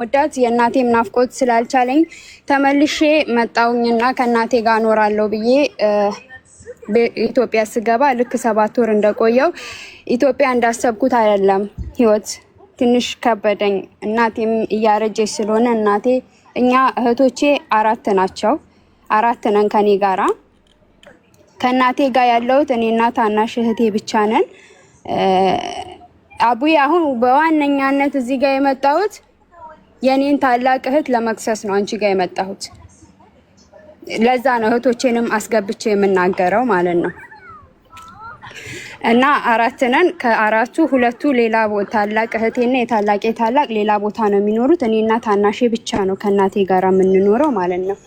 ወዳት የእናቴም ናፍቆት ስላልቻለኝ ተመልሼ መጣውኝና ከእናቴ ጋር እኖራለሁ ብዬ ኢትዮጵያ ስገባ ልክ 7 ወር እንደቆየው ኢትዮጵያ እንዳሰብኩት አይደለም። ህይወት ትንሽ ከበደኝ። እናቴም እያረጀች ስለሆነ እናቴ እኛ እህቶቼ 4 ናቸው። 4 ነን ከኔ ጋራ። ከእናቴ ጋር ያለሁት እኔና ታናሽ እህቴ ብቻ ነን። አቡዬ አሁን በዋነኛነት እዚህ ጋር የመጣሁት የኔን ታላቅ እህት ለመክሰስ ነው አንቺ ጋር የመጣሁት። ለዛ ነው እህቶቼንም አስገብቼ የምናገረው ማለት ነው። እና 4 ነን። ከ4ቱ 2ቱ ሌላ ቦታ ታላቅ እህቴና የታላቄ ታላቅ ሌላ ቦታ ነው የሚኖሩት። እኔና ታናሼ ብቻ ነው ከእናቴ ጋር የምንኖረው ማለት ነው።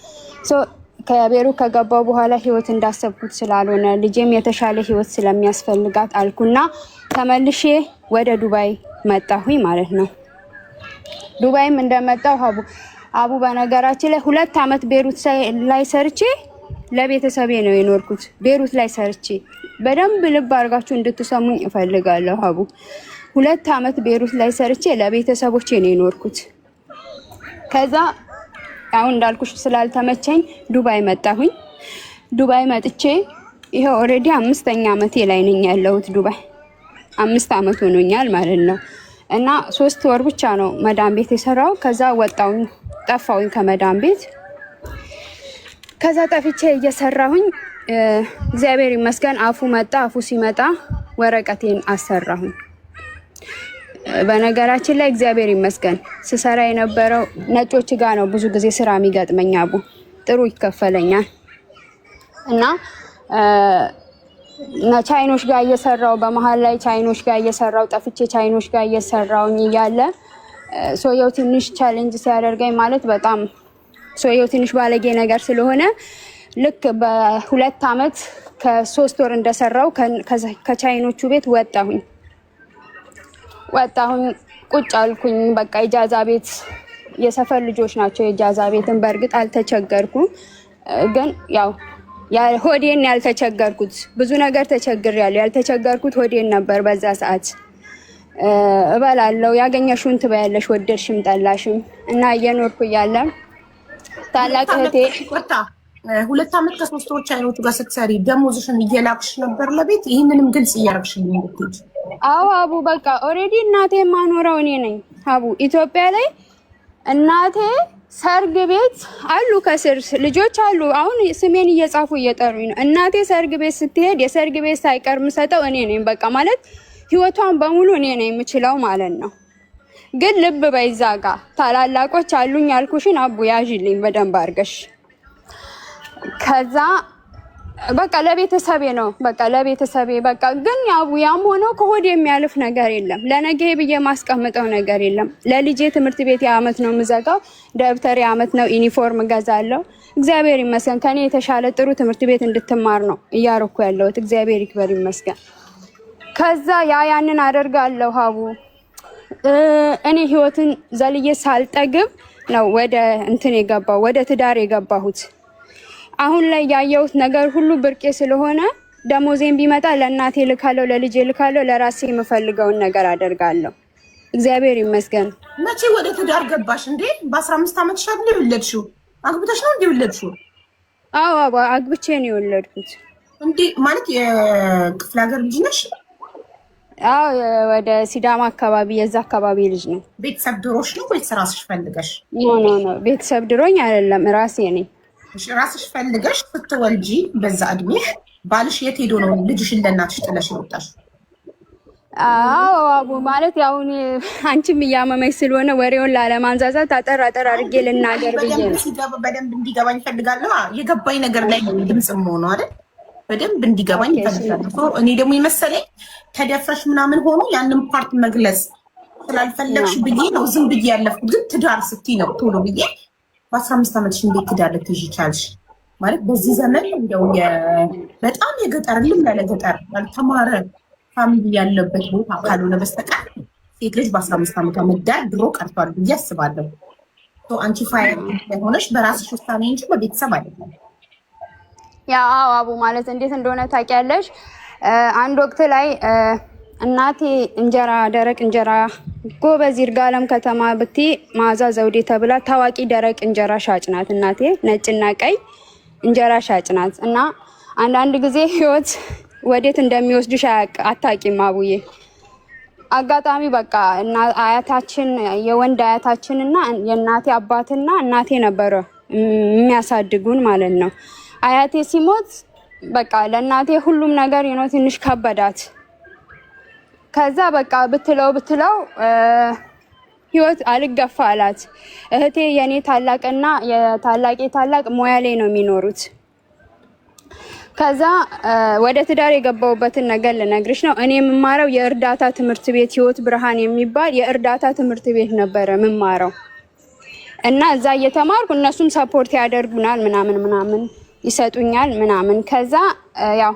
ከቤሩ ከገባው በኋላ ህይወት እንዳሰብኩት ስላልሆነ ልጄም የተሻለ ህይወት ስለሚያስፈልጋት አልኩና ተመልሼ ወደ ዱባይ መጣሁኝ ማለት ነው። ዱባይም እንደመጣው አቡ በነገራችን ላይ 2 አመት ቤሩት ላይ ሰርቼ ለቤተሰቤ ነው የኖርኩት። ቤሩት ላይ ሰርቼ በደንብ ልብ አድርጋችሁ እንድትሰሙኝ እፈልጋለሁ። አቡ 2 አመት ቤሩት ላይ ሰርቼ ለቤተሰቦቼ ነው የኖርኩት። ከዛ አሁን እንዳልኩሽ ስላልተመቸኝ ዱባይ መጣሁኝ። ዱባይ መጥቼ ይሄው ኦሬዲ 5ኛ አመቴ ላይ ነኝ ያለሁት ዱባይ 5 አመት ሆኖኛል ማለት ነው። እና 3 ወር ብቻ ነው መዳም ቤት የሰራው። ከዛ ወጣሁኝ፣ ጠፋሁኝ ከመዳም ቤት። ከዛ ጠፍቼ እየሰራሁኝ እግዚአብሔር ይመስገን አፉ መጣ። አፉ ሲመጣ ወረቀቴን አሰራሁኝ። በነገራችን ላይ እግዚአብሔር ይመስገን ስሰራ የነበረው ነጮች ጋር ነው ብዙ ጊዜ ስራ የሚገጥመኝ። አቡ ጥሩ ይከፈለኛል እና ቻይኖች ጋር እየሰራው በመሃል ላይ ቻይኖች ጋር እየሰራው ጠፍቼ ቻይኖች ጋር እየሰራውኝ እያለ ሶየው ትንሽ ቻሌንጅ ሲያደርገኝ ማለት በጣም ሶየው ትንሽ ባለጌ ነገር ስለሆነ ልክ በ2 አመት ከ3 ወር እንደሰራው ከቻይኖቹ ቤት ወጣሁኝ ቁጭ አልኩኝ። በቃ ኢጃዛ ቤት የሰፈር ልጆች ናቸው። ኢጃዛ ቤትን በእርግጥ አልተቸገርኩም፣ ግን ያው ሆዴን ያልተቸገርኩት ብዙ ነገር ተቸግሬያለሁ። ያልተቸገርኩት ሆዴን ነበር። በዛ ሰዓት እበላለሁ፣ ያገኘሽውን ትበያለሽ፣ ወደድሽም ጠላሽም እና እየኖርኩ እያለ ታላቅ እህቴ 2 አመት ከ3 ወር ቻይኖቹ ጋር ስትሰሪ ደሞዝሽን እየላክሽ ነበር ለቤት? ይህንንም ግልጽ እያደረግሽልኝ እንድትሄጂ። አዎ አቡ በቃ ኦሬዲ እናቴ የማኖረው እኔ ነኝ። አቡ ኢትዮጵያ ላይ እናቴ ሰርግ ቤት አሉ፣ ከስር ልጆች አሉ። አሁን ስሜን እየጻፉ እየጠሩኝ ነው። እናቴ ሰርግ ቤት ስትሄድ የሰርግ ቤት ሳይቀር ምሰጠው እኔ ነኝ። በቃ ማለት ህይወቷን በሙሉ እኔ ነኝ የምችለው ማለት ነው። ግን ልብ በይዛ ጋ ታላላቆች አሉኝ ያልኩሽን አቡ ያዥልኝ በደንብ አድርገሽ። ከዛ በቃ ለቤተሰቤ ነው በቃ ግን ያም ሆኖ ከሆድ የሚያልፍ ነገር የለም። ለነገ ብዬ ማስቀምጠው ነገር የለም። ለልጄ ትምህርት ቤት የአመት ነው የምዘጋው፣ ደብተር የአመት ነው፣ ዩኒፎርም እገዛለሁ። እግዚአብሔር ይመስገን ከኔ የተሻለ ጥሩ ትምህርት ቤት እንድትማር ነው እያረኩ ያለሁት። እግዚአብሔር ይክበር ይመስገን። ከዛ ያንን አደርጋለሁ አቡ። እኔ ህይወትን ዘልዬ ሳልጠግብ ነው ወደ ወደ ትዳር የገባሁት። አሁን ላይ ያየሁት ነገር ሁሉ ብርቄ ስለሆነ ደሞዜን ቢመጣ ለእናቴ ልካለሁ፣ ለልጄ ልካለሁ፣ ለራሴ የምፈልገውን ነገር አደርጋለሁ። እግዚአብሔር ይመስገን። መቼ ወደ ትዳር ገባሽ እንዴ? በ15 አመትሽ አይደል የወለድሽው? አግብተሽ ነው እንዴ የወለድሽው? አዎ አግብቼ ነው የወለድኩት። እንዴ ማለት የክፍለ ሀገር ልጅ ነሽ? አዎ ወደ ሲዳማ አካባቢ የዛ አካባቢ ልጅ ነው። ቤተሰብ ድሮሽ ነው ወይስ ራስሽ ፈልገሽ? ኖ ቤተሰብ ድሮኝ አይደለም፣ ራሴ ነኝ። ራስሽ ፈልገሽ ስትወልጂ በዛ እድሜሽ ባልሽ የት ሄዶ ነው ልጅሽን ለእናትሽ ጥለሽ የወጣሽ? አዎ አቡ ማለት ያው አንቺም እያመመሽ ስለሆነ ወሬውን ላለማንዛዛት አጠር አድርጌ ልናገር ብዬ ነው። በደንብ እንዲገባኝ እፈልጋለሁ። የገባኝ ነገር ላይ ድምፅም ሆኖ አይደል? በደንብ እንዲገባኝ እፈልጋለሁ። እኔ ደግሞ የመሰለኝ ተደፍረሽ ምናምን ሆኖ ያንን ፓርት መግለጽ ስላልፈለግሽ ብዬ ነው ዝም ብዬ ያለፍኩት። ግን ትዳር ስትይ ነው ቶሎ ብዬ በ15 አመትሽ እንዴት ትዳር ልትይዥ ቻልሽ? ማለት በዚህ ዘመን እንደው በጣም የገጠር ልም ያለ ገጠር ያልተማረ ፋሚሊ ያለበት ቦታ ካልሆነ በስተቀር ሴት ልጅ በ15 አመቷ መዳር ድሮ ቀርቷል ብዬ አስባለሁ። አንቺ ፋይር ሆነሽ በራስሽ ውሳኔ እንጂ በቤተሰብ አይደለም። ያ አቡ ማለት እንዴት እንደሆነ ታውቂያለሽ? አንድ ወቅት ላይ እናቴ እንጀራ ደረቅ እንጀራ ጎበዝ ይርጋለም ከተማ ብቲ ማዛ ዘውዴ ተብላ ታዋቂ ደረቅ እንጀራ ሻጭ ናት እናቴ። ነጭና ቀይ እንጀራ ሻጭ ናት። እና አንዳንድ ጊዜ ህይወት ወዴት እንደሚወስድሽ አታቂም አቡዬ። አጋጣሚ በቃ እና አያታችን የወንድ አያታችንና የእናቴ አባትና እናቴ ነበረ የሚያሳድጉን ማለት ነው። አያቴ ሲሞት በቃ ለእናቴ ሁሉም ነገር ትንሽ ከበዳት። ከዛ በቃ ብትለው ህይወት አልገፋ አላት። እህቴ የኔ ታላቅና የታላቄ ታላቅ ሞያሌ ነው የሚኖሩት። ከዛ ወደ ትዳር የገባውበትን ነገር ልነግርሽ ነው። እኔ የምማረው የእርዳታ ትምህርት ቤት ህይወት ብርሃን የሚባል የእርዳታ ትምህርት ቤት ነበረ የምማረው እና እዛ እየተማርኩ እነሱም ሰፖርት ያደርጉናል ምናምን ይሰጡኛል ምናምን። ከዛ ያው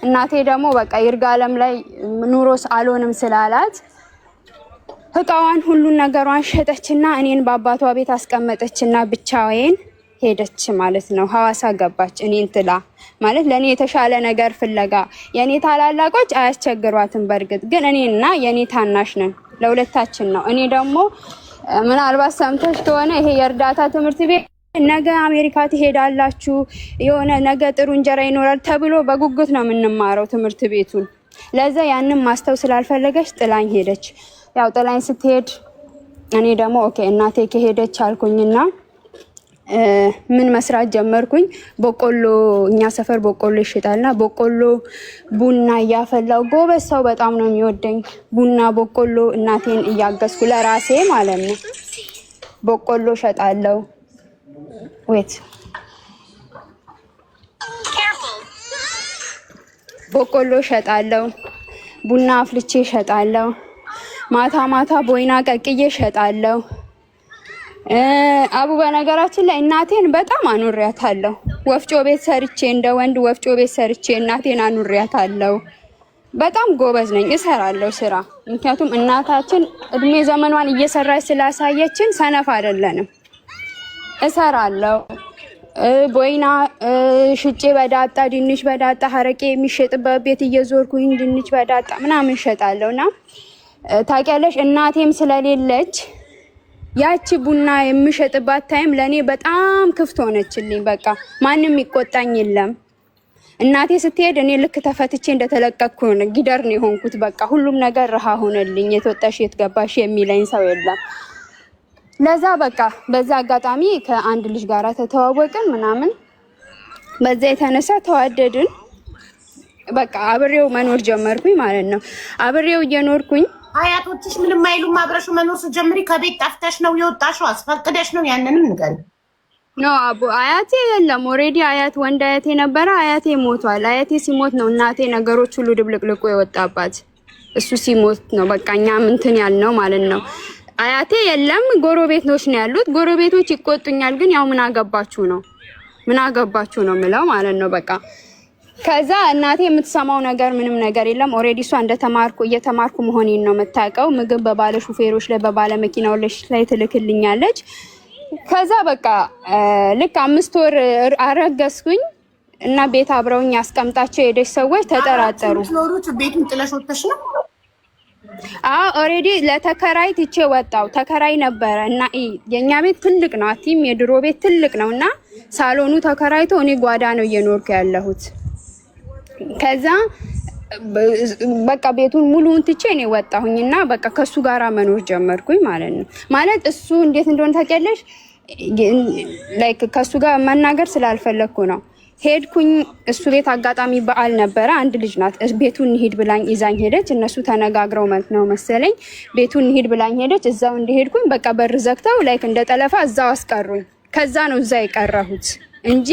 እናቴ ደግሞ በቃ ይርጋለም ላይ ኑሮስ አልሆንም ስላላት እቃዋን ሁሉን ነገሯን ሸጠችና እኔን በአባቷ ቤት አስቀመጠችና ብቻዬን ሄደች ማለት ነው። ሐዋሳ ገባች እኔን ጥላ ማለት ለኔ የተሻለ ነገር ፍለጋ። የኔ ታላላቆች አያስቸግሯትም በርግጥ ግን እኔና የኔ ታናሽ ነን ለሁለታችን ነው። እኔ ደግሞ ምናልባት ሰምተሽ ከሆነ ይሄ የእርዳታ ትምህርት ቤት ነገ አሜሪካ ትሄዳላችሁ የሆነ ነገ ጥሩ እንጀራ ይኖራል ተብሎ በጉጉት ነው የምንማረው ትምህርት ቤቱን። ለዛ ያንን ማስተው ስላልፈለገች ጥላኝ ሄደች። ያው ጥላኝ ስትሄድ እኔ ደግሞ ኦኬ እናቴ ከሄደች አልኩኝና ምን መስራት ጀመርኩኝ። በቆሎ እኛ ሰፈር በቆሎ ይሽጣልና በቆሎ ቡና እያፈላው ጎበዝ ሰው በጣም ነው የሚወደኝ። ቡና በቆሎ እናቴን እያገዝኩ ለራሴ ማለት ነው በቆሎ ሸጣለው። በቆሎ ሸጣለው፣ ቡና አፍልቼ ሸጣለው፣ ማታ ቦይና ቀቅዬ ሸጣለው። አቡ በነገራችን ላይ እናቴን በጣም አኑሪያታለሁ። ወፍጮ ቤት ሰርቼ እንደ ወንድ ወፍጮ ቤት ሰርቼ እናቴን አኑሪያታለሁ። በጣም ጎበዝ ነኝ፣ እሰራለሁ ስራ። ምክንያቱም እናታችን እድሜ ዘመኗን እየሰራች ስላሳየችን ሰነፍ አይደለንም። እሰራለሁ ቦይና ሽጬ በዳጣ ድንች በዳጣ ሀረቄ የሚሸጥበት ቤት እየዞርኩኝ ድንች በዳጣ ምናምን እሸጣለሁና ታውቂያለሽ እናቴም ስለሌለች ያቺ ቡና የምሸጥባት ታይም ለኔ በጣም ክፍት ሆነችልኝ። በቃ ማንም ይቆጣኝ የለም። እናቴ ስትሄድ እኔ ልክ ተፈትቼ እንደተለቀቅኩ ነው ጊደር ነው የሆንኩት። በቃ ሁሉም ነገር ረሃ ሆነልኝ። የተወጣሽ የትገባሽ የሚለኝ ሰው የለም። ለዛ በቃ በዛ አጋጣሚ ከአንድ ልጅ ጋራ ተተዋወቅን ምናምን። በዛ የተነሳ ተዋደድን። በቃ አብሬው መኖር ጀመርኩኝ ማለት ነው። አብሬው እየኖርኩኝ አያቶችሽ ምንም አይሉም? አብረሽ መኖር ስትጀምሪ ከቤት ጠፍተሽ ነው የወጣሽው? አስፈቅደሽ ነው? ያንንም ንገሪ። ኖ አቡ አያቴ የለም። ኦሬዲ አያት ወንድ አያቴ ነበረ። አያቴ ሞቷል። አያቴ ሲሞት ነው እናቴ ነገሮች ሁሉ ድብልቅልቁ የወጣባት። እሱ ሲሞት ነው በቃ እኛም እንትን ያልነው ማለት ነው። አያቴ የለም። ጎረቤቶች ነው ያሉት። ጎረቤቶች ይቆጡኛል፣ ግን ያው ምን አገባችሁ ነው ምለው ማለት ነው በቃ። ከዛ እናቴ የምትሰማው ነገር ምንም ነገር የለም። ኦሬዲ እሷ እየተማርኩ መሆኔን ነው የምታውቀው። ምግብ በባለ ሹፌሮች ላይ በባለ መኪናዎች ላይ ትልክልኛለች። ከዛ በቃ ልክ 5 ወር አረገዝኩኝ እና ቤት አብረውኝ አስቀምጣቸው የሄደች ሰዎች ተጠራጠሩ። ቤቱን ጥለሽ ወጥተሽ ነው? ኦሬዲ ለተከራይ ትቼ ወጣው። ተከራይ ነበረ እና የኛ ቤት ትልቅ ነው። አቲም የድሮ ቤት ትልቅ ነውና ሳሎኑ ተከራይቶ እኔ ጓዳ ነው እየኖርኩ ያለሁት። ከዛ በቃ ቤቱን ሙሉውን ትቼ እኔ ወጣሁኝና በቃ ከሱ ጋራ መኖር ጀመርኩኝ ማለት ነው። ማለት እሱ እንዴት እንደሆነ ታውቂያለሽ? ላይክ ከሱ ጋር መናገር ስላልፈለኩ ነው ሄድኩኝ። እሱ ቤት አጋጣሚ በዓል ነበረ። አንድ ልጅ ናት ቤቱን እንሂድ ብላኝ ይዛኝ ሄደች። እነሱ ተነጋግረው ነው መሰለኝ ቤቱን እንሂድ ብላኝ ሄደች። እዛው እንደሄድኩኝ በቃ በር ዘግተው ላይክ እንደ ጠለፋ እዛው አስቀሩኝ። ከዛ ነው እዛ የቀረሁት እንጂ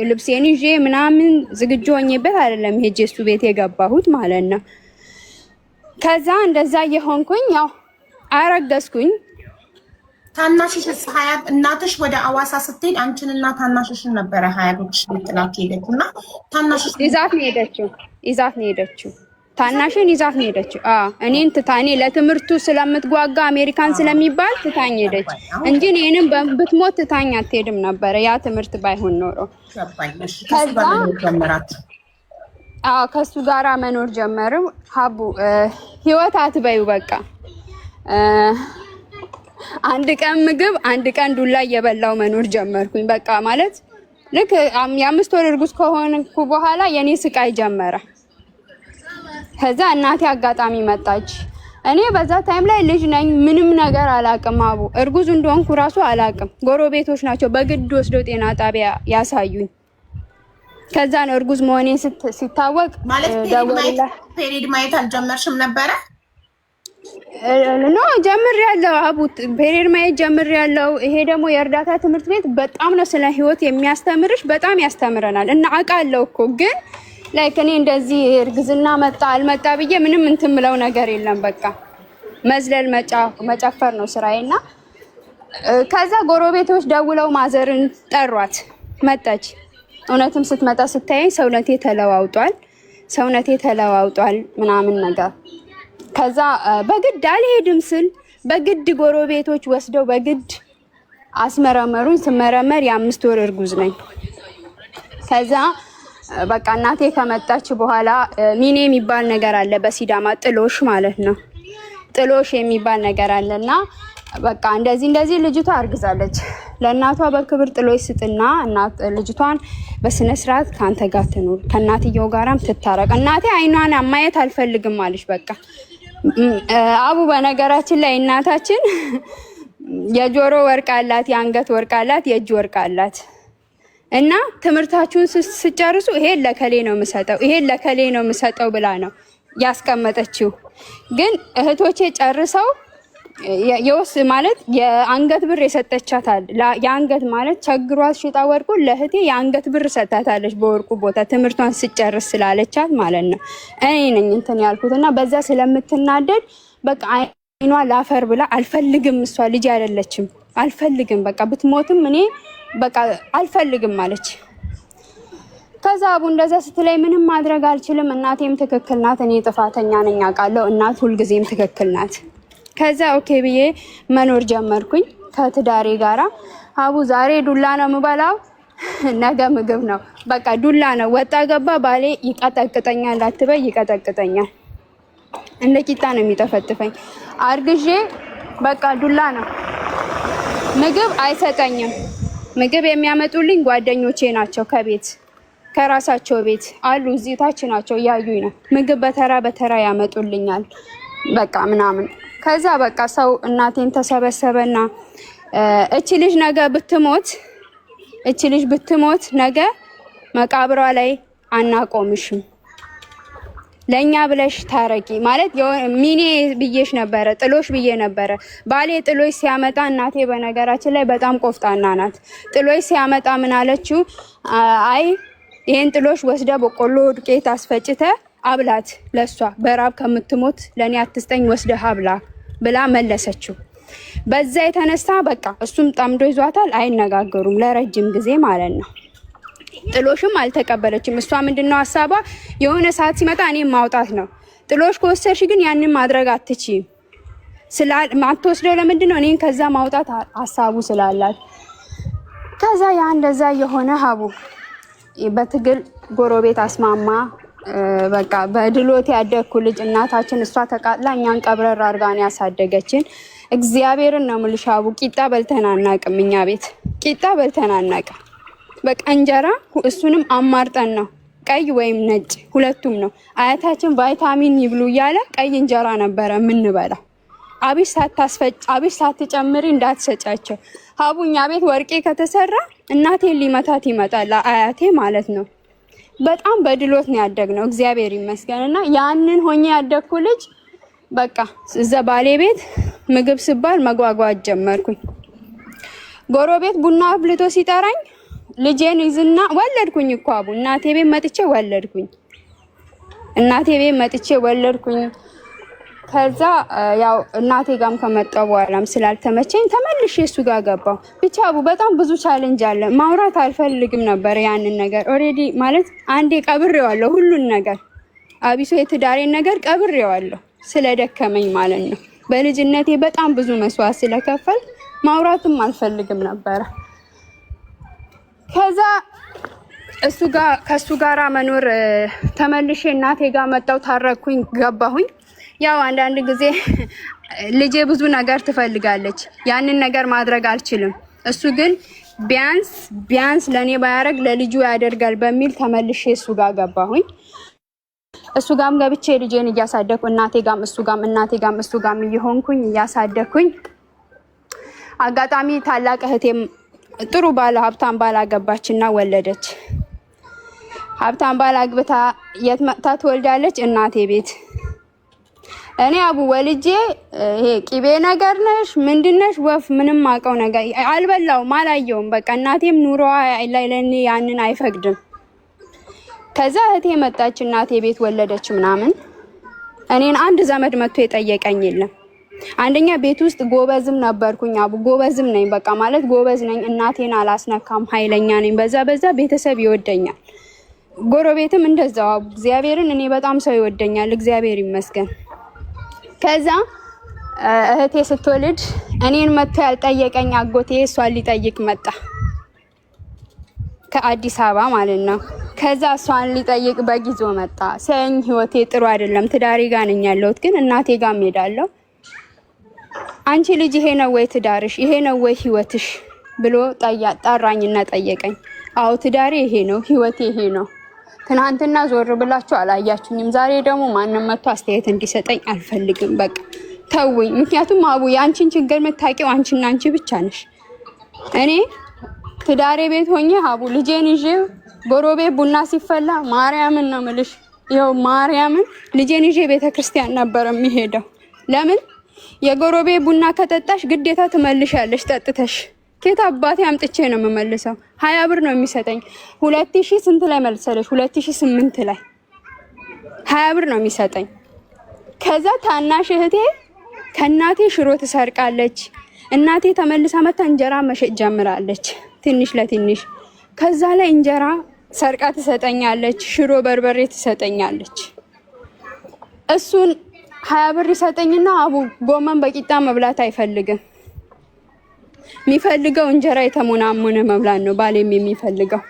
ልብሴን ይዤ ምናምን ዝግጁ ሆኜበት አይደለም ሄጄ እሱ ቤት የገባሁት ማለት ነው። ከዛ እንደዛ እየሆንኩኝ ያው አረገዝኩኝ። ታናሽሽ ሀያት እናትሽ ወደ አዋሳ ስትሄድ አንቺንና ታናሽሽን ነበረ ሀያቶች ጥላችሁ ሄደችውና ታናሽሽ ይዛት ነው ሄደችው። ታናሽን ይዛት ነው ሄደችው። እኔን ትታኔ ለትምህርቱ ስለምትጓጋ አሜሪካን ስለሚባል ትታኝ ሄደች እንጂ እኔንም ብትሞት ትታኝ አትሄድም ነበረ ያ ትምህርት ባይሆን ኖሮ። ከዛ አዎ ከሱ ጋራ መኖር ጀመርም። ሀቡ ህይወት አትበዩ በቃ አንድ ቀን ምግብ አንድ ቀን ዱላ እየበላው መኖር ጀመርኩኝ። በቃ ማለት ልክ የ5 ወር እርጉዝ ከሆንኩ በኋላ የኔ ስቃይ ጀመረ። ከዛ እናቴ አጋጣሚ መጣች። እኔ በዛ ታይም ላይ ልጅ ነኝ፣ ምንም ነገር አላቅም። አቡ እርጉዝ እንደሆንኩ ራሱ አላቅም። ጎረቤቶች ናቸው በግድ ወስደው ጤና ጣቢያ ያሳዩኝ። ከዛ ነው እርጉዝ መሆኔ ሲታወቅ ፔሪድ ማየት አልጀመርሽም ነበረ? ኖ ጀምሬያለሁ አቡ፣ ፔሪድ ማየት ጀምሬያለሁ። ይሄ ደግሞ የእርዳታ ትምህርት ቤት በጣም ነው ስለ ህይወት የሚያስተምርሽ፣ በጣም ያስተምረናል። እና አውቃለሁ እኮ ግን ላይክ እኔ እንደዚህ እርግዝና መጣ አልመጣ ብዬ ምንም እንትን ምለው ነገር የለም። በቃ መዝለል መጨፈር ነው ስራዬና ከዛ ጎረቤቶች ደውለው ማዘርን ጠሯት። መጣች። እውነትም ስትመጣ ስታየኝ ሰውነቴ ተለዋውጧል ምናምን ነገር። ከዛ በግድ አልሄድም ስል በግድ ጎረቤቶች ወስደው በግድ አስመረመሩኝ። ስመረመር የ5 ወር እርጉዝ ነኝ። ከዛ በቃ እናቴ ከመጣች በኋላ ሚኔ የሚባል ነገር አለ በሲዳማ ጥሎሽ ማለት ነው። ጥሎሽ የሚባል ነገር አለና በቃ እንደዚህ ልጅቷ አርግዛለች፣ ለእናቷ በክብር ጥሎሽ ስጥና እናት ልጅቷን በስነ ስርዓት ካንተ ጋር ትኑር፣ ከእናትየው ጋራም ትታረቅ። እናቴ አይኗን ማየት አልፈልግም አለች። በቃ አቡ በነገራችን ላይ እናታችን የጆሮ ወርቅ አላት፣ የአንገት ወርቅ አላት፣ የእጅ ወርቅ አላት። እና ትምህርታችሁን ስጨርሱ ይሄን ለከሌ ነው የምሰጠው ብላ ነው ያስቀመጠችው። ግን እህቶቼ ጨርሰው የወስ ማለት የአንገት ብር የሰጠቻታል። የአንገት ማለት ቸግሯት ሽጣ ወርቁ ለእህቴ የአንገት ብር ሰጣታለች በወርቁ ቦታ ትምህርቷን ስጨርስ ስላለቻት ማለት ነው። እኔ ነኝ እንትን ያልኩትና በዛ ስለምትናደድ በቃ አይኗ ላፈር ብላ አልፈልግም፣ እሷ ልጅ አይደለችም፣ አልፈልግም፣ በቃ ብትሞትም እኔ በቃ አልፈልግም አለች። ከዛ አቡ እንደዛ ስትለኝ ምንም ማድረግ አልችልም። እናቴም ትክክል ናት፣ እኔ ጥፋተኛ ነኝ አውቃለሁ። እናት ሁልጊዜም ትክክል ናት። ከዛ ኦኬ ብዬ መኖር ጀመርኩኝ ከትዳሬ ጋራ። አቡ ዛሬ ዱላ ነው የምበላው፣ ነገ ምግብ ነው። በቃ ዱላ ነው። ወጣ ገባ ባሌ ይቀጠቅጠኛል፣ አትበይ ይቀጠቅጠኛል። እንደ ቂጣ ነው የሚጠፈጥፈኝ። አርግዤ በቃ ዱላ ነው። ምግብ አይሰጠኝም። ምግብ የሚያመጡልኝ ጓደኞቼ ናቸው ከቤት ከራሳቸው ቤት አሉ፣ እዚህ ታች ናቸው፣ እያዩኝ ነው። ምግብ በተራ ያመጡልኛል በቃ ምናምን። ከዛ በቃ ሰው እናቴን ተሰበሰበና እቺ ልጅ ብትሞት ነገ መቃብሯ ላይ አናቆምሽም፣ ለኛ ብለሽ ታረቂ ማለት ሚኔ ብዬሽ ነበረ፣ ጥሎሽ ብዬ ነበረ። ባሌ ጥሎሽ ሲያመጣ እናቴ በነገራችን ላይ በጣም ቆፍጣና ናት። ጥሎሽ ሲያመጣ ምን አለችው? አይ ይሄን ጥሎሽ ወስደ በቆሎ ዱቄት አስፈጭተ አብላት፣ ለሷ በራብ ከምትሞት ለኔ አትስጠኝ፣ ወስደ አብላ ብላ መለሰችው። በዛ የተነሳ በቃ እሱም ጠምዶ ይዟታል፣ አይነጋገሩም ለረጅም ጊዜ ማለት ነው። ጥሎሽም አልተቀበለችም። እሷ ምንድነው ሐሳቧ? የሆነ ሰዓት ሲመጣ እኔም ማውጣት ነው። ጥሎሽ ከወሰድሽ ግን ያንን ማድረግ አትችይም። ማትወስደው ለምንድነው? እኔን ከዛ ማውጣት ሐሳቡ ስላላት። ከዛ ያ እንደዛ የሆነ ሀቡ በትግል ጎረቤት አስማማ። በቃ በድሎት ያደግኩ ልጅ እናታችን እሷ ተቃጥላ እኛን ቀብረር አርጋን ያሳደገችን። እግዚአብሔርን ነው የምልሽ ሀቡ፣ ቂጣ በልተን አናውቅም። እኛ ቤት ቂጣ በልተን አናውቅም። በቃ እንጀራ እሱንም አማርጠን ነው፣ ቀይ ወይም ነጭ ሁለቱም ነው። አያታችን ቫይታሚን ይብሉ እያለ ቀይ እንጀራ ነበረ የምንበላ። አብሽ ሳትጨምሪ እንዳትሰጫቸው ሀቡ። እኛ ቤት ወርቄ ከተሰራ እናቴን ሊመታት ይመጣል አያቴ ማለት ነው። በጣም በድሎት ነው ያደግነው እግዚአብሔር ይመስገንና ያንን ሆኜ ያደግኩ ልጅ በቃ እዛ ባሌ ቤት ምግብ ስባል መጓጓት ጀመርኩኝ። ጎረቤት ቡና አፍልቶ ሲጠራኝ ልጄን ይዝና ወለድኩኝ እኮ አቡ። እናቴ ቤት መጥቼ ወለድኩኝ። ከዛ ያው እናቴ ጋርም ከመጣሁ በኋላም ስላልተመቸኝ ተመልሼ እሱ ጋር ገባሁ። ብቻ አቡ በጣም ብዙ ቻሌንጅ አለ። ማውራት አልፈልግም ነበር ያንን ነገር ኦሬዲ ማለት አንዴ ቀብሬዋለሁ ሁሉን ነገር፣ አቢሶ የትዳሬን ነገር ቀብሬዋለሁ ስለደከመኝ ማለት ነው። በልጅነቴ በጣም ብዙ መስዋዕት ስለከፈል ማውራትም አልፈልግም ነበር። ከዛ እሱ ጋር ከሱ ጋራ መኖር ተመልሼ እናቴ ጋር መጣው፣ ታረኩኝ፣ ገባሁኝ። ያው አንዳንድ ጊዜ ልጄ ብዙ ነገር ትፈልጋለች፣ ያንን ነገር ማድረግ አልችልም። እሱ ግን ቢያንስ ለኔ ባያረግ ለልጁ ያደርጋል በሚል ተመልሼ እሱ ጋር ገባሁኝ። እሱ ጋም ገብቼ ልጄን እያሳደኩ እናቴ ጋም እሱ ጋም እየሆንኩኝ እያሳደኩኝ አጋጣሚ ታላቅ እህቴም ጥሩ ባለ ሀብታም ባል አገባችና ወለደች። ሀብታም ባል አግብታ የት መጥታ ትወልዳለች? እናቴ ቤት። እኔ አቡ ወልጄ ይሄ ቂቤ ነገር ነሽ ምንድነሽ ወፍ ምንም አውቀው ነገር አልበላውም አላየውም። በቃ እናቴም ኑሮዋ ላይ ለኔ ያንን አይፈቅድም። ከዛ እህቴ መጣች፣ እናቴ ቤት ወለደች ምናምን። እኔን አንድ ዘመድ መጥቶ የጠየቀኝ የለም። አንደኛ ቤት ውስጥ ጎበዝም ነበርኩኝ አቡ፣ ጎበዝም ነኝ። በቃ ማለት ጎበዝ ነኝ፣ እናቴን አላስነካም፣ ኃይለኛ ነኝ። በዛ ቤተሰብ ይወደኛል፣ ጎረቤትም እንደዛው አቡ። እግዚአብሔርን እኔ በጣም ሰው ይወደኛል፣ እግዚአብሔር ይመስገን። ከዛ እህቴ ስትወልድ እኔን መጥቶ ያልጠየቀኝ አጎቴ እሷን ሊጠይቅ መጣ፣ ከአዲስ አበባ ማለት ነው። ከዛ እሷን ሊጠይቅ በጊዞ መጣ። ሰኝ ህይወቴ ጥሩ አይደለም፣ ትዳሬ ጋር ነኝ ያለሁት፣ ግን እናቴ ጋር ሄዳለሁ። አንቺ ልጅ ይሄ ነው ወይ ትዳርሽ? ይሄ ነው ወይ ህይወትሽ ብሎ ጠራኝና ጠየቀኝ። አዎ ትዳሬ ይሄ ነው፣ ህይወቴ ይሄ ነው። ትናንትና ዞር ብላችሁ አላያችሁኝም። ዛሬ ደግሞ ማንም መጥቶ አስተያየት እንዲሰጠኝ አልፈልግም። በቃ ተውኝ። ምክንያቱም አቡ የአንቺን ችግር የምታውቂው አንቺና አንቺ ብቻ ነሽ። እኔ ትዳሬ ቤት ሆኜ አቡ ልጄን ይዤ ጎረቤት ቡና ሲፈላ ማርያምን ነው የምልሽ፣ ይኸው ማርያምን ልጄን ይዤ ቤተክርስቲያን ነበር የሚሄደው። ለምን የጎረቤት ቡና ከጠጣሽ ግዴታ ትመልሻለሽ ጠጥተሽ። ከታ አባቴ አምጥቼ ነው የምመልሰው። 20 ብር ነው የሚሰጠኝ። 2000 ስንት ላይ መልሰለሽ? 2008 ላይ 20 ብር ነው የሚሰጠኝ። ከዛ ታናሽ እህቴ ከእናቴ ሽሮ ትሰርቃለች። እናቴ ተመልሳ መታ እንጀራ መሸጥ ጀምራለች፣ ትንሽ ለትንሽ። ከዛ ላይ እንጀራ ሰርቃ ትሰጠኛለች፣ ሽሮ በርበሬ ትሰጠኛለች። እሱን 20 ብር ይሰጠኝና አቡ ጎመን በቂጣ መብላት አይፈልግም። የሚፈልገው እንጀራ የተሞናሞነ መብላት ነው ባሌም የሚፈልገው።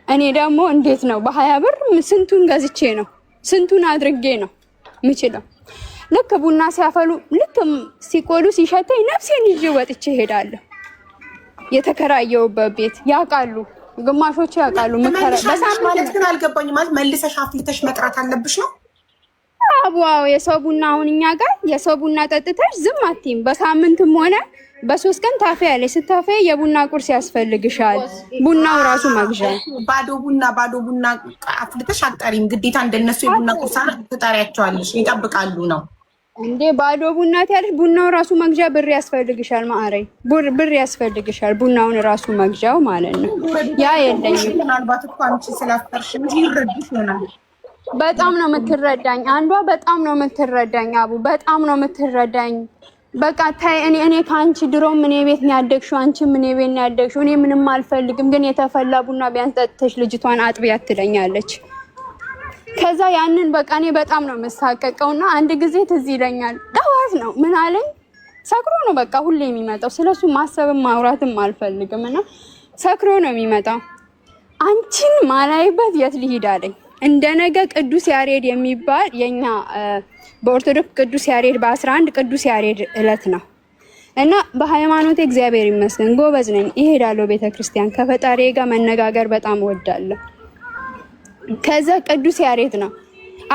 እኔ ደግሞ እንዴት ነው በ20 ብር ስንቱን ገዝቼ ነው ስንቱን አድርጌ ነው ምችለው። ልክ ቡና ሲያፈሉ ልክ ሲቆሉ ሲሸተኝ ነፍሴን ይዤ ወጥቼ ሄዳለሁ። የተከራየውበት ቤት ያውቃሉ፣ ግማሾቹ ያውቃሉ። በሳምንት ማለት ግን አልገባኝም። ማለት መልሰሽ አፍልተሽ መጥራት አለብሽ ነው አቡዋው? የሰው ቡና አሁን እኛ ጋር የሰው ቡና ጠጥተሽ ዝም አትይም። በሳምንትም ሆነ በ3 ቀን ታፈያለሽ። ስታፈይ የቡና ቁርስ ያስፈልግሻል። ቡናው ራሱ መግዣ። ባዶ ቡና አፍልተሽ አትጠሪም ግዴታ። እንደነሱ የቡና ቁርስ ትጠሪያቸዋለሽ፣ ይጠብቃሉ ነው እንዴ? ባዶ ቡና ያለሽ ቡናው ራሱ መግዣ ብር ያስፈልግሻል። ማአረይ ብር ያስፈልግሻል፣ ቡናውን ራሱ መግዣው ማለት ነው። ያ የለኝም። ምናልባት እኮ አንቺ ስላፈርሽ እንጂ ይረዱሽ ይሆናል። በጣም ነው የምትረዳኝ አንዷ፣ በጣም ነው የምትረዳኝ አቡ፣ በጣም ነው የምትረዳኝ። በቃ ታይ እኔ ካንቺ ድሮም እኔ ቤት ነው ያደግሽው፣ አንቺም እኔ ቤት ነው ያደግሽው። እኔ ምንም አልፈልግም፣ ግን የተፈላ ቡና ቢያንስ ጠጥተሽ ልጅቷን አጥቢያት ትለኛለች። ከዛ ያንን በቃ እኔ በጣም ነው የምሳቀቀውና አንድ ጊዜ ትዝ ይለኛል። ጠዋት ነው ምን አለኝ፣ ሰክሮ ነው በቃ ሁሌ የሚመጣው። ስለሱ ማሰብም ማውራትም አልፈልግም እና ሰክሮ ነው የሚመጣው። አንቺን ማላይበት የት ልሂድ አለኝ። እንደነገ ቅዱስ ያሬድ የሚባል የኛ በኦርቶዶክስ ቅዱስ ያሬድ በ11 ቅዱስ ያሬድ እለት ነው እና በሃይማኖቴ እግዚአብሔር ይመስገን ጎበዝ ነኝ፣ እሄዳለሁ ቤተክርስቲያን። ከፈጣሪ ጋር መነጋገር በጣም እወዳለሁ። ከዛ ቅዱስ ያሬድ ነው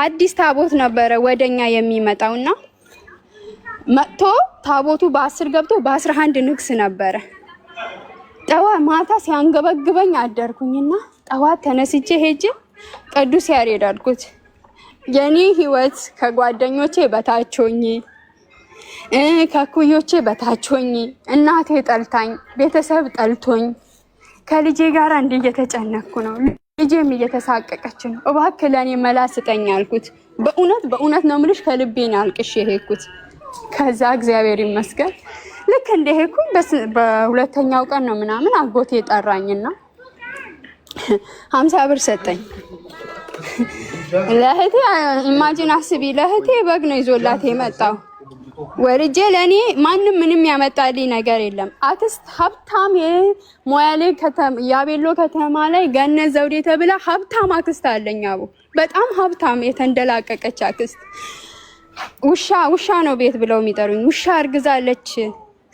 አዲስ ታቦት ነበረ ወደኛ የሚመጣውና መጥቶ ታቦቱ በ10 ገብቶ በ11 ንግስ ነበረ። ጠዋት ማታ ሲያንገበግበኝ አደርኩኝና ጠዋት ተነስቼ ሄጄ ቅዱስ ያሬድ አልኩት፣ የኔ ህይወት ከጓደኞቼ በታች ሆኜ ከኩዮቼ በታች ሆኜ እናቴ ጠልታኝ ቤተሰብ ጠልቶኝ ከልጄ ጋር እንዲህ እየተጨነኩ ነው፣ ልጄም እየተሳቀቀች ነው። እባክህ ለኔ መላ ስጠኝ አልኩት። በእውነት ነው የምልሽ ከልቤ ነው አልቅሼ ሄድኩት። ከዛ እግዚአብሔር ይመስገን ልክ እንደሄድኩኝ በሁለተኛው ቀን ነው ምናምን አጎቴ ጠራኝና 50 ብር ሰጠኝ። ለእህቴ ኢማጂን አስቢ፣ ለእህቴ በግ ነው ይዞላት የመጣው ወልጄ ለኔ ማንም ምንም ያመጣልኝ ነገር የለም። አክስት ሀብታም የሞያሌ ከተማ ያቤሎ ከተማ ላይ ገነት ዘውዴ ተብላ ሀብታም አክስት አለኝ። አቡ በጣም ሀብታም የተንደላቀቀች አክስት። ውሻ ነው ቤት ብለው የሚጠሩኝ። ውሻ እርግዛለች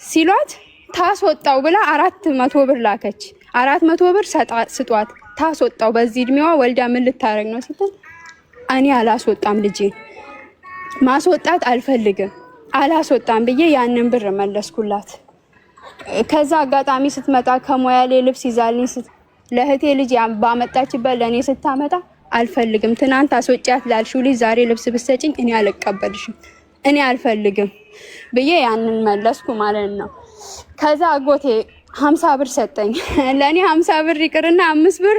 ሲሏት ታስወጣው ብላ 400 ብር ላከች። 400 ብር ስጧት ታስወጣው። በዚህ እድሜዋ ወልዳ ምን ልታረግ ነው ስትል እኔ አላስወጣም ልጄ ማስወጣት አልፈልግም አላስወጣም ብዬ ያንን ብር መለስኩላት። ከዛ አጋጣሚ ስትመጣ ከሞያሌ ልብስ ይዛልኝ ለህቴ ልጅ ባመጣችበት ለኔ ስታመጣ አልፈልግም ትናንት አስወጫት ላልሽው ልጅ ዛሬ ልብስ ብትሰጪኝ እኔ አልቀበልሽም እኔ አልፈልግም ብዬ ያንን መለስኩ ማለት ነው። ከዛ አጎቴ 50 ብር ሰጠኝ። ለኔ 50 ብር ይቅርና 5 ብር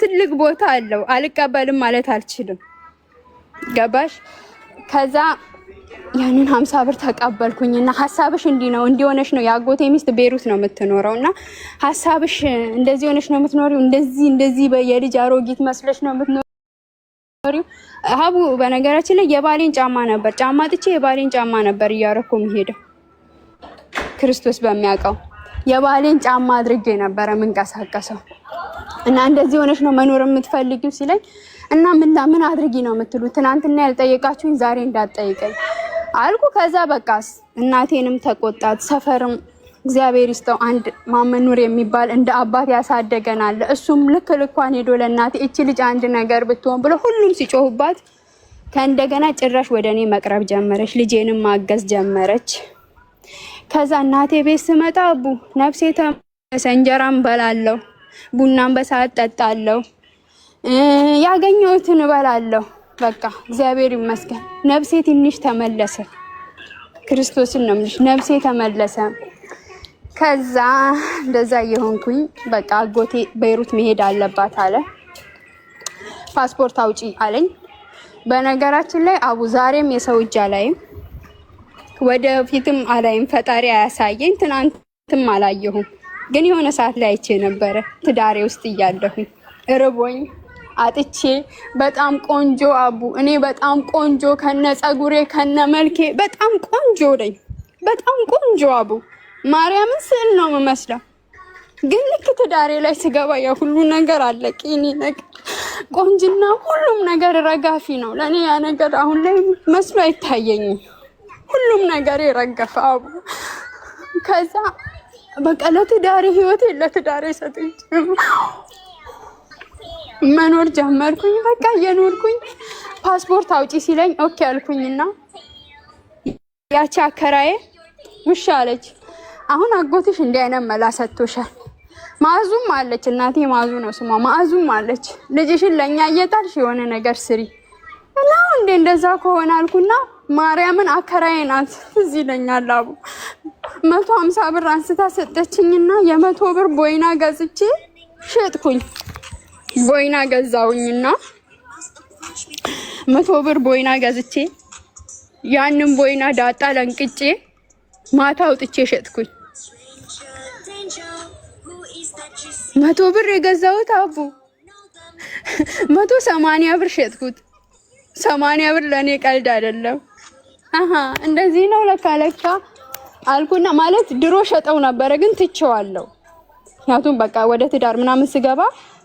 ትልቅ ቦታ አለው። አልቀበልም ማለት አልችልም። ገባሽ? ከዛ ያንን 50 ብር ተቀበልኩኝና ሐሳብሽ እንዲህ ነው እንዲሆነሽ ነው ያጎቴ ሚስት ቤሩት ነው የምትኖረውና ሐሳብሽ እንደዚህ ሆነሽ ነው የምትኖሪው እንደዚህ በየልጅ አሮጊት መስለሽ ነው የምትኖሪው። ሀቡ በነገራችን ላይ የባሌን ጫማ ጥቼ የባሌን ጫማ ነበር እያረኩ የምሄደው ክርስቶስ በሚያውቀው የባሌን ጫማ አድርጌ ነበር የምንቀሳቀሰው። እና እንደዚህ ሆነሽ ነው መኖር የምትፈልጊው ሲለኝ እና ምን አድርጊ ነው የምትሉት? ትናንትና ያልጠየቃችሁኝ ዛሬ እንዳትጠይቀኝ አልኩ። ከዛ በቃስ እናቴንም ተቆጣት። ሰፈርም እግዚአብሔር ይስጠው አንድ ማመኑር የሚባል እንደ አባት ያሳደገናል። እሱም ልኳን ሄዶ ለእናቴ እቺ ልጅ አንድ ነገር ብትሆን ብሎ ሁሉም ሲጮሁባት ከእንደገና ጭራሽ ወደኔ መቅረብ ጀመረች። ልጄንም ማገዝ ጀመረች። ከዛ እናቴ ቤት ስመጣ አቡ ነፍሴ ተመለሰ። እንጀራም በላለሁ፣ ቡናም በሰዓት ጠጣለሁ፣ ያገኘሁትን እበላለሁ። በቃ እግዚአብሔር ይመስገን ነፍሴ ትንሽ ተመለሰ። ክርስቶስን ነው የምልሽ ነፍሴ ተመለሰ። ከዛ እንደዛ የሆንኩኝ በቃ አጎቴ ቤይሩት መሄድ አለባት አለ። ፓስፖርት አውጪ አለኝ። በነገራችን ላይ አቡ ዛሬም የሰው እጅ አላይም ወደፊትም አላይም። ፈጣሪ አያሳየኝ። ትናንትም አላየሁም፣ ግን የሆነ ሰዓት ላይ አይቼ ነበረ ትዳሬ ውስጥ እያለሁኝ እርቦኝ አጥቼ በጣም ቆንጆ አቡ እኔ በጣም ቆንጆ ከነ ጸጉሬ ከነ መልኬ በጣም ቆንጆ ነኝ። በጣም ቆንጆ አቡ ማርያምን ስዕል ነው የምመስለው። ግን ልክ ትዳሬ ላይ ስገባ ያ ሁሉ ነገር አለቀ። እኔ ነገር ቆንጅና ሁሉም ነገር ረጋፊ ነው ለኔ። ያ ነገር አሁን ላይ መስሎ አይታየኝም። ሁሉም ነገር የረገፈ አቡ። ከዛ በቃ ለትዳሬ ህይወቴ ለትዳሬ ሰጥቼ መኖር ጀመርኩኝ። በቃ እየኖርኩኝ ፓስፖርት አውጪ ሲለኝ ኦኬ አልኩኝና ያቺ አከራዬ ውሻ አለች። አሁን አጎትሽ እንዲህ አይነት መላ ሰጥቶሻል። ማዙም አለች እናቴ ማዙ ነው ስሟ። ማዙም አለች ልጅሽን ለኛ እየጣልሽ የሆነ ነገር ስሪ እና እንደዛ ከሆነ አልኩና ማርያምን አከራዬ ናት እዚህ ለኛል አቡ 150 ብር አንስታ ሰጠችኝና የ100 ብር ቦይና ገዝቼ ሸጥኩኝ። ቦይና ገዛውኝና 100 ብር ቦይና ገዝቼ ያንን ቦይና ዳጣ ለንቅጬ ማታ አውጥቼ ሸጥኩኝ። 100 ብር የገዛሁት አቡ 180 ብር ሸጥኩት። 80 ብር ለኔ ቀልድ አይደለም። እንደዚህ ነው ለካ አልኩና ማለት ድሮ ሸጠው ነበረ ግን ትቼዋለሁ። ምክንያቱም በቃ ወደ ትዳር ምናምን ስገባ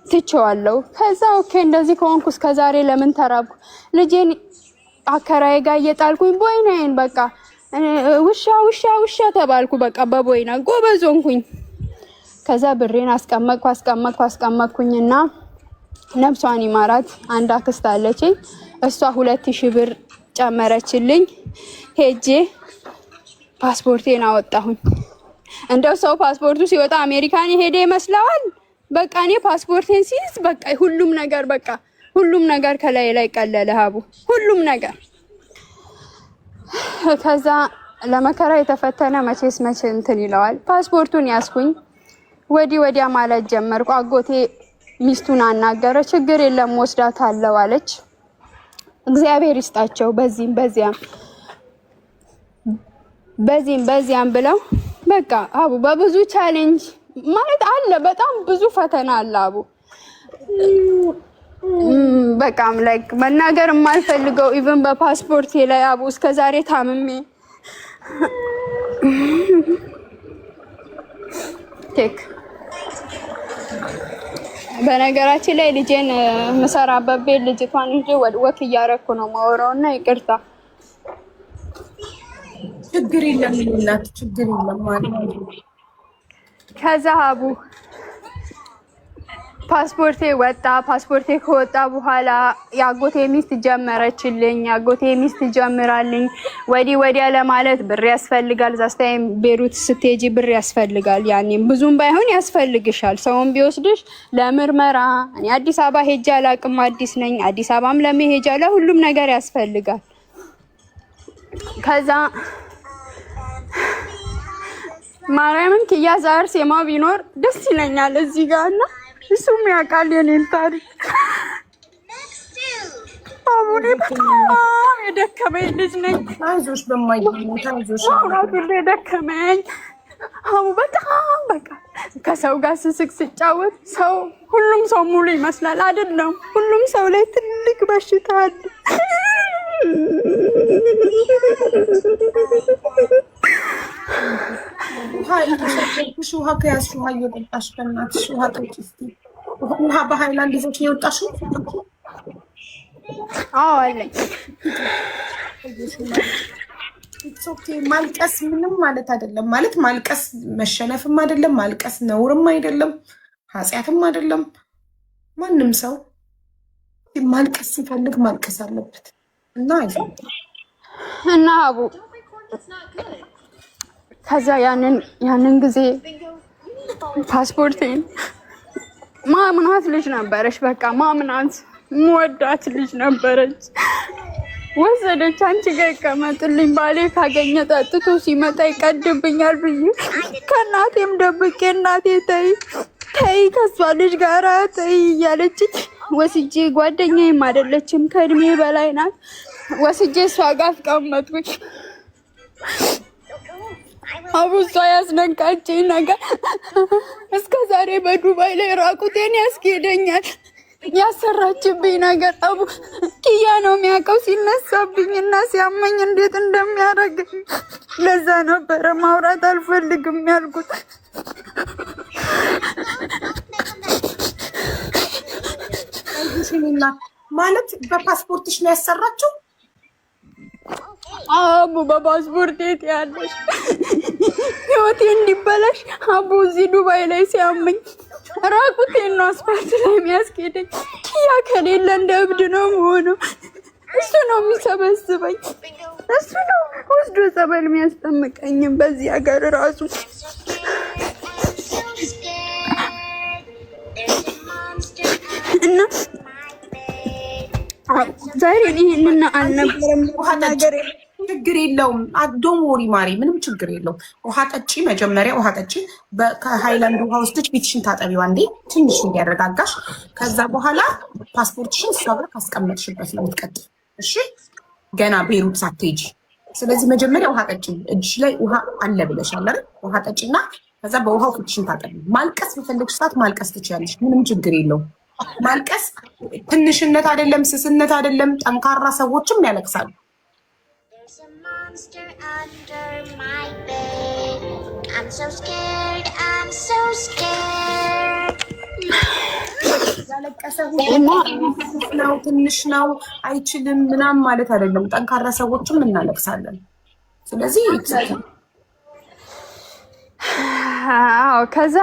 ትቼዋለሁ። ከዛ ኦኬ እንደዚህ ከሆንኩ እስከዛሬ ለምን ተራብኩ? ልጄን አከራዬ ጋር እየጣልኩኝ ቦይናዬን በቃ ውሻ ተባልኩ። በቃ በቦይና ጎበዝ ሆንኩኝ። ከዛ ብሬን አስቀመጥኩኝና ነፍሷን ይማራት አንድ አክስት አለችኝ። እሷ 2000 ብር ጨመረችልኝ። ሄጄ ፓስፖርቴን አወጣሁኝ። እንደው ሰው ፓስፖርቱ ሲወጣ አሜሪካን ሄደ ይመስለዋል። በቃ እኔ ፓስፖርቴን ሲይዝ በቃ ሁሉም ነገር ከላይ ላይ ቀለለ ሀቡ ሁሉም ነገር። ከዛ ለመከራ የተፈተነ መቼስ እንትን ይለዋል። ፓስፖርቱን ያስኩኝ ወዲያ ማለት ጀመርኩ። አጎቴ ሚስቱን አናገረ። ችግር የለም ወስዳታለሁ አለች። እግዚአብሔር ይስጣቸው። በዚህም ብለው በቃ አቡ በብዙ ቻሌንጅ ማለት አለ። በጣም ብዙ ፈተና አለ አቡ። በቃም ላይክ መናገር የማልፈልገው ኢቭን በፓስፖርቴ ላይ አቡ እስከዛሬ ታምሜ ቴክ በነገራችን ላይ ልጄን መሰራበት ቤት ልጅቷን እንጂ ወክ እያረኩ ነው ማወራውና ይቅርታ። ችግር የለም እናት ችግር የለም ማለት ነው። ከዛ ሀቡ ፓስፖርቴ ወጣ። ፓስፖርቴ ከወጣ በኋላ ያጎቴ ሚስት ጀመረችልኝ። ያጎቴ ሚስት ጀምራልኝ ወዲያ ለማለት ብር ያስፈልጋል። ዛስታይም ቤሩት ስትሄጂ ብር ያስፈልጋል። ያኔም ብዙም ባይሆን ያስፈልግሻል። ሰውን ቢወስድሽ ለምርመራ እኔ አዲስ አበባ ሄጄ አላቅም፣ አዲስ ነኝ። አዲስ አበባም ለመሄጃ ለሁሉም ነገር ያስፈልጋል። ከዛ ማርያምን ኪያ ዛር ሴማ ቢኖር ደስ ይለኛል እዚህ ጋርና እሱም ያውቃል የኔን ታሪክ። አቡኔ በጣም የደከመኝ ልጅ ነኝ። አይዞሽ በማይሞት አይዞሽ አሁን የደከመኝ አቡ በጣም በቃ ከሰው ጋር ስስቅ ስጫወት ሰው ሁሉም ሰው ሙሉ ይመስላል አይደለም። ሁሉም ሰው ላይ ትልቅ በሽታ አለ። ውሃ ከያዝሽ ውሃ እየጠጣሽ በእናትሽ ውሃ ጠጪ እስኪ። ውሃ በሃይላንድ ይዘሽ ነው የወጣሽው? አዎ አለኝ። ማልቀስ ምንም ማለት አይደለም። ማለት ማልቀስ መሸነፍም አይደለም፣ ማልቀስ ነውርም አይደለም፣ ኃጢአትም አይደለም። ማንም ሰው ማልቀስ ሲፈልግ ማልቀስ አለበት እና አቡ ከዛ ያንን ጊዜ ፓስፖርቴን ማምናት ልጅ ነበረች። በቃ ማምናት ምወዳት ልጅ ነበረች። ወሰደች። አንቺ ጋር ይቀመጥልኝ ባሌ ካገኘ ጠጥቶ ሲመጣ ይቀድብኛል ብዬ ከእናቴም ደብቄ እናቴ ተይ ከሷ ልጅ ጋር ተይ እያለች ወስጄ ጓደኛዬም አይደለችም ከእድሜ በላይ ናት። ወስጄ እሷ ጋር አስቀመጥኩኝ። አቡ እሷ ያስነቃችኝ ነገር እስከ ዛሬ በዱባይ ላይ ራቁቴን ያስኬደኛል። ያሰራችብኝ ነገር አቡ ኪያ ነው የሚያውቀው። ሲነሳብኝ እና ሲያመኝ እንዴት እንደሚያደርገኝ ለዛ ነበረ ማውራት አልፈልግም ያልኩት። ማለት በፓስፖርትሽ ነው ያሰራችው? አቡ በፓስፖርት የት ያለሽ ህይወቴ እንዲበላሽ አቡ እዚህ ዱባይ ላይ ሲያመኝ ራቁቴን ነው አስፋልት ላይ የሚያስኬደኝ። ኪያ ከሌለ እንደ እብድ ነው የምሆነው። እሱ ነው የሚሰበስበኝ፣ እሱ ነው ወስዶ ጸበል የሚያስጠምቀኝም በዚህ ሀገር ራሱ። እና ዛሬ ይሄንን አልነበረም ነገር ችግር የለውም። ዶንት ወሪ ማሪ፣ ምንም ችግር የለውም። ውሃ ጠጪ፣ መጀመሪያ ውሃ ጠጪ። ከሃይላንድ ውሃ ውስጥ ፊትሽን ታጠቢው አንዴ ትንሽ እንዲያረጋጋሽ። ከዛ በኋላ ፓስፖርትሽን እሷ ጋር ካስቀመጥሽበት ነው የምትቀጥል። እሺ፣ ገና ቤሩት ሳትሄጂ። ስለዚህ መጀመሪያ ውሃ ጠጪ። እጅሽ ላይ ውሃ አለ ብለሻል አይደል? ውሃ ጠጪና ከዛ በውሃው ፊትሽን ታጠቢ። ማልቀስ በፈለግሽ ሰዓት ማልቀስ ትችያለሽ። ምንም ችግር የለውም። ማልቀስ ትንሽነት አይደለም፣ ስስነት አይደለም። ጠንካራ ሰዎችም ያለቅሳሉ። ያለቀሰ ነው ትንሽ ነው አይችልም ምናምን ማለት አይደለም። ጠንካራ ሰዎችም እናለቅሳለን። ስለዚህ አዎ ከዛ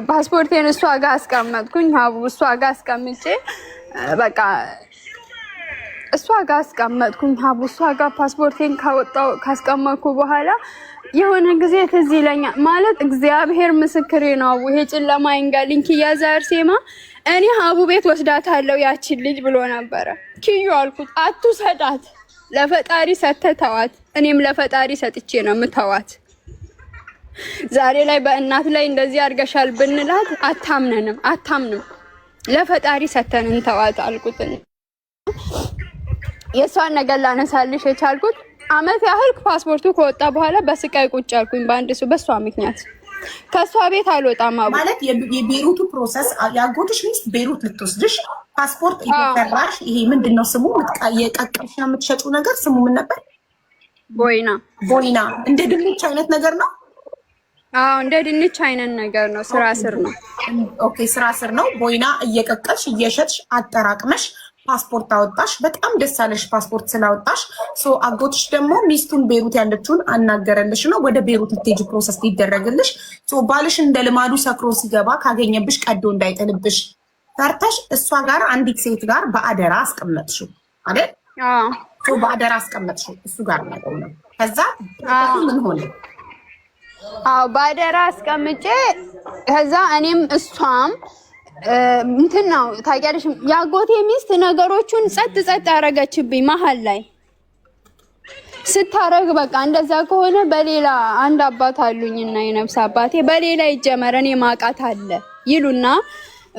ፓስፖርቴን እሷ ጋር አስቀመጥኩኝ። እሷ ጋር አስቀምጬ በቃ እሷ ጋር አስቀመጥኩኝ። እሷ ጋር ፓስፖርቴን ካስቀመጥኩ በኋላ የሆነ ጊዜ ትዝ ይለኛል። ማለት እግዚአብሔር ምስክሬ ነው። ይሄ ጨለማ ይንጋልኝ ኪያ ዛር ሴማ እኔ ሀቡ ቤት ወስዳታለሁ ያችን ልጅ ብሎ ነበረ። ኪዩ አልኩት አትውሰዳት፣ ለፈጣሪ ሰተተዋት። እኔም ለፈጣሪ ሰጥቼ ነው የምተዋት። ዛሬ ላይ በእናት ላይ እንደዚህ አድርገሻል ብንላት አታምንም። ለፈጣሪ ሰተን እንተዋት አልኩት። የሷን ነገር ላነሳልሽ የቻልኩት አመት ያህል ፓስፖርቱ ከወጣ በኋላ በስቃይ ቁጭ አልኩኝ። በሷ ምክንያት ከሷ ቤት አልወጣም። ማለት የቤሩቱ ፕሮሰስ ያጎትሽ ሚስት ቤሩት ልትወስድሽ ፓስፖርት እየሰራሽ ይሄ ምንድነው ስሙ የቀቀልሽ ነው የምትሸጪው ነገር ስሙ ምን ነበር? ቦይና ቦይና እንደ ድንች አይነት ነገር ነው። አዎ እንደ ድንች አይነት ነገር ነው። ስራ ስር ነው። ኦኬ ስራ ስር ነው። ቦይና እየቀቀልሽ እየሸጥሽ አጠራቅመሽ ፓስፖርት አወጣሽ። በጣም ደስ አለሽ ፓስፖርት ስላወጣሽ። አጎትሽ ደግሞ ሚስቱን ቤሩት ያለችውን አናገረልሽ ነው ወደ ቤሩት ልትሄጂ ፕሮሰስ ሊደረግልሽ። ባልሽ እንደ ልማዱ ሰክሮ ሲገባ ካገኘብሽ ቀዶ እንዳይጥልብሽ ፈርተሽ እሷ ጋር አንዲት ሴት ጋር በአደራ አስቀመጥሽው አይደል? በአደራ አስቀመጥሽው እሱ ጋር ነው። ከዛ ምን ሆነ? በአደራ አስቀምጬ ከዛ እኔም እሷም እንትን ነው ታውቂያለሽ፣ ያጎቴ ሚስት ነገሮቹን ጸጥ ያረገችብኝ መሀል ላይ ስታረግ። በቃ እንደዛ ከሆነ በሌላ አንድ አባት አሉኝና የነፍስ አባቴ በሌላ ይጀመር እኔ ማቃት አለ ይሉና፣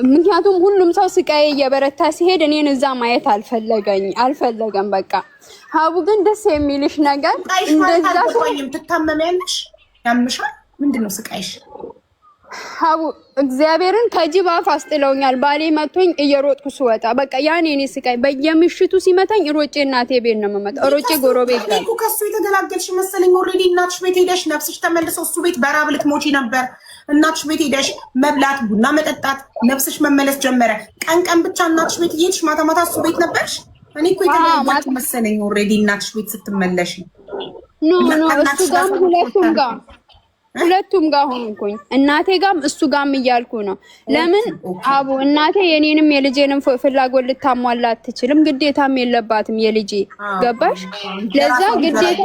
ምክንያቱም ሁሉም ሰው ስቃዬ እየበረታ ሲሄድ እኔን እዛ ማየት አልፈለገም። በቃ ሀቡ ግን ደስ የሚልሽ ነገር እንደዛ ትታመሚያለሽ፣ ያምሻል። ምንድነው ስቃይሽ? ሀቡ እግዚአብሔርን ከጅብ አፍ አስጥለውኛል። ባሌ መቶኝ እየሮጥኩ ስወጣ በቃ ያኔ እኔ ስቃይ በየምሽቱ ሲመታኝ ሮጬ እናቴ ቤት ነው የምመጣው። ሮጬ ጎረቤት ጋር እኮ ከሱ የተገላገልሽ መሰለኝ። ኦልሬዲ እናትሽ ቤት ሄደሽ ነፍስሽ ተመልሶ እሱ ቤት በራብ ልትሞቺ ነበር። እናትሽ ቤት ሄደሽ መብላት፣ ቡና መጠጣት፣ ነፍስሽ መመለስ ጀመረ። ቀን ብቻ እናትሽ ቤት እየሄድሽ ማታ እሱ ቤት ነበርሽ። እኔ እኮ የተገላገልሽ መሰለኝ ኦልሬዲ እናትሽ ቤት ስትመለሽ። ኖ እሱ ጋር ሁለቱም ጋር ሆንኩኝ። እናቴ ጋም እሱ ጋም እያልኩ ነው። ለምን አቡ እናቴ የኔንም የልጄንም ፍላጎት ልታሟላ አትችልም፣ ግዴታም የለባትም የልጄ ገባሽ? ለዛ ግዴታ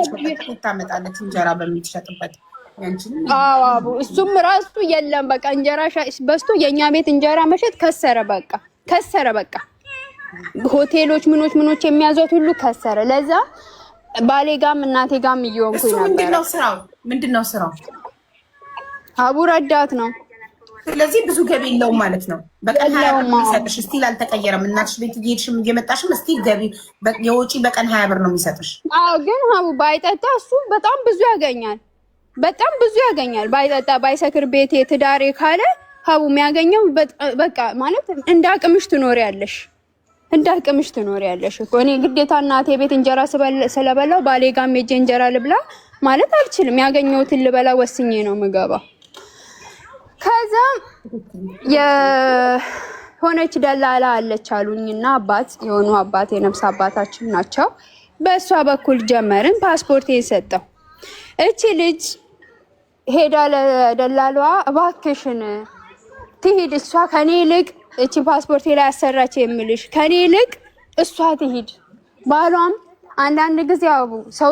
ታመጣለች እንጀራ በሚትሸጥበት ያንቺን። አቡ እሱም ራሱ የለም በቃ እንጀራ በስቶ የኛ ቤት እንጀራ መሸጥ ከሰረ በቃ ሆቴሎች ምኖች የሚያዟት ሁሉ ከሰረ። ለዛ ባሌ ጋም እናቴ ጋም እየሆንኩኝ ነበር። ምንድነው ስራው? አቡ ረዳት ነው። ስለዚህ ብዙ ገቢ የለውም ማለት ነው። በቀን 20 ብር የሚሰጥሽ ስቲል አልተቀየረም። እናትሽ ቤት እየሄድሽም እየመጣሽም ስቲል ገቢ የወጪ በቀን 20 ብር ነው የሚሰጥሽ። ግን አቡ ባይጠጣ እሱ በጣም ብዙ ያገኛል። ባይጠጣ ባይሰክር ቤቴ ትዳሬ ካለ አቡ የሚያገኘው በቃ ማለት እንዳቅምሽ ትኖሪያለሽ እኮ። እኔ ግዴታ እናቴ ቤት እንጀራ ስለበላው ባሌ ጋር ሄጄ እንጀራ ልብላ ማለት አልችልም። ያገኘሁትን ልበላ ወስኜ ነው የምገባው። ከዛ የሆነች ደላላ አለች አሉኝና የሆኑ አባት የነፍስ አባታችን ናቸው። በእሷ በኩል ጀመርን። ፓስፖርቴን ሰጠው። እቺ ልጅ ሄዳ ለደላላዋ እባክሽን ትሂድ እሷ ከኔ ይልቅ እቺ ፓስፖርቴ ላይ አሰራች የምልሽ ከኔ ይልቅ እሷ ትሂድ። ባሏም አንዳንድ ጊዜ አቡ ሰው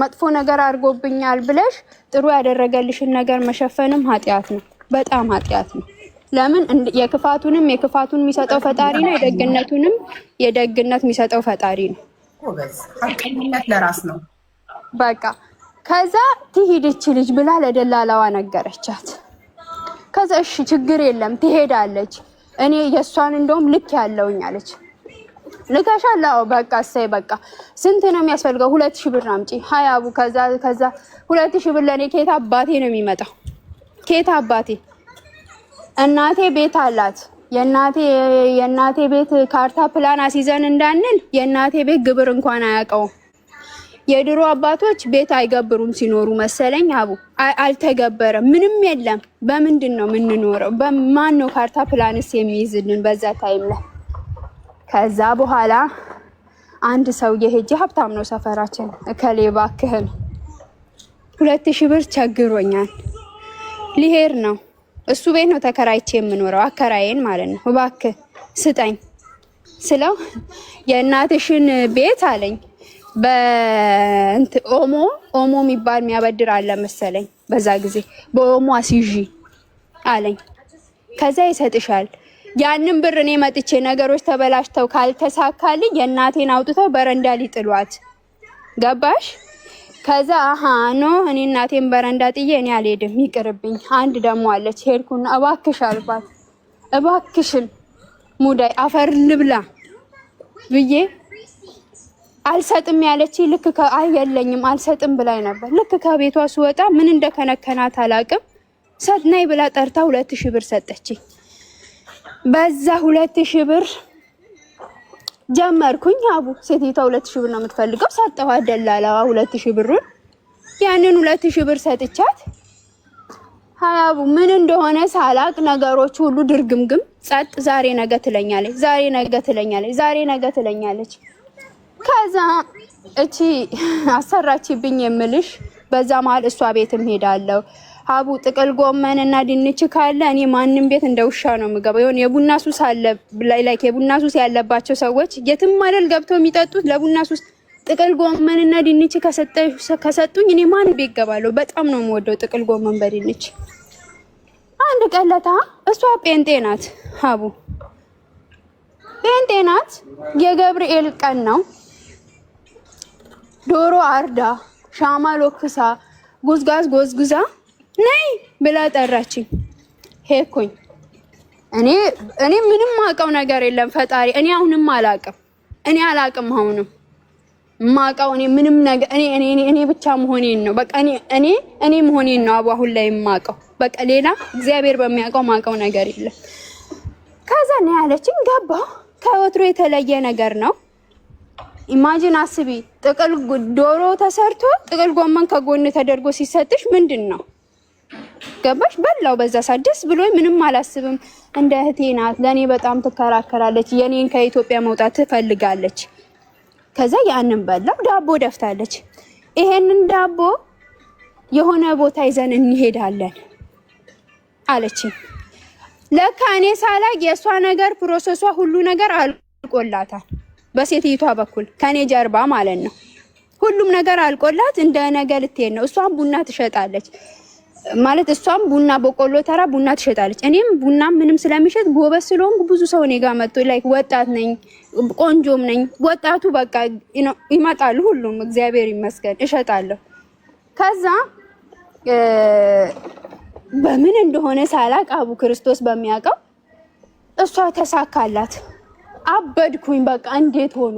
መጥፎ ነገር አድርጎብኛል ብለሽ ጥሩ ያደረገልሽን ነገር መሸፈንም ኃጢአት ነው፣ በጣም ኃጢአት ነው። ለምን የክፋቱን የሚሰጠው ፈጣሪ ነው፣ የደግነት የሚሰጠው ፈጣሪ ነው። ሐቀኝነት ለራስ ነው። በቃ ከዛ ትሂድች ልጅ ብላ ለደላላዋ ነገረቻት። ከዛ እሺ ችግር የለም ትሄዳለች። እኔ የሷን እንደውም ልክ ያለውኝ አለች። ልከሻላው በቃ እሰይ በቃ ስንት ነው የሚያስፈልገው? 2000 ብር አምጪ ሀያቡ። ከዛ 2000 ብር ለኔ ከየት አባቴ ነው የሚመጣው? ከየት አባቴ? እናቴ ቤት አላት። የእናቴ ቤት ካርታ ፕላን አስይዘን እንዳንል የእናቴ ቤት ግብር እንኳን አያውቀውም። የድሮ አባቶች ቤት አይገብሩም ሲኖሩ መሰለኝ አቡ። አልተገበረም፣ ምንም የለም። በምንድን ነው የምንኖረው? በማን ነው ካርታ ፕላንስ የሚይዝልን በዛ ታይም ላይ? ከዛ በኋላ አንድ ሰውዬ ሄጄ ሀብታም ነው ሰፈራችን፣ እከሌ እባክህን 2000 ብር ቸግሮኛል ሊሄድ ነው። እሱ ቤት ነው ተከራይቼ የምኖረው፣ አከራዬን ማለት ነው። እባክህ ስጠኝ ስለው የእናትሽን ቤት አለኝ ኦሞ የሚባል የሚያበድር አለ መሰለኝ በዛ ጊዜ፣ በኦሞ አስይዢ አለኝ። ከዛ ይሰጥሻል። ያንን ብር እኔ መጥቼ ነገሮች ተበላሽተው ካልተሳካልኝ የእናቴን አውጥተው በረንዳ ሊጥሏት ገባሽ? ከዛ ኖ እኔ እናቴን በረንዳ ጥዬ እኔ አልሄድም ይቅርብኝ። አንድ ደግሞ አለች ሄድኩና እባክሽ አልኳት፣ እባክሽን ሙዳይ አፈር ልብላ ብዬ አልሰጥም ያለች ልክ የለኝም አልሰጥም ብላኝ ነበር። ልክ ከቤቷ ስወጣ ምን እንደከነከናት አላቅም። ሰጥናይ ብላ ጠርታ 2000 ብር ሰጠችኝ። በዛ 2000 ብር ጀመርኩኝ። አቡ ሴቲቷ 2000 ብር ነው የምትፈልገው። ሰጠኋት ደላላዋ 2000 ብሩን። ያንን 2000 ብር ሰጥቻት ሀያቡ ምን እንደሆነ ሳላቅ ነገሮች ሁሉ ድርግምግም ጸጥ። ዛሬ ነገ ትለኛለች፣ ዛሬ ነገ ትለኛለች፣ ዛሬ ነገ ትለኛለች። ከዛ እቺ አሰራችብኝ የምልሽ በዛ መሀል እሷ ቤትም ሄዳለሁ። ሀቡ ጥቅል ጎመን እና ድንች ካለ እኔ ማንም ቤት እንደ ውሻ ነው የምገባው። የሆነ የቡና ሱስ አለ ላይክ የቡና ሱስ ያለባቸው ሰዎች የትም አይደል ገብተው የሚጠጡት ለቡና ሱስ ጥቅል ጎመን እና ድንች ከሰጡኝ እኔ ማን ቤት ገባለሁ። በጣም ነው የምወደው ጥቅል ጎመን በድንች። አንድ ቀለታ እሷ ጴንጤ ናት ሀቡ ጴንጤ ናት። የገብርኤል ቀን ነው። ዶሮ አርዳ ሻማ ሎክሳ ጉዝጋዝ ጎዝጉዛ ነይ ብላ ጠራችኝ። ሄድኩኝ። እኔ ምንም ማውቀው ነገር የለም ፈጣሪ። እኔ አሁንም አላውቅም። አሁንም ማውቀው እኔ ምንም ነገር እኔ ብቻ መሆኔን ነው። በቃ እኔ መሆኔን ነው አሁን ላይ የማውቀው። በቃ ሌላ እግዚአብሔር በሚያውቀው ማውቀው ነገር የለም። ከዛ ነው ያለችኝ። ገባሁ። ከወትሮ የተለየ ነገር ነው። ኢማጂን አስቢ፣ ጥቅል ዶሮ ተሰርቶ ጥቅል ጎመን ከጎን ተደርጎ ሲሰጥሽ ምንድን ነው? ገባሽ? በላው። በዛ ሰዓት ደስ ብሎኝ ምንም አላስብም። እንደ እህቴ ናት፣ ለኔ በጣም ትከራከራለች። የኔን ከኢትዮጵያ መውጣት ትፈልጋለች። ከዛ ያንን በላው። ዳቦ ደፍታለች። ይሄንን ዳቦ የሆነ ቦታ ይዘን እንሄዳለን አለችኝ። ለካ እኔ ሳላቅ የእሷ ነገር ፕሮሰሷ ሁሉ ነገር አልቆላታል። በሴትዮዋ በኩል ከኔ ጀርባ ማለት ነው። ሁሉም ነገር አልቆላት እንደ ነገ ልትሄድ ነው። እሷም ቡና ትሸጣለች ማለት እሷም ቡና በቆሎ ተራ ቡና ትሸጣለች። እኔም ቡና ምንም ስለሚሸጥ ጎበዝ ስለሆንኩ ብዙ ሰው እኔ ጋር መጥቶ ላይክ ወጣት ነኝ ቆንጆም ነኝ። ወጣቱ በቃ ይመጣሉ ሁሉም እግዚአብሔር ይመስገን እሸጣለሁ። ከዛ በምን እንደሆነ ሳላቅ አቡ ክርስቶስ በሚያውቀው እሷ ተሳካላት። አበድኩኝ በቃ እንዴት ሆኖ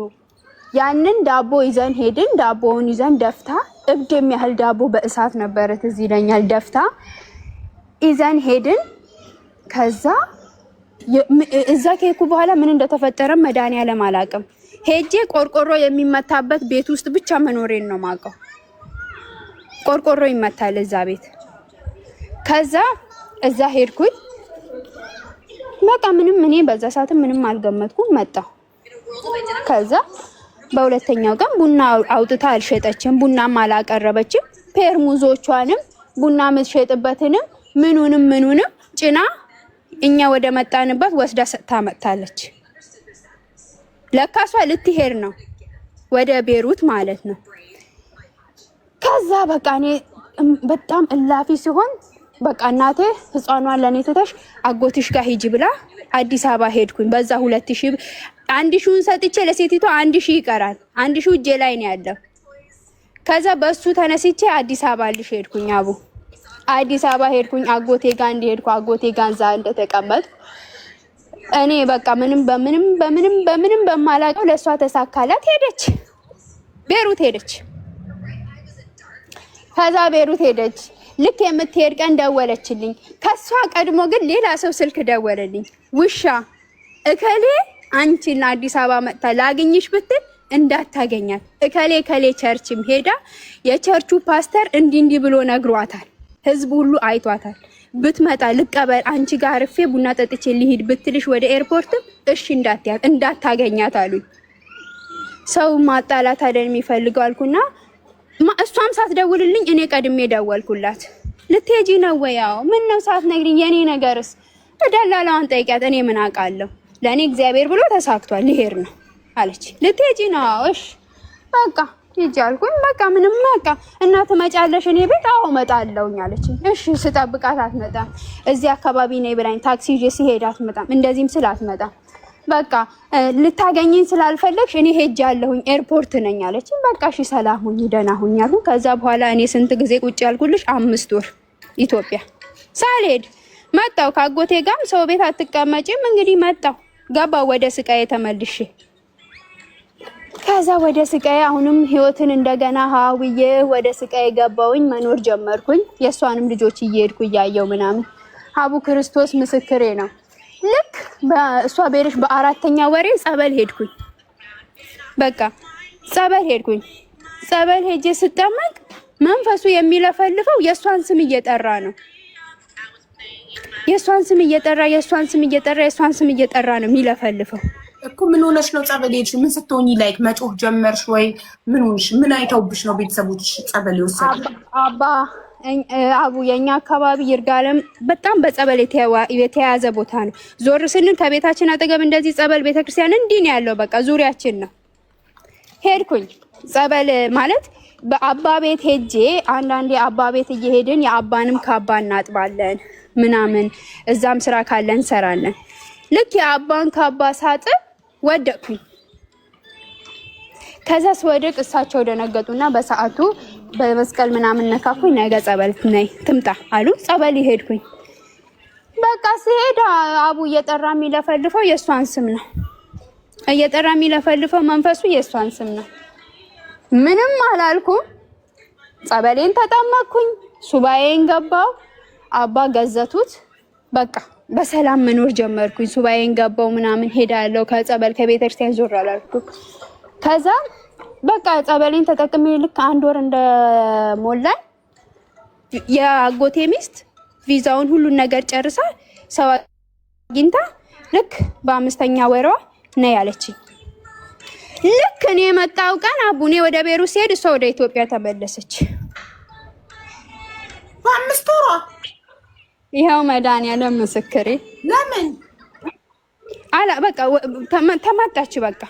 ያንን ዳቦ ይዘን ሄድን። ዳቦውን ይዘን ደፍታ እብድ የሚያህል ዳቦ በእሳት ነበረ ትዝ ይለኛል። ደፍታ ይዘን ሄድን። ከዛ እዛ ከሄድኩ በኋላ ምን እንደተፈጠረ መድኃኒዓለም አላውቅም። ሄጄ ቆርቆሮ የሚመታበት ቤት ውስጥ ብቻ መኖሬን ነው የማውቀው። ቆርቆሮ ይመታል እዛ ቤት። ከዛ እዛ ሄድኩኝ። በቃ ምንም እኔ በዛ ሰዓት ምንም አልገመትኩም። መጣሁ። ከዛ በሁለተኛው ቀን ቡና አውጥታ አልሸጠችም፣ ቡናም አላቀረበችም። ፔርሙዞቿንም ቡና የምትሸጥበትንም ምኑንም ጭና እኛ ወደ መጣንበት ወስዳ ሰጥታ መጥታለች። ለካሷ ልትሄድ ነው ወደ ቤሩት ማለት ነው። ከዛ በቃ እኔ በጣም እላፊ ሲሆን በቃ እናቴ ህፃኗን ለኔ ትተሽ አጎትሽ ጋር ሂጂ ብላ አዲስ አበባ ሄድኩኝ። በዛ 2000 1000ን ሰጥቼ ለሴቲቷ 1000 ይቀራል። 1000 እጄ ላይ ነው ያለው። ከዛ በሱ ተነስቼ አዲስ አበባ ልሽ ሄድኩኝ። አቡ አዲስ አበባ ሄድኩኝ። አጎቴ ጋር እንደሄድኩ አጎቴ ጋር እዛ እንደተቀመጥኩ እኔ በቃ በምንም በማላውቀው ለሷ ተሳካላት። ሄደች ቤሩት ሄደች። ከዛ ቤሩት ሄደች። ልክ የምትሄድ ቀን ደወለችልኝ። ከሷ ቀድሞ ግን ሌላ ሰው ስልክ ደወለልኝ። ውሻ እከሌ አንቺና አዲስ አበባ መጣ ላግኝሽ ብትል እንዳታገኛት። እከሌ ቸርችም ሄዳ የቸርቹ ፓስተር እንዲህ ብሎ ነግሯታል። ህዝቡ ሁሉ አይቷታል። ብትመጣ ልቀበል አንቺ ጋር አርፌ ቡና ጠጥቼ ልሂድ ብትልሽ ወደ ኤርፖርት እሺ እንዳታገኛት አሉኝ። ሰው ማጣላት አይደል የሚፈልገው አልኩና እሷም ሳትደውልልኝ እኔ ቀድሜ ደወልኩላት። ልትሄጂ ነው ወይ? ያው ምን ነው ሳትነግሪኝ? የኔ ነገርስ ደላላዋን ጠይቂያት፣ እኔ ምን አውቃለሁ። ለኔ እግዚአብሔር ብሎ ተሳክቷል፣ ልሄድ ነው አለች። ልትሄጂ ነው? እሺ በቃ ሂጂ አልኩኝ። በቃ ምንም በቃ እና ትመጫለሽ እኔ ቤት? አዎ እመጣለሁኝ አለች። እሺ ስጠብቃት አትመጣም። እዚህ አካባቢ ነኝ ብላኝ ታክሲ ይዤ ሲሄድ አትመጣም። እንደዚህም ስል አትመጣም። በቃ ልታገኝኝ ስላልፈለግሽ እኔ ሄጃለሁኝ ኤርፖርት ነኝ አለች። በቃ እሺ ሰላም ሁኚ ደህና ሁኚ አልኩ። ከዛ በኋላ እኔ ስንት ጊዜ ቁጭ ያልኩልሽ 5 ወር ኢትዮጵያ ሳልሄድ መጣሁ። ካጎቴ ጋርም ሰው ቤት አትቀመጪም እንግዲህ መጣሁ። ገባሁ ወደ ስቃዬ ተመልሼ። ከዛ ወደ ስቃዬ አሁንም ህይወትን እንደገና ሀውዬ ወደ ስቃዬ ገባሁኝ። መኖር ጀመርኩኝ። የሷንም ልጆች እየሄድኩ እያየው ምናምን። ሀቡ ክርስቶስ ምስክሬ ነው። ልክ በእሷ ቤርሽ በ4ኛ ወሬ ጸበል ሄድኩኝ። በቃ ጸበል ሄድኩኝ። ጸበል ሄጄ ስጠመቅ መንፈሱ የሚለፈልፈው የእሷን ስም እየጠራ ነው። የእሷን ስም እየጠራ ነው የሚለፈልፈው እኮ። ምን ሆነሽ ነው ጸበል ሄድሽ? ምን ስትሆኚ ላይክ መጮህ ጀመርሽ ወይ? ምን ሆንሽ? ምን አይተውብሽ ነው ቤተሰቦች ጸበል ይወሰዱ? አቡ የኛ አካባቢ ይርጋለም በጣም በጸበል የተያዘ ቦታ ነው። ዞር ስንል ከቤታችን አጠገብ እንደዚህ ጸበል ቤተክርስቲያን እንዲህ ነው ያለው። በቃ ዙሪያችን ነው። ሄድኩኝ ጸበል ማለት በአባ ቤት ሄጄ አንዳንዴ አባ ቤት እየሄድን የአባንም ካባ እናጥባለን ምናምን፣ እዛም ስራ ካለን እንሰራለን። ልክ የአባን ካባ ሳጥብ ወደቅኩኝ። ከዛ ስወድቅ እሳቸው ደነገጡና በሰዓቱ በመስቀል ምናምን ነካኩኝ። ነገ ጸበል ነይ ትምጣ አሉ። ጸበል ሄድኩኝ። በቃ ሲሄድ አቡ እየጠራ የሚለፈልፈው የእሷን ስም ነው። እየጠራ የሚለፈልፈው መንፈሱ የእሷን ስም ነው። ምንም አላልኩም። ጸበሌን ተጠመቅኩኝ። ሱባኤን ገባው። አባ ገዘቱት። በቃ በሰላም መኖር ጀመርኩኝ። ሱባኤን ገባው ምናምን ሄዳለሁ። ከጸበል ከቤተክርስቲያን ዞር አላልኩም። ከዛ በቃ ጸበሌን ተጠቅሜ ልክ 1 ወር እንደሞላኝ የአጎቴ ሚስት ቪዛውን ሁሉን ነገር ጨርሳ ሰው አግኝታ ልክ በ5ኛ ወሯ ነይ አለችኝ። ልክ እኔ የመጣው ቀን አቡኔ ወደ ቤሩት ሲሄድ እሷ ወደ ኢትዮጵያ ተመለሰች። በ5 ወሯ ይሄው መድኃኒዓለም ምስክሬ። ለምን አላ በቃ ተመጣች። በቃ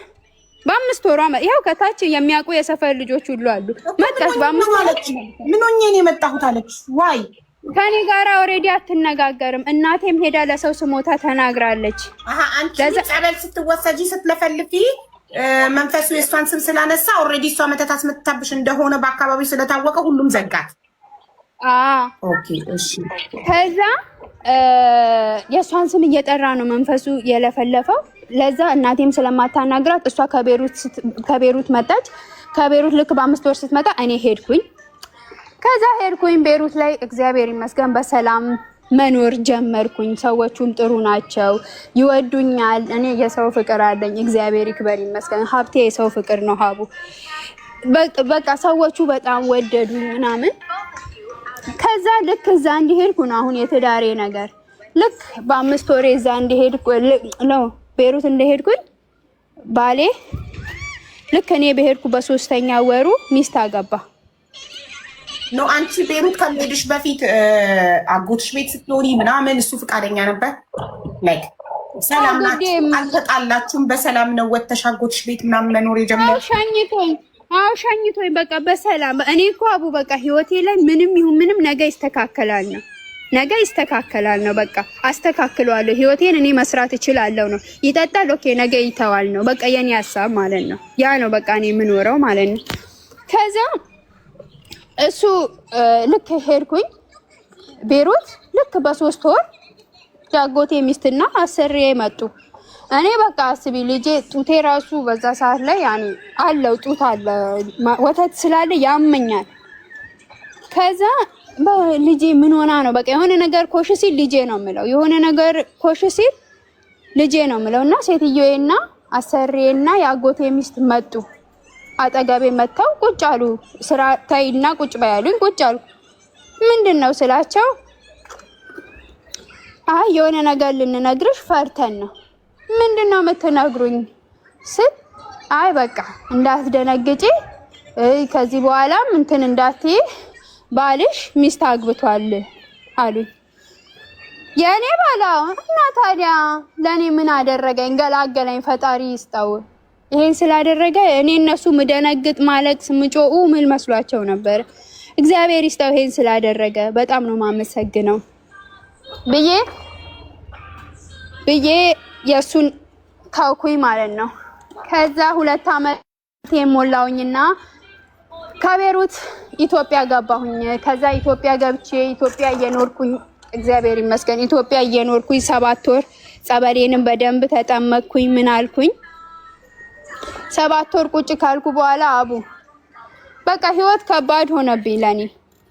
በ5 ወሯ ይሄው ከታች የሚያውቁ የሰፈር ልጆች ሁሉ አሉ። መጣች በ5 አለች። ምን ሆኜ ነው የመጣሁት አለች። ዋይ ከኔ ጋር ኦሬዲ አትነጋገርም። እናቴም ሄዳ ለሰው ስሞታ ተናግራለች። አንቺ ጸበል ስትወሰጂ ስትለፈልፊ መንፈሱ የእሷን ስም ስላነሳ ኦሬዲ እሷ መተት አስመታብሽ እንደሆነ በአካባቢው ስለታወቀ ሁሉም ዘጋት። ኦኬ እሺ። ከዛ የእሷን ስም እየጠራ ነው መንፈሱ የለፈለፈው። ለዛ እናቴም ስለማታናግራት እሷ ከቤሩት መጣች። ከቤሩት ልክ በ5 ወር ስትመጣ እኔ ሄድኩኝ። ከዛ ሄድኩኝ ቤሩት ላይ እግዚአብሔር ይመስገን በሰላም መኖር ጀመርኩኝ። ሰዎቹም ጥሩ ናቸው፣ ይወዱኛል። እኔ የሰው ፍቅር አለኝ፣ እግዚአብሔር ይክበር ይመስገን። ሀብቴ የሰው ፍቅር ነው ሀቡ። በቃ ሰዎቹ በጣም ወደዱኝ ምናምን። ከዛ ልክ እዛ እንዲሄድኩ ነው አሁን የትዳሬ ነገር። ልክ በ5 ወሬ እዛ እንዲሄድኩ ነው ቤሩት እንደሄድኩኝ ባሌ ልክ እኔ በሄድኩ በ3ኛ ወሩ ሚስት አገባ። ነው አንቺ ቤሩት ከመሄድሽ በፊት አጎትሽ ቤት ስትኖሪ ምናምን እሱ ፍቃደኛ ነበር? ላይክ ሰላም ናችሁ? አልተጣላችሁም? በሰላም ነው ወተሽ አጎትሽ ቤት ምናምን መኖር የጀመረው? ሸኝቶኝ በቃ በሰላም። እኔ እኮ አቡ በቃ ህይወቴ ላይ ምንም ይሁን ምንም ነገ ይስተካከላል ነው በቃ አስተካክለዋለሁ። ህይወቴን እኔ መስራት እችላለሁ ነው። ይጠጣል ኦኬ፣ ነገ ይተዋል ነው በቃ የኔ ሀሳብ ማለት ነው። ያ ነው በቃ እኔ የምኖረው ማለት ነው። ከዛ እሱ ልክ ሄድኩኝ ቤሩት። ልክ በ3 ወር ያጎቴ ሚስትና አሰሬ መጡ። እኔ በቃ አስቢ ልጄ ጡቴ ራሱ በዛ ሰዓት ላይ ያኔ አለው ጡት አለ ወተት ስላለ ያመኛል። ከዛ ልጄ ምን ሆና ነው በቃ የሆነ ነገር ኮሽ ሲል ልጄ ነው የምለው፣ የሆነ ነገር ኮሽ ሲል ልጄ ነው የምለውና ሴትዮዬና አሰሬና ያጎቴ ሚስት መጡ። አጠገቤ መተው ቁጭ አሉ። ስራ ታይና ቁጭ ባያሉኝ ቁጭ አሉ። ምንድነው ስላቸው፣ አይ የሆነ ነገር ልንነግርሽ ፈርተን ነው። ምንድነው የምትነግሩኝ ስል፣ አይ በቃ እንዳትደነግጪ ከዚህ በኋላ እንትን እንዳትይ ባልሽ ሚስት አግብቷል አሉኝ። የኔ ባላ እና ታዲያ ለኔ ምን አደረገኝ? ገላገለኝ፣ ፈጣሪ ይስጠው። ይሄን ስላደረገ እኔ እነሱ ምደነግጥ ማለቅስ ምጮኡ ምን መስሏቸው ነበር። እግዚአብሔር ይስጠው ይሄን ስላደረገ በጣም ነው ማመሰግነው ብዬ የሱን ታውኩኝ ማለት ነው። ከዛ 2 ዓመት የሞላውኝና ከቤሩት ኢትዮጵያ ገባሁኝ። ከዛ ኢትዮጵያ ገብቼ ኢትዮጵያ እየኖርኩኝ እግዚአብሔር ይመስገን ኢትዮጵያ እየኖርኩኝ 7 ወር ጸበሌንም በደንብ ተጠመቅኩኝ። ምን አልኩኝ 7 ወር ቁጭ ካልኩ በኋላ አቡ በቃ ህይወት ከባድ ሆነብኝ ለኔ።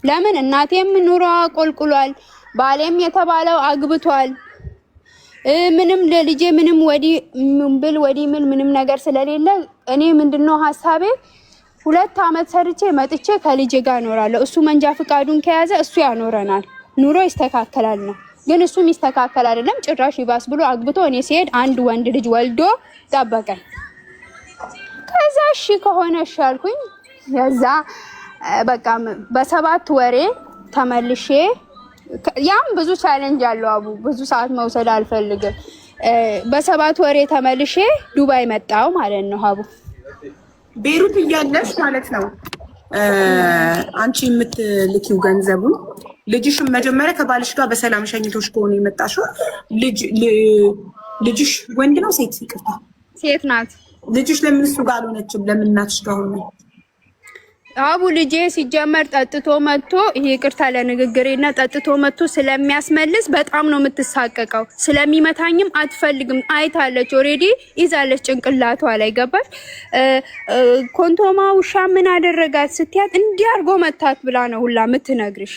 ለምን እናቴም ኑሮዋ ቆልቁሏል፣ ባሌም የተባለው አግብቷል። ምንም ለልጄ ምንም ወዲ ምንም ነገር ስለሌለ እኔ ምንድነው ሐሳቤ 2 አመት ሰርቼ መጥቼ ከልጄ ጋር እኖራለሁ። እሱ መንጃ ፍቃዱን ከያዘ እሱ ያኖረናል፣ ኑሮ ይስተካከላል ነው። ግን እሱ የሚስተካከል አይደለም። ጭራሽ ይባስ ብሎ አግብቶ እኔ ሲሄድ አንድ ወንድ ልጅ ወልዶ ጠበቀኝ። ከዛ እሺ ከሆነ እሺ አልኩኝ። ከዛ በቃ በ7 ወሬ ተመልሼ ያም ብዙ ቻሌንጅ አለው አቡ፣ ብዙ ሰዓት መውሰድ አልፈልግም። በ7 ወሬ ተመልሼ ዱባይ መጣው ማለት ነው አቡ። ቤሩት እያለሽ ማለት ነው አንቺ የምትልኪው ገንዘቡን ልጅሽም መጀመሪያ ከባልሽ ጋር በሰላም ሸኝቶሽ ከሆነ የመጣሽው ልጅሽ ወንድ ነው ሴት? ይቅርታ ሴት ናት። ልጅሽ ለምን እሱ ጋር አልሆነችም? ለምን እናትሽ ጋር ሆነ? አቡ ልጄ ሲጀመር ጠጥቶ መጥቶ ይቅርታ ለንግግሬና ጠጥቶ መጥቶ ስለሚያስመልስ በጣም ነው የምትሳቀቀው። ስለሚመታኝም አትፈልግም። አይታለች፣ ኦሬዲ ይዛለች ጭንቅላቷ ላይ ገባች። ኮንቶማ ውሻ ምን አደረጋት ስትያት እንዲያርጎ መታት ብላ ነው ሁላ የምትነግርሽ።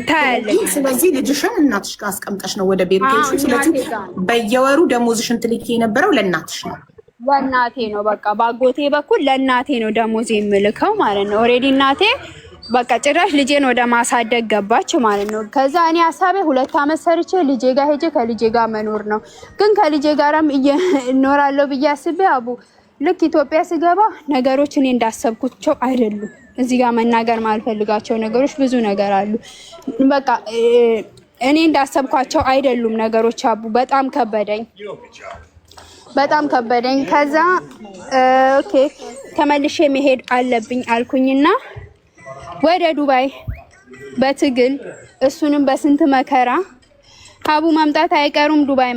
ታያለች። ስለዚህ ልጅሽን እናትሽ ጋር አስቀምጠሽ ነው ወደ ቤት ሄድሽ። ስለዚህ በየወሩ ደሞዝሽን ትልኪ የነበረው ለእናትሽ ነው? ለእናቴ ነው። በቃ ባጎቴ በኩል ለእናቴ ነው ደሞዝ የምልከው ማለት ነው። ኦሬዲ እናቴ በቃ ጭራሽ ልጄን ወደ ማሳደግ ገባች ማለት ነው። ከዛ እኔ ሀሳቤ 2 አመት ሰርቼ ልጄ ጋር ሄጄ ከልጄ ጋር መኖር ነው። ግን ከልጄ ጋርም እኖራለሁ ብዬ አስቤ አቡ ልክ ኢትዮጵያ ስገባ ነገሮች እኔ እንዳሰብኩቸው አይደሉም። እዚህ ጋር መናገር ማልፈልጋቸው ነገሮች ብዙ ነገር አሉ። በቃ እኔ እንዳሰብኳቸው አይደሉም ነገሮች አቡ። በጣም ከበደኝ። ከዛ ኦኬ ተመልሼ መሄድ አለብኝ አልኩኝና ወደ ዱባይ በትግል እሱንም በስንት መከራ አቡ መምጣት አይቀሩም ዱባይ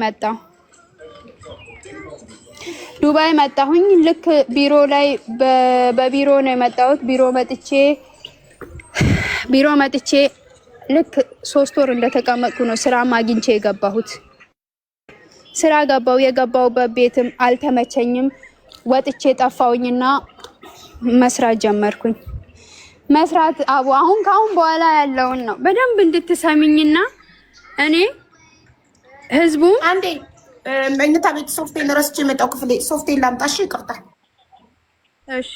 መጣሁኝ። ልክ ቢሮ ላይ በቢሮ ነው የመጣሁት። ቢሮ መጥቼ ልክ 3 ወር እንደተቀመጥኩ ነው ስራ አግኝቼ የገባሁት። ስራ የገባሁበት ቤትም አልተመቸኝም። ወጥቼ ጠፋውኝና መስራት ጀመርኩኝ። መስራት አቡ አሁን በኋላ ያለውን ነው በደንብ እንድትሰሚኝና እኔ ህዝቡ አንዴ መኝታ ቤት ሶፍቴን ረስቼ የመጣው ክፍል ሶፍቴን ላምጣሽ። ይቅርታ እሺ።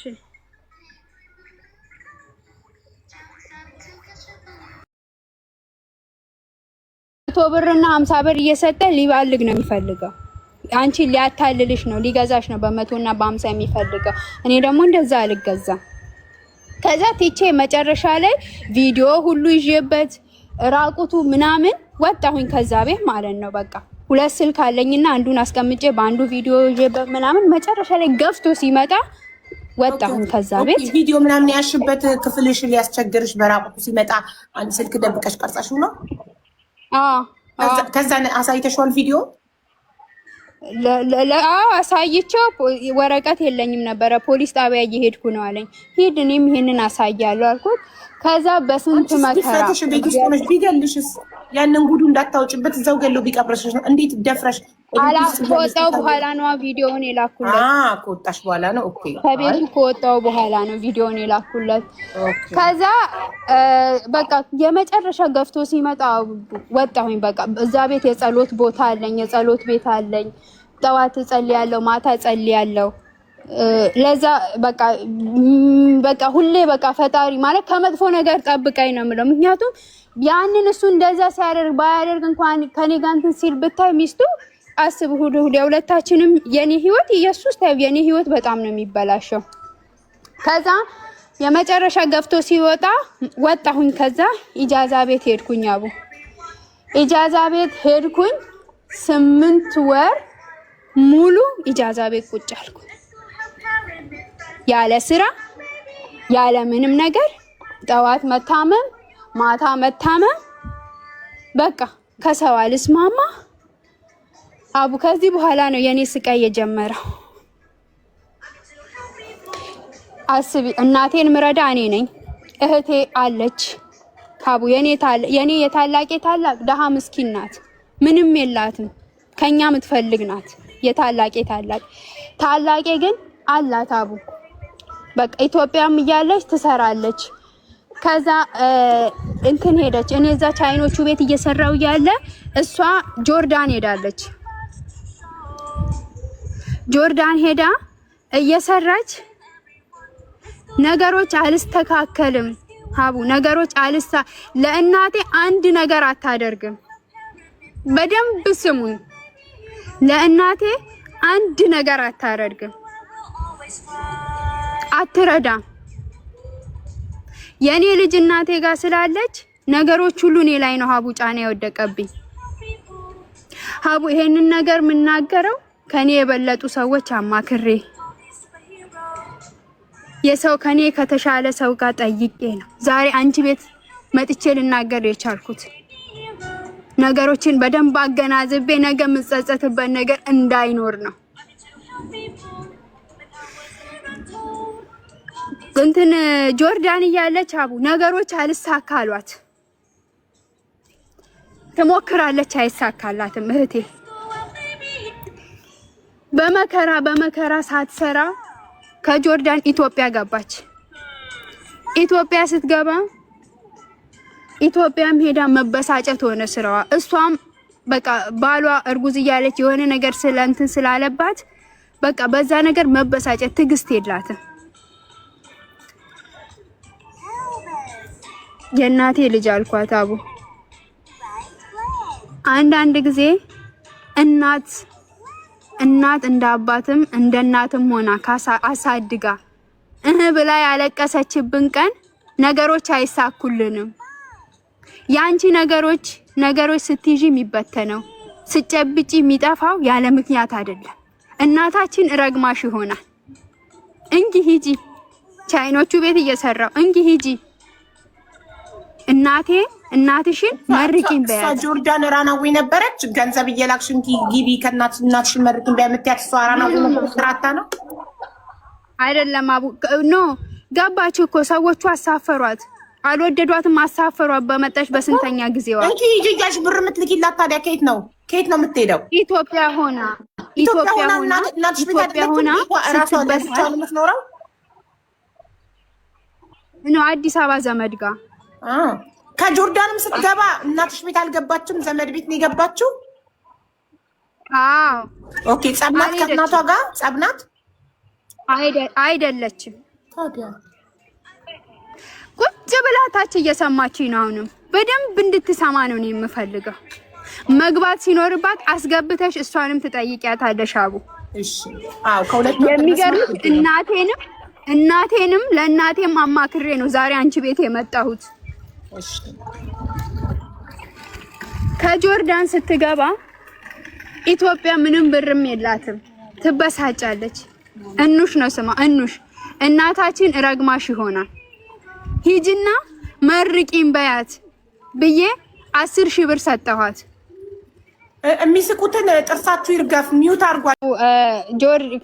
ብርና 50 ብር እየሰጠ ሊባልግ ነው የሚፈልገው። አንቺ ሊያታልልሽ ነው፣ ሊገዛሽ ነው በ100 እና በ50 የሚፈልገው። እኔ ደግሞ እንደዛ አልገዛም። ከዛ ቲቼ መጨረሻ ላይ ቪዲዮ ሁሉ ይዤበት ራቁቱ ምናምን ወጣሁኝ ከዛ ቤት ማለት ነው። በቃ 2 ስልክ አለኝና አንዱን አስቀምጬ በአንዱ ቪዲዮ ይዤበት ምናምን መጨረሻ ላይ ገፍቶ ሲመጣ ወጣሁኝ ከዛ ቤት። ቪዲዮ ምናምን ያሽበት ክፍልሽ ሊያስቸግርሽ በራቁቱ ሲመጣ አንድ ስልክ ደብቀሽ ቀርጻሽው ነው? ከዛ አሳይተሽዋል ቪዲዮ? አሳይቼው ወረቀት የለኝም ነበረ። ፖሊስ ጣቢያ እየሄድኩ ነው አለኝ። ሂድ እኔም ይሄንን አሳያለሁ አልኩት። ከዛ በስንት መከራ ቢገልሽስ ያንን ጉዱ እንዳታወጭበት እዛው ገለው ቢቀብረሽ ነው። እንዴት ደፍረሽ? ከወጣው በኋላ ነው ቪዲዮውን የላኩለት። ከወጣሽ በኋላ ነው። ኦኬ ከቤቱ ከወጣው በኋላ ነው ቪዲዮውን የላኩለት። ከዛ በቃ የመጨረሻ ገፍቶ ሲመጣ ወጣሁኝ። በቃ እዛ ቤት የጸሎት ቦታ አለኝ፣ የጸሎት ቤት አለኝ። ጠዋት እጸልያለሁ፣ ማታ እጸልያለሁ። ለዛ በቃ ሁሌ በቃ ፈጣሪ ማለት ከመጥፎ ነገር ጠብቀኝ ነው የምለው። ምክንያቱም ያንን እሱ እንደዛ ሲያደርግ ባያደርግ እንኳን ከኔ ጋር እንትን ሲል ብታይ ሚስቱ አስብ ሁሉ የሁለታችንም የኔ ህይወት ኢየሱስ ታዩ የኔ ህይወት በጣም ነው የሚበላሸው። ከዛ የመጨረሻ ገፍቶ ሲወጣ ወጣሁኝ። ከዛ ኢጃዛ ቤት ሄድኩኝ። አቡ ኢጃዛ ቤት ሄድኩኝ። 8 ወር ሙሉ ኢጃዛ ቤት ቁጭ አልኩኝ። ያለ ስራ ያለ ምንም ነገር ጠዋት መታመም ማታ መታመም በቃ ከሰው አልስማማ። አቡ ከዚህ በኋላ ነው የኔ ስቃይ የጀመረው። አስቢ እናቴን ምረዳ እኔ ነኝ። እህቴ አለች አቡ የኔ የታላቄ ታላቅ ደሃ ምስኪን ናት። ምንም የላትም ከኛ የምትፈልግ ናት። የታላቄ ታላቄ ግን አላት አቡ በቃ ኢትዮጵያም እያለች ትሰራለች። ከዛ እንትን ሄደች። እኔ እዛ ቻይኖቹ ቤት እየሰራው ያለ እሷ ጆርዳን ሄዳለች። ጆርዳን ሄዳ እየሰራች ነገሮች አልስተካከልም ሀቡ ነገሮች ለእናቴ አንድ ነገር አታደርግም። በደንብ ስሙኝ፣ ለእናቴ አንድ ነገር አታደርግም፣ አትረዳም። የኔ ልጅ እናቴ ጋር ስላለች ነገሮች ሁሉ እኔ ላይ ነው ሀቡ ጫና የወደቀብኝ። ሀቡ ይሄንን ነገር የምናገረው ከኔ የበለጡ ሰዎች አማክሬ የሰው ከኔ ከተሻለ ሰው ጋር ጠይቄ ነው ዛሬ አንቺ ቤት መጥቼ ልናገር የቻልኩት። ነገሮችን በደንብ አገናዝቤ ነገ የምጸጸትበት ነገር እንዳይኖር ነው። እንትን ጆርዳን እያለች ሀቡ ነገሮች አልሳካሏት፣ ትሞክራለች፣ አይሳካላትም። እህቴ በመከራ ሳትሰራ ከጆርዳን ኢትዮጵያ ገባች። ኢትዮጵያ ስትገባ ኢትዮጵያም ሄዳ መበሳጨት ሆነ ስራዋ። እሷም በቃ ባሏ እርጉዝ እያለች የሆነ ነገር ስለእንትን ስላለባት በቃ በዛ ነገር መበሳጨት ትግስት የላትም። የእናቴ ልጅ አልኳት አቡ አንዳንድ ጊዜ እናት እንደ አባትም እንደ እናትም ሆና አሳድጋ ብላ ያለቀሰችብን ቀን ነገሮች አይሳኩልንም። ያንቺ ነገሮች ስትይጂ የሚበተነው ስጨብጪ የሚጠፋው ያለ ምክንያት አይደለም። እናታችን ረግማሽ ይሆናል። እንጂ ሂጂ ቻይኖቹ ቤት እየሰራው እንጂ ሂጂ እናትሽን መርቂኝ በያት። ጆርዳን ራናዊ ነበረች። ገንዘብ እየላክሽን ግቢ ከእናትሽን መርቂኝ በያት እሷ ራናዊ ነበረች። ነው አይደለም አቡ ኖ ገባች እኮ ሰዎቹ አሳፈሯት። አልወደዷትም፣ አሳፈሯት። በመጣሽ በስንተኛ ጊዜዋ እንጂ ጂጃሽ ብር የምትልኪላት ታዲያ ከየት ነው የምትሄደው? ኢትዮጵያ ሆና የምትኖረው ነው አዲስ አበባ ዘመድ ጋር። ከጆርዳንም ስትገባ እናትሽ ቤት አልገባችም፣ ዘመድ ቤት ነው የገባችው። አዎ ኦኬ። ጸብናት ከእናቷ ጋር ጸብናት አይደለችም። ታዲያ ቁጭ ብላ ታች እየሰማችኝ ነው። አሁንም በደንብ እንድትሰማ ነው እኔ የምፈልገው። መግባት ሲኖርባት አስገብተሽ እሷንም ትጠይቂያታለሽ አቡ። እሺ አዎ። ከሁለት የሚገርምሽ እናቴንም ለእናቴም አማክሬ ነው ዛሬ አንቺ ቤት የመጣሁት። እሺ ከጆርዳን ስትገባ ኢትዮጵያ ምንም ብርም የላትም፣ ትበሳጫለች። እኑሽ ነው ስማ፣ እኑሽ እናታችን ረግማሽ ይሆናል። ሂጂና መርቂኝ በያት ብዬ 10,000 ብር ሰጠኋት። የሚስቁትን ጥርሳችሁ ይርገፍ። ሚውት አርጓል።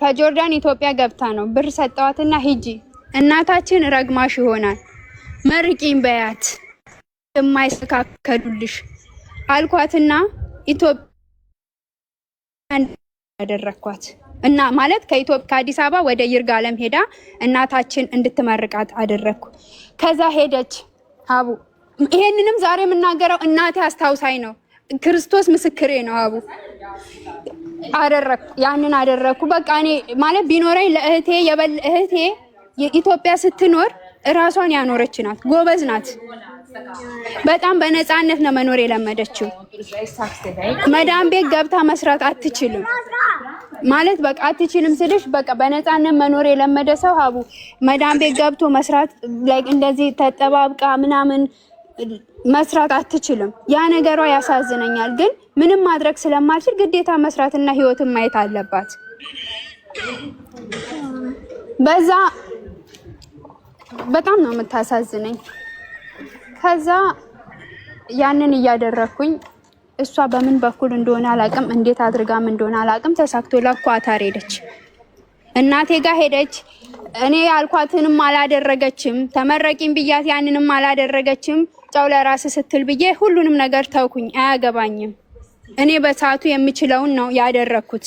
ከጆርዳን ኢትዮጵያ ገብታ ነው ብር ሰጠኋትና ሂጂ እናታችን ረግማሽ ይሆናል መርቂኝ በያት የማይስተካከሉልሽ አልኳትና ኢትዮጵያ ያደረኳት እና ማለት ከአዲስ አበባ ወደ ይርጋለም ሄዳ እናታችን እንድትመርቃት አደረኩ። ከዛ ሄደች አቡ። ይሄንንም ዛሬ የምናገረው እናቴ አስታውሳኝ ነው። ክርስቶስ ምስክሬ ነው አቡ። ያንን አደረኩ። በቃ እኔ ማለት ቢኖረኝ ለእህቴ እህቴ ኢትዮጵያ ስትኖር እራሷን ያኖረች ናት፣ ጎበዝ ናት። በጣም በነፃነት ነው መኖር የለመደችው። መዳም ቤት ገብታ መስራት አትችልም ማለት በቃ አትችልም ስልሽ በቃ በነፃነት መኖር የለመደ ሰው ሀቡ መዳም ቤት ገብቶ መስራት እንደዚህ ተጠባብቃ ምናምን መስራት አትችልም። ያ ነገሯ ያሳዝነኛል። ግን ምንም ማድረግ ስለማልችል ግዴታ መስራትና ህይወትን ማየት አለባት። በዛ በጣም ነው የምታሳዝነኝ። ከዛ ያንን እያደረኩኝ እሷ በምን በኩል እንደሆነ አላቅም፣ እንዴት አድርጋም እንደሆነ አላቅም፣ ተሳክቶ ለኳታር ሄደች። እናቴ ጋር ሄደች። እኔ ያልኳትንም አላደረገችም። ተመረቂም ብያት ያንንም አላደረገችም። ጫው ለራስ ስትል ብዬ ሁሉንም ነገር ተውኩኝ። አያገባኝም። እኔ በሰዓቱ የምችለውን ነው ያደረኩት።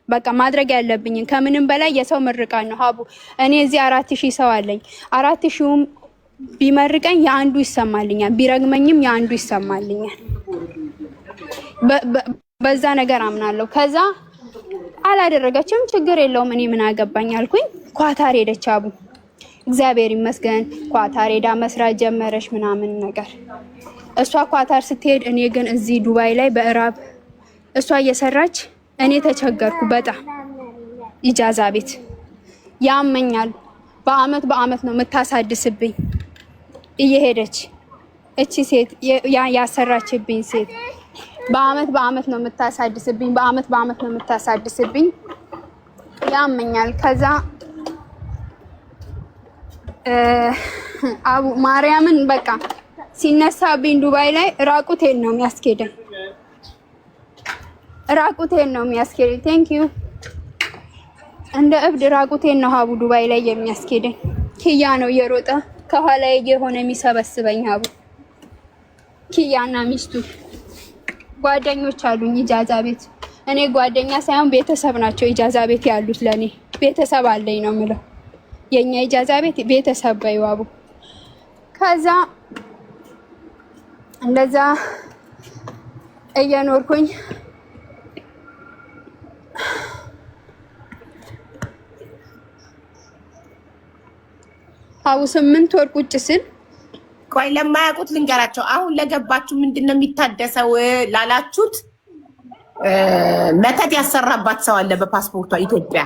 በቃ ማድረግ ያለብኝን ከምንም በላይ የሰው ምርቃት ነው ሀቡ። እኔ እዚህ 4,000 ሰው አለኝ። 4,000ም ቢመርቀኝ የአንዱ ይሰማልኛል፣ ቢረግመኝም የአንዱ ይሰማልኛል። በዛ ነገር አምናለሁ። ከዛ አላደረገችም፣ ችግር የለውም እኔ ምን አገባኝ አልኩኝ። ኳታር ሄደች አቡ። እግዚአብሔር ይመስገን ኳታር ሄዳ መስራት ጀመረች ምናምን ነገር። እሷ ኳታር ስትሄድ እኔ ግን እዚህ ዱባይ ላይ በእራብ እሷ እየሰራች እኔ ተቸገርኩ በጣም። ኢጃዛ ቤት ያመኛል። በአመት ነው የምታሳድስብኝ እየሄደች እቺ ሴት ያሰራችብኝ ሴት በአመት ነው የምታሳድስብኝ። በአመት ነው የምታሳድስብኝ። ያመኛል። ከዛ አቡ ማርያምን በቃ ሲነሳብኝ ዱባይ ላይ ራቁቴን ነው የሚያስኬደኝ። ቴንክ ዩ እንደ እብድ ራቁቴን ነው ሀቡ ዱባይ ላይ የሚያስኬደኝ። ኪያ ነው እየሮጠ ከኋላ የሆነ የሚሰበስበኝ ሀቡ። ኪያና ሚስቱ ጓደኞች አሉኝ ኢጃዛ ቤት። እኔ ጓደኛ ሳይሆን ቤተሰብ ናቸው ኢጃዛ ቤት ያሉት። ለኔ ቤተሰብ አለኝ ነው የምለው። የኛ ኢጃዛ ቤት ቤተሰብ በይው አቡ። ከዛ እንደዛ እየኖርኩኝ አቡ 8 ወር ቁጭ ስል ቆይ ለማያውቁት ልንገራቸው። አሁን ለገባችሁ ምንድነው የሚታደሰው ላላችሁት መተት ያሰራባት ሰው አለ በፓስፖርቷ ኢትዮጵያ።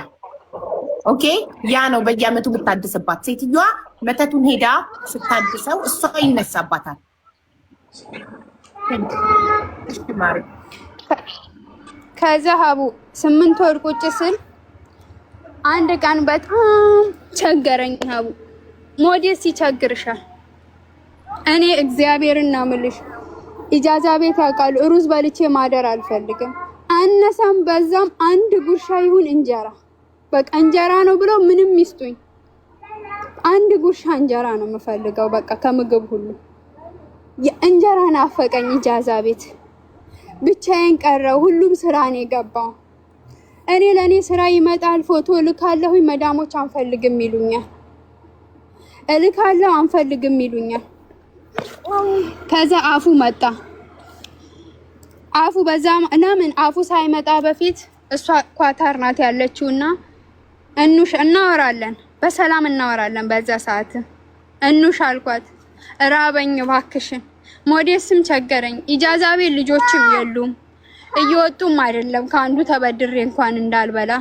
ኦኬ ያ ነው በየአመቱ የምታድስባት ሴትዮዋ። መተቱን ሄዳ ስታድሰው እሷ ይነሳባታል። ከዛ ሀቡ 8 ወር ቁጭ ስል አንድ ቀን በጣም ቸገረኝ ሀቡ። ሞዴስ ይቸግርሻል። እኔ እግዚአብሔርን ነው የምልሽ ኢጃዛ ቤት ያውቃሉ። ሩዝ በልቼ ማደር አልፈልግም። አነሳም በዛም አንድ ጉርሻ ይሁን እንጀራ፣ በቃ እንጀራ ነው ብሎ ምንም ይስጡኝ፣ አንድ ጉርሻ እንጀራ ነው የምፈልገው። በቃ ከምግብ ሁሉ የእንጀራ ናፈቀኝ። ኢጃዛ ቤት ብቻዬን ቀረው። ሁሉም ስራ ነው የገባው። እኔ ለኔ ስራ ይመጣል፣ ፎቶ ልካለሁ፣ መዳሞች አንፈልግም ይሉኛል፣ እልካለሁ አንፈልግም ይሉኛል። ከዛ አፉ መጣ። አፉ በዛ ለምን አፉ ሳይመጣ በፊት እሷ ኳታር ናት ያለችውና እኑሽ እናወራለን፣ በሰላም እናወራለን። በዛ ሰዓት እኑሽ አልኳት ራበኝ እባክሽን፣ ሞዴስም ቸገረኝ፣ ኢጃዛ ቤት ልጆችም የሉም፣ እየወጡም አይደለም፣ ከአንዱ ተበድሬ እንኳን እንዳልበላ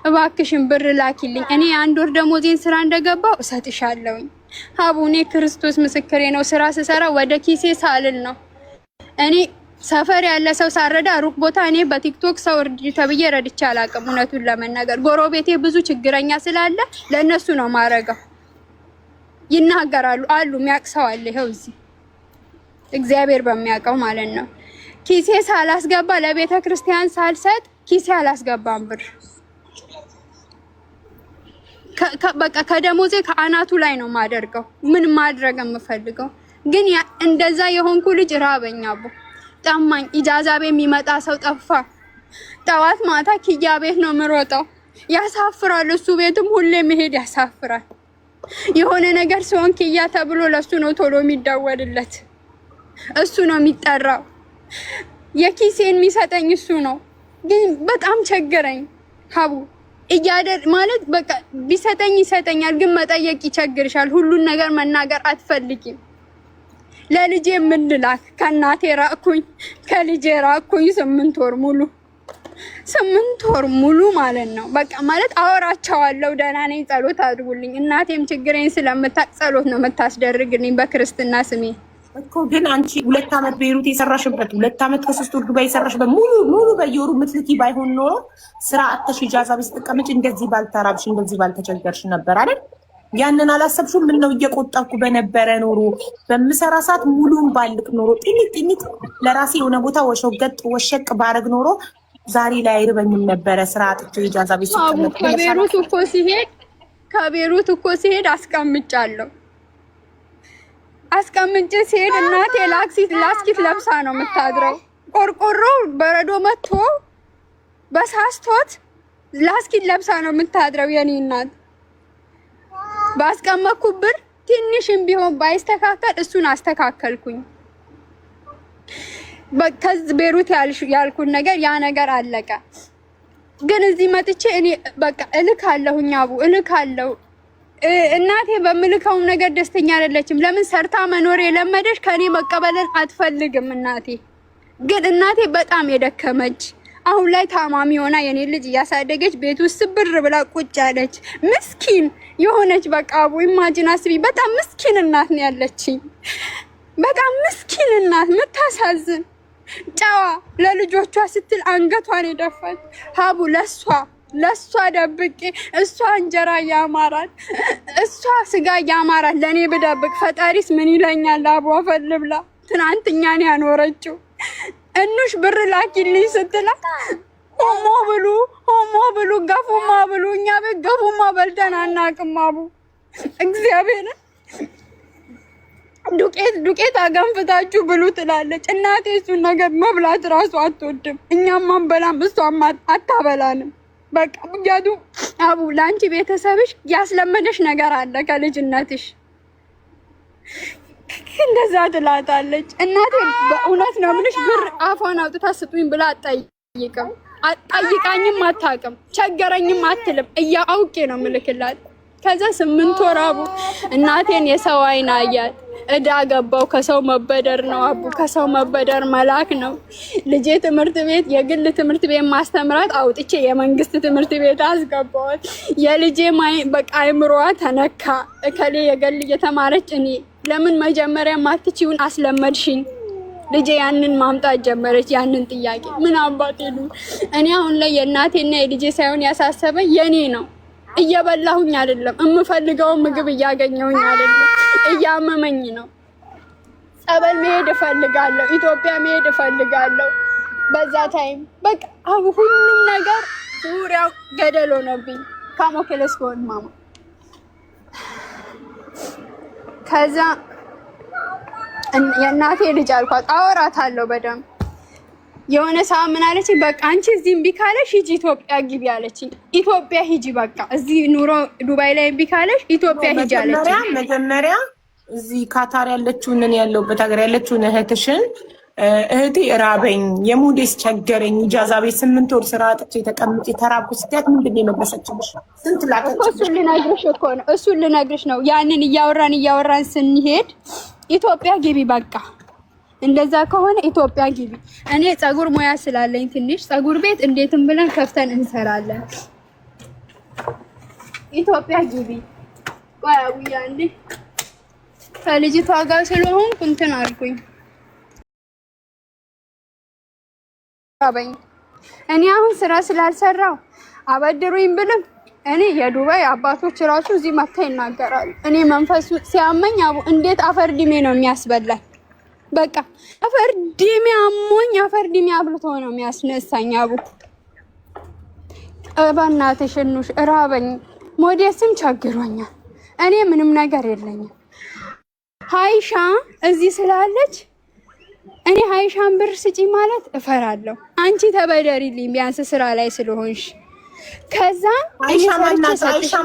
እባክሽን ብር ላኪልኝ፣ እኔ አንድ ወር ደሞዜን ስራ እንደገባው እሰጥሻለሁኝ። ሀቡ እኔ ክርስቶስ ምስክሬ ነው፣ ስራ ስሰራ ወደ ኪሴ ሳልል ነው። እኔ ሰፈር ያለ ሰው ሳረዳ ሩቅ ቦታ እኔ በቲክቶክ ሰው እርድ ተብዬ ረድቼ አላውቅም። እውነቱን ለመናገር ጎረቤቴ ብዙ ችግረኛ ስላለ ለነሱ ነው ማረጋው። ይናገራሉ አሉ የሚያቅሰው አለ። ይኸው እዚህ እግዚአብሔር በሚያውቀው ማለት ነው። ኪሴ ሳላስገባ ለቤተ ክርስቲያን ሳልሰጥ ኪሴ አላስገባም ብር። በቃ ከደሞዜ ከአናቱ ላይ ነው ማደርገው። ምን ማድረግ የምፈልገው ግን እንደዛ የሆንኩ ልጅ ራበኛ አቦ ጠማኝ። ኢጃዛ ቤት የሚመጣ ሰው ጠፋ። ጠዋት ማታ ኪያ ቤት ነው የምሮጠው። ያሳፍራል። እሱ ቤትም ሁሌ መሄድ ያሳፍራል። የሆነ ነገር ሲሆን ኪያ ተብሎ ለሱ ነው ቶሎ የሚደወልለት፣ እሱ ነው የሚጠራው። የኪሴን የሚሰጠኝ እሱ ነው። ግን በጣም ቸገረኝ ሀቡ እያደር ማለት በቃ ቢሰጠኝ ይሰጠኛል፣ ግን መጠየቅ ይቸግርሻል። ሁሉን ነገር መናገር አትፈልጊም። ለልጄ ምን ልላክ? ከእናቴ ራቅኩኝ፣ ከልጄ ራቅኩኝ። 8 ወር ሙሉ ማለት ነው። በቃ ማለት አወራቸዋለሁ፣ ደህና ነኝ፣ ጸሎት አድርጉልኝ። እናቴም ችግሬን ስለምታውቅ ጸሎት ነው የምታስደርግልኝ በክርስትና ስሜ እኮ። ግን አንቺ 2 አመት ቤይሩት የሰራሽበት 2 አመት ከ3 ወር ዱባይ የሰራሽበት ሙሉ በየወሩ ምትልኪ ባይሆን ኖሮ ስራ አጥተሽ ኢጃዛ ቤት ስትቀመጪ እንደዚህ ባልተራብሽ፣ እንደዚህ ባልተቸገርሽ ነበር አይደል? ያንን አላሰብሽም? ምን ነው እየቆጠብኩ በነበረ ኖሮ በምሰራ ሰዓት ሙሉን ባልክ ኖሮ ጢኒት ለራሴ የሆነ ቦታ ወሸቅ ባረግ ኖሮ ዛሬ ላይ አይርበኝም ነበረ። ስራ አጥቼ ኢጃዛ ቤት ስትቀመጥ ከቤሩት እኮ ሲሄድ አስቀምጬ ሲሄድ እናቴ ላስኪት ለብሳ ነው የምታድረው። ቆርቆሮ በረዶ መጥቶ በሳስቶት ላስኪት ለብሳ ነው የምታድረው የኔ እናት። ባስቀመጥኩ ብር ትንሽም ቢሆን ባይስተካከል እሱን አስተካከልኩኝ። ከዚህ ቤሩት ያልኩን ነገር ያ ነገር አለቀ። ግን እዚህ መጥቼ እኔ በቃ እልካለሁኝ አቡ እልካለሁ። እናቴ በምልከውም ነገር ደስተኛ አይደለችም። ለምን ሰርታ መኖር የለመደች ከኔ መቀበልን አትፈልግም እናቴ። ግን እናቴ በጣም የደከመች አሁን ላይ ታማሚ ሆና የኔ ልጅ እያሳደገች ቤት ውስጥ ብር ብላ ቁጭ ያለች ምስኪን የሆነች በቃ አቡ ኢማጂን አስቢ። በጣም ምስኪን እናት ነው ያለችኝ። በጣም ምስኪን እናት ምታሳዝን ጨዋ ለልጆቿ ስትል አንገቷን የደፋች ሀቡ ለሷ ደብቄ እሷ እንጀራ ያማራት እሷ ስጋ ያማራት ለኔ ብደብቅ ፈጣሪስ ምን ይለኛል? አቡ አፈል ብላ ትናንትኛን ያኖረችው እንሽ ብር ላኪልኝ ስትላት ሆሞ ብሉ ገፉማ ብሉ እኛ ቤት ገፉማ በልተን አናውቅም። አቡ እግዚአብሔር ዱቄት አገንፍታችሁ ብሉ ትላለች እናቴ። እሱን ነገር መብላት ራሱ አትወድም። እኛም አንበላም እሷም አታበላንም። በቃ ብያቱ አቡ ላንቺ ቤተሰብሽ ያስለመደሽ ነገር አለ ከልጅነትሽ እንደዛ ትላታለች እናቴ። በእውነት ነው የምልሽ ብር አፏን አውጥታ ስጡኝ ብላ አትጠይቃኝም አታውቅም። ቸገረኝም አትልም። አውቄ ነው የምልክላት። ከዛ 8 ወር አቡ እናቴን የሰው አይን አያት። እዳ ገባው። ከሰው መበደር ነው አቡ፣ ከሰው መበደር መላክ ነው። ልጄ ትምህርት ቤት የግል ትምህርት ቤት ማስተምራት አውጥቼ የመንግስት ትምህርት ቤት አስገባዋት። የልጄ በቃ አይምሮዋ ተነካ። እከሌ የግል እየተማረች እኔ ለምን መጀመሪያ ማትችውን አስለመድሽኝ? ልጄ ያንን ማምጣት ጀመረች። ያንን ጥያቄ ምን አባቴ ነው። እኔ አሁን ላይ የእናቴና የልጄ ሳይሆን ያሳሰበኝ የኔ ነው። እየበላሁኝ አይደለም፣ የምፈልገው ምግብ እያገኘሁኝ አይደለም፣ እያመመኝ ነው። ጸበል መሄድ እፈልጋለሁ፣ ኢትዮጵያ መሄድ እፈልጋለሁ። በዛ ታይም በቃ አቡ ሁሉም ነገር ዙሪያው ገደል ሆነብኝ። ካሞከለስ ኮን ማማ ከዛ የእናቴ ልጅ አልኳት አወራታለሁ በደምብ። የሆነ ሰዓት ምን አለችኝ? በቃ አንቺ እዚህ እምቢ ካለሽ ሂጂ ኢትዮጵያ ግቢ አለችኝ። ኢትዮጵያ ሂጂ በቃ እዚህ ኑሮ ዱባይ ላይ እምቢ ካለሽ ኢትዮጵያ ሂጂ አለችኝ። መጀመሪያ እዚህ ካታር ያለችውን እኔ ያለሁበት ሀገር ያለችውን እህትሽን እህቴ እራበኝ የሙዴስ ቸገረኝ ኢጃዛ ቤት 8 ወር ስራ አጥቼ ተቀምጬ ተራብኩ ስትያት ምንድን ነው የመለሰችልሽ? ስንት ላከች? እሱን ልነግርሽ እኮ ነው፣ እሱን ልነግርሽ ነው። ያንን እያወራን ስንሄድ ኢትዮጵያ ግቢ በቃ እንደዛ ከሆነ ኢትዮጵያ ግቢ። እኔ ፀጉር ሙያ ስላለኝ ትንሽ ፀጉር ቤት እንዴትም ብለን ከፍተን እንሰራለን። ኢትዮጵያ ግቢ ዋውያ እንዴ ከልጅቷ ጋር ስለሆንኩ እንትን አልኩኝ። እኔ አሁን ስራ ስላልሰራው አበድሩኝ ብልም እኔ የዱባይ አባቶች ራሱ እዚህ መታ ይናገራሉ። እኔ መንፈሱ ሲያመኝ አቡ እንዴት አፈር ዲሜ ነው የሚያስበላኝ። በቃ አፈር ዲሜ አሞኝ አፈር ዲሜ አብልቶ ነው የሚያስነሳኝ። አቡ በእናትሽ እንውሽ እራበኝ፣ ሞዴስም ቸግሮኛል። እኔ ምንም ነገር የለኝም። ሃይሻ እዚህ ስላለች እኔ ሃይሻን ብር ስጪ ማለት እፈራለሁ። አንቺ ተበደሪልኝ ቢያንስ ስራ ላይ ስለሆንሽ። ከዛ አይሻ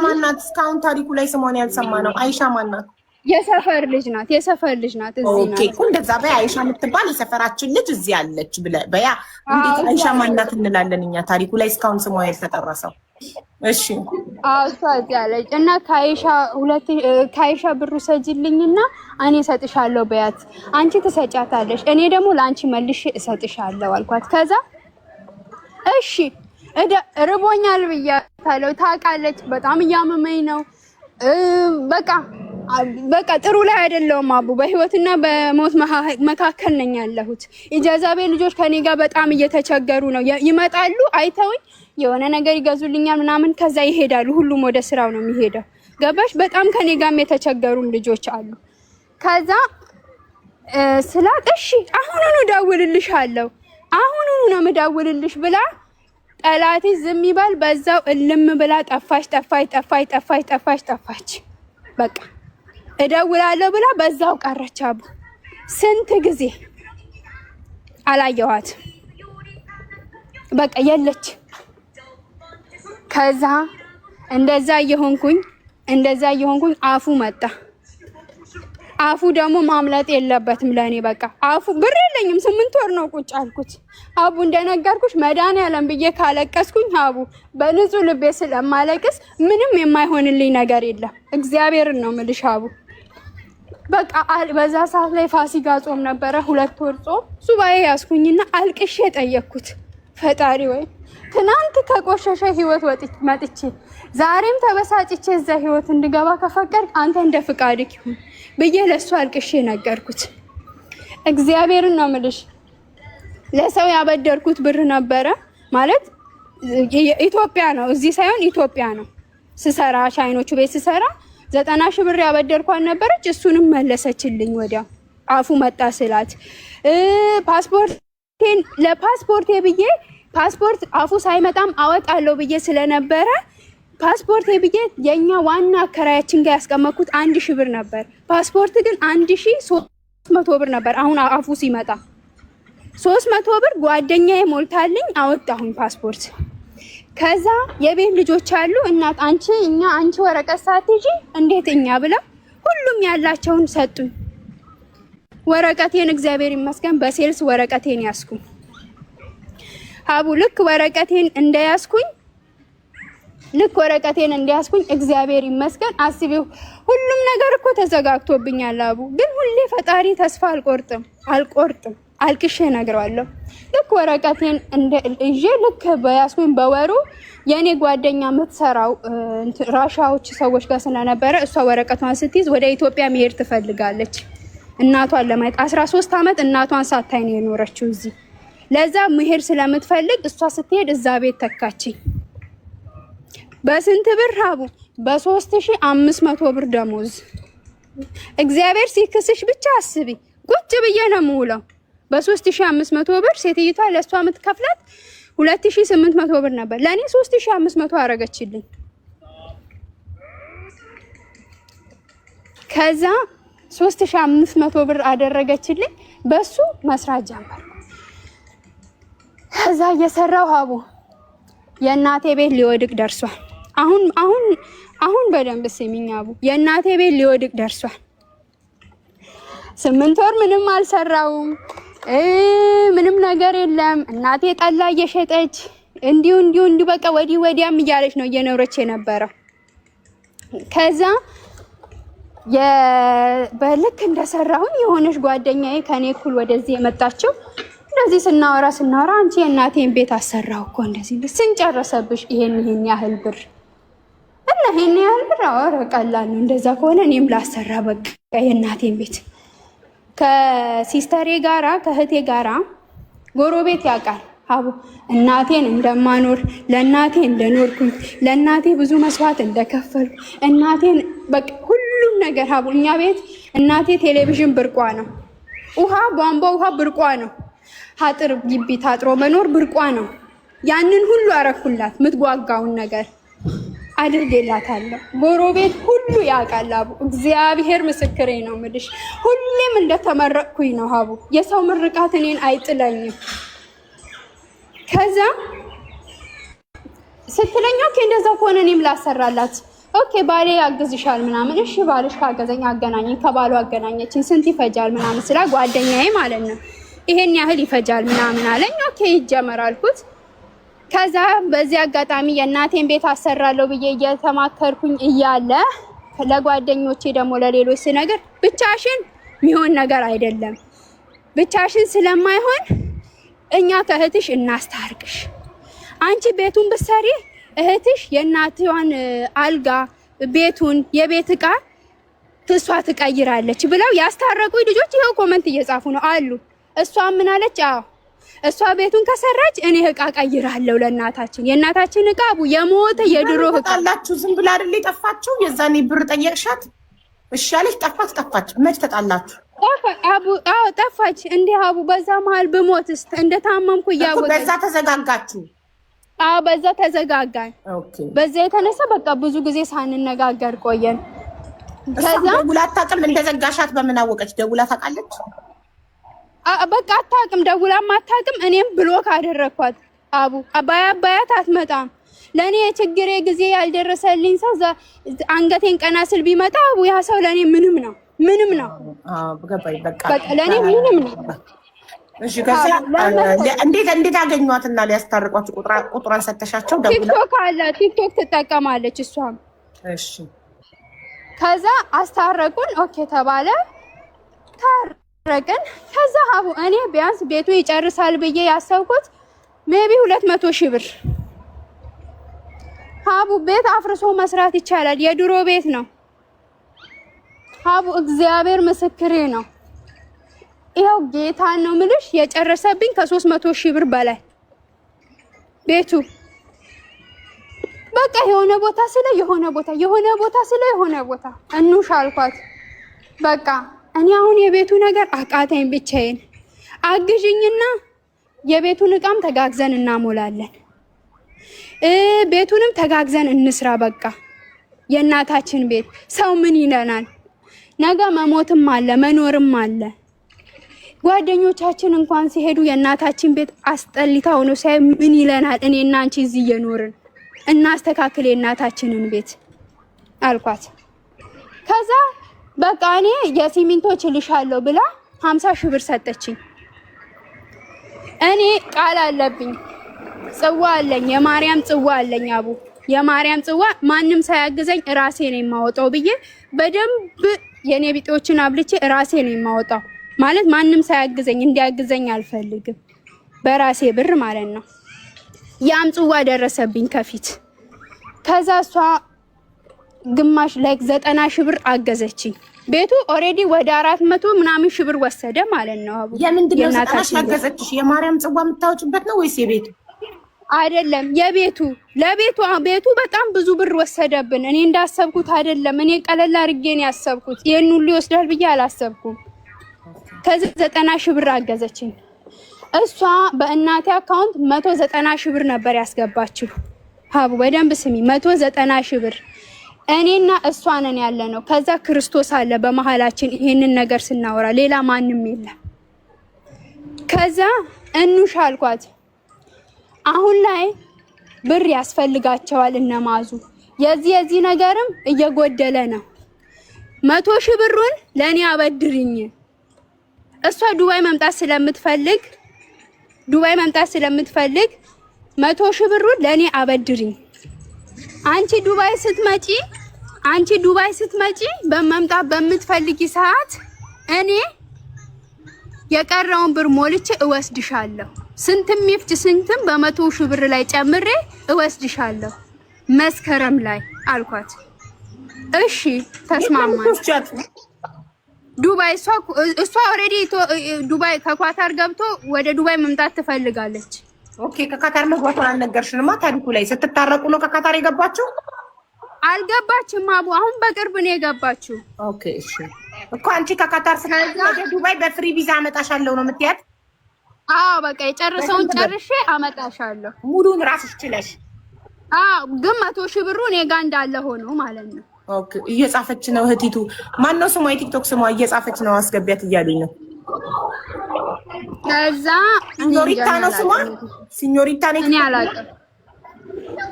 ማናት? እስካሁን ታሪኩ ላይ ስሟን ያልሰማ ነው። አይሻ ማናት? የሰፈር ልጅ ናት። እዚህ ናት። ኦኬ እኮ እንደዛ በይ። አይሻ የምትባል የሰፈራችን ልጅ እዚህ አለች ብለህ በያ። እንዴት አይሻ ማናት እንላለን እኛ? ታሪኩ ላይ እስካሁን ስሟ ያልተጠረሰው። እሺ እሷ እዚህ አለች እና ከአይሻ ብሩ ሰጂልኝና እኔ እሰጥሻለሁ በያት። አንቺ ትሰጫታለሽ፣ እኔ ደግሞ ለአንቺ መልሼ እሰጥሻለሁ አልኳት። ከዛ እሺ ርቦኛል ብያታለሁ። ታውቃለች በጣም እያመመኝ ነው። በቃ ጥሩ ላይ አይደለሁም አቡ። በህይወትና በሞት መካከል ነኝ ያለሁት። ኢጃዛቤ ልጆች ከኔ ጋር በጣም እየተቸገሩ ነው። ይመጣሉ አይተውኝ የሆነ ነገር ይገዙልኛል ምናምን፣ ከዛ ይሄዳሉ። ሁሉም ወደ ስራው ነው የሚሄደው። ገባሽ? በጣም ከኔ ጋርም የተቸገሩም ልጆች አሉ። ከዛ ስላት እሺ አሁኑኑ እደውልልሻለሁ፣ አሁኑኑ ነው የምደውልልሽ ብላ ጠላቴ ዝም ይባል በዛው እልም ብላ ጠፋች። በቃ እደውላለሁ ብላ በዛው ቀረች። አቡ ስንት ጊዜ አላየኋት፣ በቃ የለች። ከዛ እንደዛ እየሆንኩኝ አፉ መጣ። አፉ ደግሞ ማምለጥ የለበትም ለኔ። በቃ አፉ ብር የለኝም 8 ወር ነው ቁጭ አልኩት። አቡ እንደነገርኩሽ መድኃኒዓለም ብዬ ካለቀስኩኝ አቡ በንጹህ ልቤ ስለማለቅስ ምንም የማይሆንልኝ ነገር የለም። እግዚአብሔርን ነው የምልሽ አቡ። በቃ በዛ ሰዓት ላይ ፋሲካ ጾም ነበረ፣ 2 ወር ጾም ሱባኤ ያስኩኝና አልቅሼ ጠየቅኩት። ፈጣሪ ወይ ትናንት ከቆሸሸ ህይወት መጥቼ ዛሬም ተበሳጭቼ እዛ ህይወት እንድገባ ከፈቀድክ አንተ እንደ ፍቃድክ ይሁን ብዬ ለሱ አልቅሼ ነገርኩት። እግዚአብሔርን ነው የምልሽ። ለሰው ያበደርኩት ብር ነበረ ማለት ኢትዮጵያ ነው፣ እዚህ ሳይሆን ኢትዮጵያ ነው። ስሰራ ቻይኖቹ ቤት ስሰራ 90 ሺህ ብር ያበደርኳት ነበረች። እሱንም መለሰችልኝ ወዲያው አፉ መጣ ስላት። ፓስፖርቴን ለፓስፖርቴ ብዬ ፓስፖርት አፉ ሳይመጣም አወጣለሁ ብዬ ስለነበረ ፓስፖርቴ ብዬ የኛ ዋና አከራያችን ጋር ያስቀመጥኩት 1000 ብር ነበር። ፓስፖርት ግን 1300 ብር ነበር። አሁን አፉ ሲመጣ 300 ብር ጓደኛዬ ሞልታልኝ አወጣሁኝ ፓስፖርት። ከዛ የቤት ልጆች አሉ እናት አንቺ ወረቀት ሳትይዢ እንዴት እኛ ብለው ሁሉም ያላቸውን ሰጡኝ። ወረቀቴን እግዚአብሔር ይመስገን በሴልስ ወረቀቴን ያስኩኝ አቡ። ልክ ወረቀቴን እንደያዝኩኝ እግዚአብሔር ይመስገን አስቢው፣ ሁሉም ነገር እኮ ተዘጋግቶብኛል አቡ። ግን ሁሌ ፈጣሪ ተስፋ አልቆርጥም አልቅሼ እነግረዋለሁ። ልክ ወረቀቴን ይዤ ልክ በያዝኩኝ በወሩ የኔ ጓደኛ የምትሰራው ራሻዎች ሰዎች ጋር ስለነበረ እሷ ወረቀቷን ስትይዝ ወደ ኢትዮጵያ መሄድ ትፈልጋለች እናቷን ለማየት። 13 ዓመት እናቷን ሳታይ ነው የኖረችው እዚህ። ለዛ መሄድ ስለምትፈልግ እሷ ስትሄድ እዛ ቤት ተካችኝ። በስንት ብር አቡ? በ3500 ብር ደሞዝ። እግዚአብሔር ሲክስሽ ብቻ አስቢ። ቁጭ ብዬ ነው የምውለው። በ3500 ብር ሴትዮዋ ለሷ የምትከፍላት 2800 ብር ነበር። ለኔ 3500 አረገችልኝ። ከዛ 3500 ብር አደረገችልኝ። በሱ መስራት ጀመርኩ። ከዛ እየሰራው አቡ የእናቴ ቤት ሊወድቅ ደርሷል። አሁን በደንብ ስሚኝ አቡ፣ የእናቴ ቤት ሊወድቅ ደርሷል። 8 ወር ምንም አልሰራውም። ምንም ነገር የለም። እናቴ ጠላ እየሸጠች እንዲሁ በቃ ወዲህ ወዲያም እያለች ነው እየኖረች የነበረው። ከዛ በልክ እንደሰራሁኝ የሆነች ጓደኛዬ ከኔ እኩል ወደዚህ የመጣችው እንደዚህ ስናወራ አንቺ የእናቴን ቤት አሰራው እኮ እንደዚህ ስንጨረሰብሽ ይሄን ያህል ብር እና ይሄን ያህል ብር አወራ ቀላል ነው። እንደዛ ከሆነ እኔም ላሰራ በቃ የእናቴን ቤት ከሲስተሬ ጋራ ከእህቴ ጋራ ጎረቤት ያውቃል አቡ እናቴን እንደማኖር ለእናቴ እንደኖርኩኝ ለእናቴ ብዙ መስዋዕት እንደከፈልኩ እናቴን በቃ ሁሉም ነገር አቡ እኛ ቤት እናቴ ቴሌቪዥን ብርቋ ነው። ቧንቧ ውሃ ብርቋ ነው። አጥር ግቢ ታጥሮ መኖር ብርቋ ነው። ያንን ሁሉ አረኩላት። የምትጓጋውን ነገር አድርጌላታለሁ። ጎረቤት ሁሉ ያውቃል አቡ። እግዚአብሔር ምስክሬ ነው የምልሽ። ሁሌም እንደተመረቅኩኝ ነው አቡ። የሰው ምርቃት እኔን አይጥለኝም። ከዛ ስትለኝ ኦኬ እንደዛ ከሆነ እኔም ላሰራላት ኦኬ ባሌ ያግዝሻል ምናምን። እሺ ባልሽ ካገዘኝ አገናኘኝ። ከባሉ አገናኘችኝ። ስንት ይፈጃል ምናምን ስላ ጓደኛዬ ማለት ነው ይሄን ያህል ይፈጃል ምናምን አለኝ። ኦኬ ይጀመር አልኩት። ከዛ በዚህ አጋጣሚ የእናቴን ቤት አሰራለሁ ብዬ እየተማከርኩኝ እያለ ለጓደኞቼ ደግሞ ለሌሎች ስነግር ብቻሽን የሚሆን ነገር አይደለም፣ ብቻሽን ስለማይሆን እኛ ከእህትሽ እናስታርቅሽ። አንቺ ቤቱን ብትሰሪ እህትሽ የእናቷን አልጋ ቤቱን የቤት ዕቃ እሷ ትቀይራለች ብለው ያስታረቁኝ ልጆች ይኸው ኮመንት እየጻፉ ነው አሉ። እሷ ምን አለች? አዎ እሷ ቤቱን ከሰራች እኔ ዕቃ ቀይራለሁ ለእናታችን። የእናታችን ዕቃ አቡ የሞተ የድሮ ዕቃ አላችሁ። ዝም ብላ አይደል የጠፋችሁ? የዛኔ ብር ጠየቅሻት እሺ አለች። ጠፋች። መች ተጣላችሁ? አቡ አዎ ጠፋች። እንዴ አቡ በዛ መሀል ብሞትስ እንደታመምኩ እያወቀ በዛ ተዘጋጋችሁ? አዎ በዛ ተዘጋጋን። ኦኬ በዛ የተነሳ በቃ ብዙ ጊዜ ሳንነጋገር ቆየን። ከዛ ደውላ አታውቅም? እንደዘጋሻት በምን አወቀች? ደውላ ታውቃለች? በቃ አታውቅም፣ ደውላም አታውቅም። እኔም ብሎክ አደረኳት። አቡ አባያት አትመጣም። ለኔ የችግሬ ጊዜ ያልደረሰልኝ ሰው አንገቴን ቀና ስል ቢመጣ አቡ ያ ሰው ለኔ ምንም ነው። ምንም ነው። ገባኝ። በቃ ለእኔ ምንም ነው። እሺ ከዛ እንዴት አገኟትና ሊያስታርቋችሁ ቁጥሯን ሰተሻቸው? ቲክቶክ አለ፣ ቲክቶክ ትጠቀማለች እሷም። እሺ ከዛ አስታረቁን። ኦኬ ተባለ፣ ታረቅን። ከዛ ሀቡ እኔ ቢያንስ ቤቱ ይጨርሳል ብዬ ያሰብኩት ሜቢ 200 ሺህ ብር። ሀቡ ቤት አፍርሶ መስራት ይቻላል። የድሮ ቤት ነው ሀቡ፣ እግዚአብሔር ምስክሬ ነው። ይኸው ጌታን ነው ምልሽ፣ የጨረሰብኝ ከ300 ሺህ ብር በላይ ቤቱ። በቃ የሆነ ቦታ ስለ የሆነ ቦታ እንውሽ አልኳት። በቃ እኔ አሁን የቤቱ ነገር አቃተኝ። ብቻዬን አግዥኝና የቤቱን እቃም ተጋግዘን እናሞላለን፣ ቤቱንም ተጋግዘን እንስራ። በቃ የእናታችን ቤት ሰው ምን ይለናል? ነገ መሞትም አለ መኖርም አለ። ጓደኞቻችን እንኳን ሲሄዱ የእናታችን ቤት አስጠሊታ ሆኖ ሳይ ምን ይለናል? እኔና አንቺ እዚህ እየኖርን እናስተካክል የእናታችንን ቤት አልኳት። ከዛ በቃ እኔ የሲሚንቶ ችልሻለሁ ብላ 50 ሺህ ብር ሰጠችኝ። እኔ ቃል አለብኝ፣ ጽዋ አለኝ፣ የማርያም ጽዋ አለኝ። አቡ የማርያም ጽዋ ማንም ሳያግዘኝ ራሴ ነው የማወጣው ብዬ በደንብ የኔ ቢጤዎችን አብልቼ ራሴ ነው የማወጣው። ማለት ማንም ሳያግዘኝ እንዲያግዘኝ አልፈልግም፣ በራሴ ብር ማለት ነው። ያም ጽዋ ደረሰብኝ ከፊት። ከዛ እሷ ግማሽ ላይክ 90 ሺህ ብር አገዘችኝ። ቤቱ ኦሬዲ ወደ 400 ምናምን ሺህ ብር ወሰደ ማለት ነው። አቡ የምንድነው 90 ሺህ አገዘችሽ? የማርያም ጽዋ የምታወጭበት ነው ወይስ የቤቱ? አይደለም የቤቱ። ለቤቱ ቤቱ በጣም ብዙ ብር ወሰደብን። እኔ እንዳሰብኩት አይደለም። እኔ ቀለል አድርጌ ነው ያሰብኩት። ይሄን ሁሉ ይወስዳል ብዬ አላሰብኩም። ከዚህ 90 ሺህ ብር አገዘችኝ። እሷ በእናቴ አካውንት 190 ሺህ ብር ነበር ያስገባችው። ሀቡ በደንብ ስሚ፣ 190 ሺህ ብር። እኔና እሷ ነን ያለ ነው። ከዛ ክርስቶስ አለ በመሃላችን። ይሄንን ነገር ስናወራ ሌላ ማንም የለም። ከዛ እንውሽ አልኳት። አሁን ላይ ብር ያስፈልጋቸዋል እነማዙ። የዚህ ነገርም እየጎደለ ነው። 100 ሺህ ብሩን ለኔ አበድርኝ። እሷ ዱባይ መምጣት ስለምትፈልግ 100 ሺህ ብሩን ለኔ አበድርኝ። አንቺ ዱባይ ስትመጪ በመምጣት በምትፈልጊ ሰዓት እኔ የቀረውን ብር ሞልቼ እወስድሻለሁ። ስንትም ይፍጭ ስንትም በ100 ሺህ ብር ላይ ጨምሬ እወስድሻለሁ መስከረም ላይ አልኳት። እሺ ተስማማን። ዱባይ እሷ ኦሬዲ ዱባይ ከኳታር ገብቶ ወደ ዱባይ መምጣት ትፈልጋለች። ኦኬ ከካታር መግባቷን አልነገርሽንማ። ታሪኩ ላይ ስትታረቁ ነው ከካታር የገባችው? አልገባችም አቡ፣ አሁን በቅርብ ነው የገባችው። ኦኬ እሺ። እኮ አንቺ ከካታር ስለዚህ ወደ ዱባይ በፍሪ ቪዛ አመጣሻለሁ ነው የምትያት? አዎ በቃ የጨረሰውን ጨርሼ አመጣሻለሁ ሙሉን ራስሽ ችለሽ። አዎ ግን 100 ሺህ ብሩ እኔ ጋር እንዳለ ሆኖ ማለት ነው። ኦኬ እየጻፈች ነው እህቲቱ። ማን ነው ስሟ? የቲክቶክ ስሟ እየጻፈች ነው። አስገቢያት እያሉኝ ነው። ከዛ ሲኞሪታ ነው ስሟ? ሲኞሪታ ነው።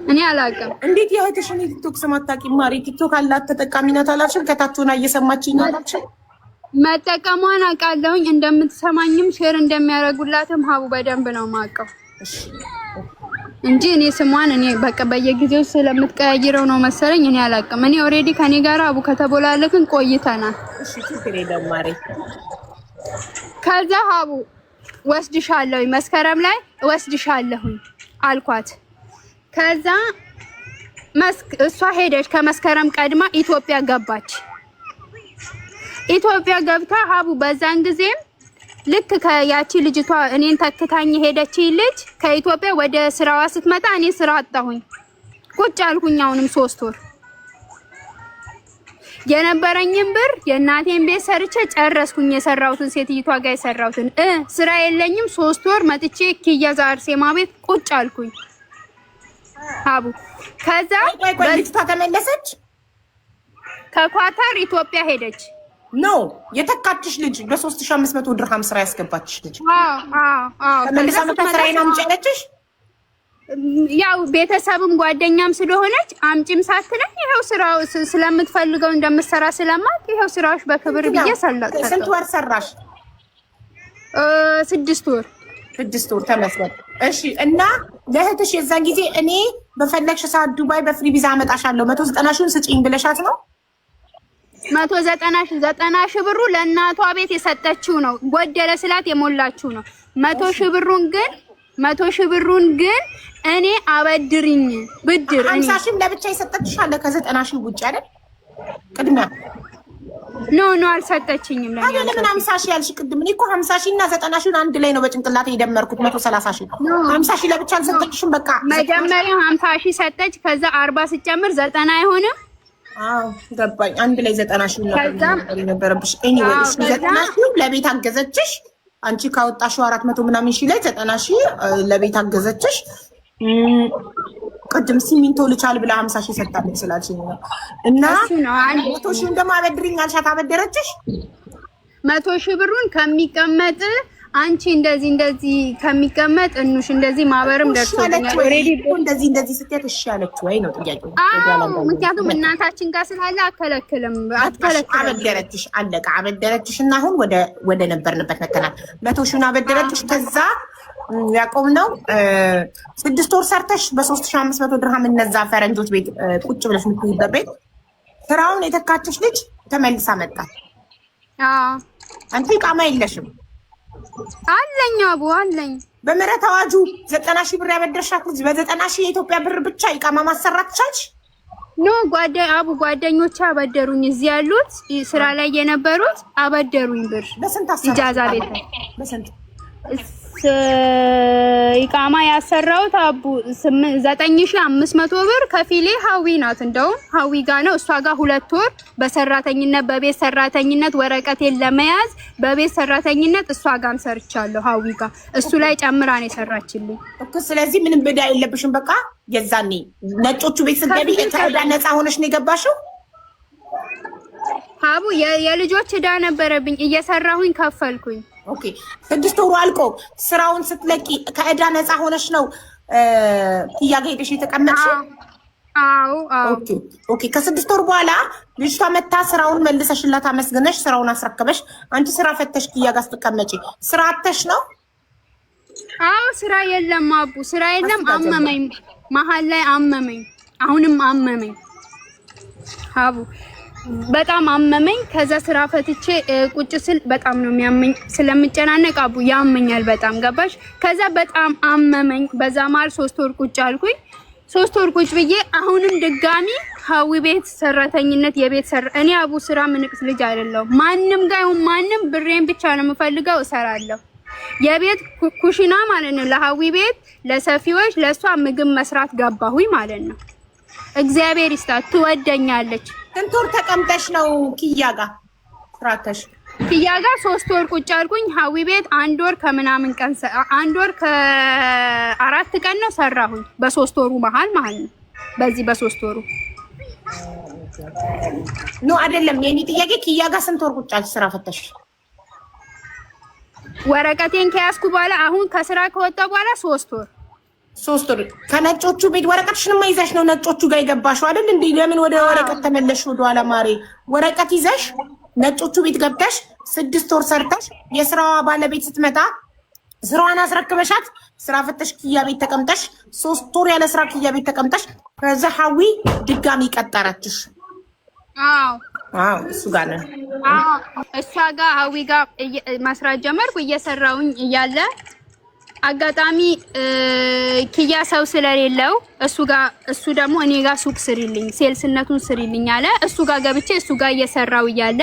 እኔ አላውቅም። እንዴት የእህትሽን የቲክቶክ ስም አታውቂም? ማሪ ቲክቶክ አላት ተጠቃሚ ናት አላልሽም? ከታች ሆና እየሰማችኝ አላልሽም? መጠቀሟን አውቃለሁኝ። እንደምትሰማኝም ሼር እንደሚያደርጉላትም ሀቡ በደንብ ነው የማውቀው እንጂ እኔ ስሟን እኔ በቃ በየጊዜው ስለምትቀያይረው ነው መሰለኝ እኔ አላውቅም። እኔ ኦሬዲ ከኔ ጋር አቡ ከተቦላለክን ቆይተናል። እሺ ችግር የለም ማሪ። ከዛ ሀቡ ወስድሻለሁኝ መስከረም ላይ ወስድሻለሁኝ አልኳት። ከዛ እሷ ሄደች። ከመስከረም ቀድማ ኢትዮጵያ ገባች። ኢትዮጵያ ገብታ ሀቡ በዛን ጊዜም ልክ ከያቺ ልጅቷ እኔን ተክታኝ ሄደች ልጅ ከኢትዮጵያ ወደ ስራዋ ስትመጣ እኔ ስራ አጣሁኝ። ቁጭ አልኩኝ። አሁንም 3 ወር የነበረኝን ብር የእናቴን ቤት ሰርቼ ጨረስኩኝ። የሰራሁትን ሴትይቷ ጋር የሰራሁትን ስራ የለኝም። 3 ወር መጥቼ ኪያዛ አርሴማ ቤት ቁጭ አልኩኝ ሀቡ። ከዛ ልጅቷ ተመለሰች። ከኳታር ኢትዮጵያ ሄደች። ኖ የተካችሽ ልጅ በ3500 ድርሃም ስራ ያስገባችሽ ልጅ ተመልሳ መታ ስራዬን አምጪ አለችሽ? ያው ቤተሰብም ጓደኛም ስለሆነች አምጪም ሳትለኝ ይሄው ስራው ስለምትፈልገው እንደምትሰራ ስለማቅ ይሄው ስራዎች በክብር ብዬ ሰላጥ። ስንት ወር ሰራሽ? 6 ወር 6 ወር ተመስገን። እሺ እና ለእህትሽ የዛን ጊዜ እኔ በፈለግሽ ሰዓት ዱባይ በፍሪ ቪዛ አመጣሻለሁ 190 ሺህ ስጪኝ ብለሻት ነው? 190 ሺህ ብሩ ለእናቷ ቤት የሰጠችው ነው። ጎደለ ስላት የሞላችው ነው። 100 ሺህ ብሩን ግን እኔ አበድርኝ ብድር 50 ሺህ ለብቻ የሰጠችሽ አለ ከ90 ሺህ ውጭ አይደል? ቅድሚያ ኖ አልሰጠችኝም። ለምን 50 ሺህ ያልሽ ቅድም? እኔ እኮ 50 ሺህ እና 90 ሺህ አንድ ላይ ነው በጭንቅላቴ የደመርኩት 130 ሺህ። 50 ሺህ ለብቻ አልሰጠችሽም? በቃ መጀመሪያ 50 ሺህ ሰጠች። ከዛ 40 ሲጨምር 90 አይሆንም? አዎ ገባኝ። አንድ ላይ 90 ሺህ ነበረብሽ። ኤኒዌይ 90 ሺህ ለቤት አገዘችሽ። አንቺ ካወጣሽው 400 ምናምን ሺህ ላይ 90 ሺህ ለቤት አገዘችሽ። ቅድም ሲሚንቶ ልቻል ብላ 50 ሺህ ሰጣለች ስላልሽኝ ነው። እና 100 ሺህን ደግሞ አበድሪኝ አልሻት፣ አበደረችሽ? 100 ሺህ ብሩን ከሚቀመጥ አንቺ እንደዚህ ከሚቀመጥ እንሽ እንደዚህ ማበርም ደርሶኛል። ኦሬዲ እንደዚህ ስትያት እሺ አለች ወይ ነው ጥያቄው? ምክንያቱም እናታችን ጋር ስላለ አትከለክልም። አበደረችሽ፣ አለቀ። አበደረችሽ እና አሁን ወደ ነበርንበት መተናል። 100 ሺህን አበደረችሽ። ከዛ ያቆምነው 6 ወር ሰርተሽ በ3500 ድርሃም እነዛ ፈረንጆች ቤት ቁጭ ብለሽ የምትይበት ቤት ስራውን የተካችሽ ልጅ ተመልሳ መጣች። አንቺ ቃማ የለሽም? አለኝ አቡ አለኝ። በምህረት አዋጁ 90 ሺህ ብር ያበደርሻት ልጅ በ90 ሺህ የኢትዮጵያ ብር ብቻ ኢቃማ ማሰራት ቻልሽ? ኖ ጓደኞቼ አበደሩኝ። እዚህ ያሉት ስራ ላይ የነበሩት አበደሩኝ ብር። በስንት ኢጃዛ ቤት በስንት ኢቃማ ያሰራሁት አቡ 9500 ብር። ከፊሌ ሀዊ ናት። እንደውም ሀዊ ጋር ነው። እሷ ጋር 2 ወር በሰራተኝነት በቤት ሰራተኝነት ወረቀቴን ለመያዝ በቤት ሰራተኝነት እሷ ጋርም ሰርቻለሁ። ሀዊ ጋር እሱ ላይ ጨምራ ነው የሰራችልኝ እኮ። ስለዚህ ምንም ብዳ የለብሽም። በቃ የዛኔ ነጮቹ ቤት ስትገቢ ከዕዳ ነፃ ሆነሽ ነው የገባሽው። ሀቡ የልጆች ዕዳ ነበረብኝ፣ እየሰራሁኝ ከፈልኩኝ። ኦኬ 6 ወሩ አልቆ ስራውን ስትለቂ ከዕዳ ነፃ ሆነሽ ነው ጥያቄ ሄደሽ የተቀመጥሽው? አዎ። ኦኬ ከ6 ወር በኋላ ልጅቷ መታ ስራውን መልሰሽላት አመስግነሽ ስራውን አስረከበሽ። አንቺ ስራ ፈተሽ ጥያቄ ስትቀመጪ ስራ አተሽ ነው? አዎ ስራ የለም አቡ፣ ስራ የለም። አመመኝ፣ መሀል ላይ አመመኝ፣ አሁንም አመመኝ ሀቡ፣ በጣም አመመኝ። ከዛ ስራ ፈትቼ ቁጭ ስል በጣም ነው የሚያመኝ፣ ስለምጨናነቅ አቡ ያመኛል በጣም ገባሽ። ከዛ በጣም አመመኝ። በዛ መሀል 3 ወር ቁጭ አልኩኝ። 3 ወር ቁጭ ብዬ አሁንም ድጋሚ ሀዊ ቤት ሰራተኝነት የቤት እኔ አቡ ስራ ምንቅስ ልጅ አይደለሁም። ማንም ጋር ማንም ብሬን ብቻ ነው የምፈልገው፣ እሰራለሁ። የቤት ኩሽና ማለት ነው። ለሀዊ ቤት ለሰፊዎች ለሷ ምግብ መስራት ገባሁኝ ማለት ነው። እግዚአብሔር ይስጣት፣ ትወደኛለች። ስንት ወር ተቀምጠሽ ነው ኪያ ጋር ስራተሽ? ኪያ ጋር 3 ወር ቁጭ አልኩኝ። ሀዊ ቤት 1 ወር ከምናምን ቀን 1 ወር ከ4 ቀን ነው ሰራሁኝ። በ3 ወሩ መሀል ማለት ነው። በዚህ በ3 ወሩ ኖ አይደለም። የኔ ጥያቄ ኪያ ጋር ስንት ወር ቁጭ አልሽ ስራ ፈተሽ? ወረቀቴን ከያዝኩ በኋላ አሁን ከስራ ከወጣ በኋላ 3 ወር 3 ወር ከነጮቹ ቤት ወረቀትሽን ይዘሽ ነው ነጮቹ ጋር የገባሽው አይደል እንዴ? ለምን ወደ ወረቀት ተመለሽ? ወደ ኋላ ማሬ፣ ወረቀት ይዘሽ ነጮቹ ቤት ገብተሽ 6 ወር ሰርተሽ የስራዋ ባለቤት ስትመጣ ስራዋን አስረክበሻት ስራ ፈተሽ ኪያ ቤት ተቀምጠሽ 3 ወር ያለ ስራ ኪያ ቤት ተቀምጠሽ ከዛ ሀዊ ድጋሚ ቀጠረችሽ? አዎ እሱ ጋር ነው። እሷ ጋር ሀዊ ጋር መስራት ጀመርኩ። እየሰራውኝ እያለ አጋጣሚ ኪያ ሰው ስለሌለው እሱ ደግሞ እኔ ጋር ሱቅ ስሪልኝ፣ ሴልስነቱን ስሪልኝ አለ። እሱ ጋር ገብቼ እሱ ጋር እየሰራው እያለ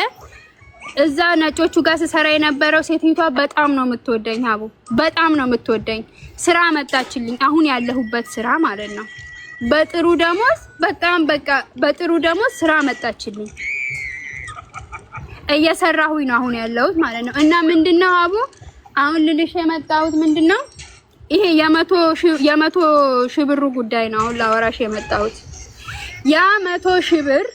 እዛ ነጮቹ ጋር ስሰራ የነበረው ሴትዮዋ በጣም ነው የምትወደኝ ሀቡ፣ በጣም ነው የምትወደኝ። ስራ መጣችልኝ፣ አሁን ያለሁበት ስራ ማለት ነው። በጥሩ ደሞዝ በጥሩ ደሞዝ ስራ መጣችልኝ። እየሰራሁኝ ነው አሁን ያለሁት ማለት ነው። እና ምንድነው ሀቡ አሁን ልልሽ የመጣሁት ምንድነው ይሄ የ100 ሺህ ብሩ ጉዳይ ነው። አሁን ላወራሽ የመጣሁት ያ 100 ሺህ ብር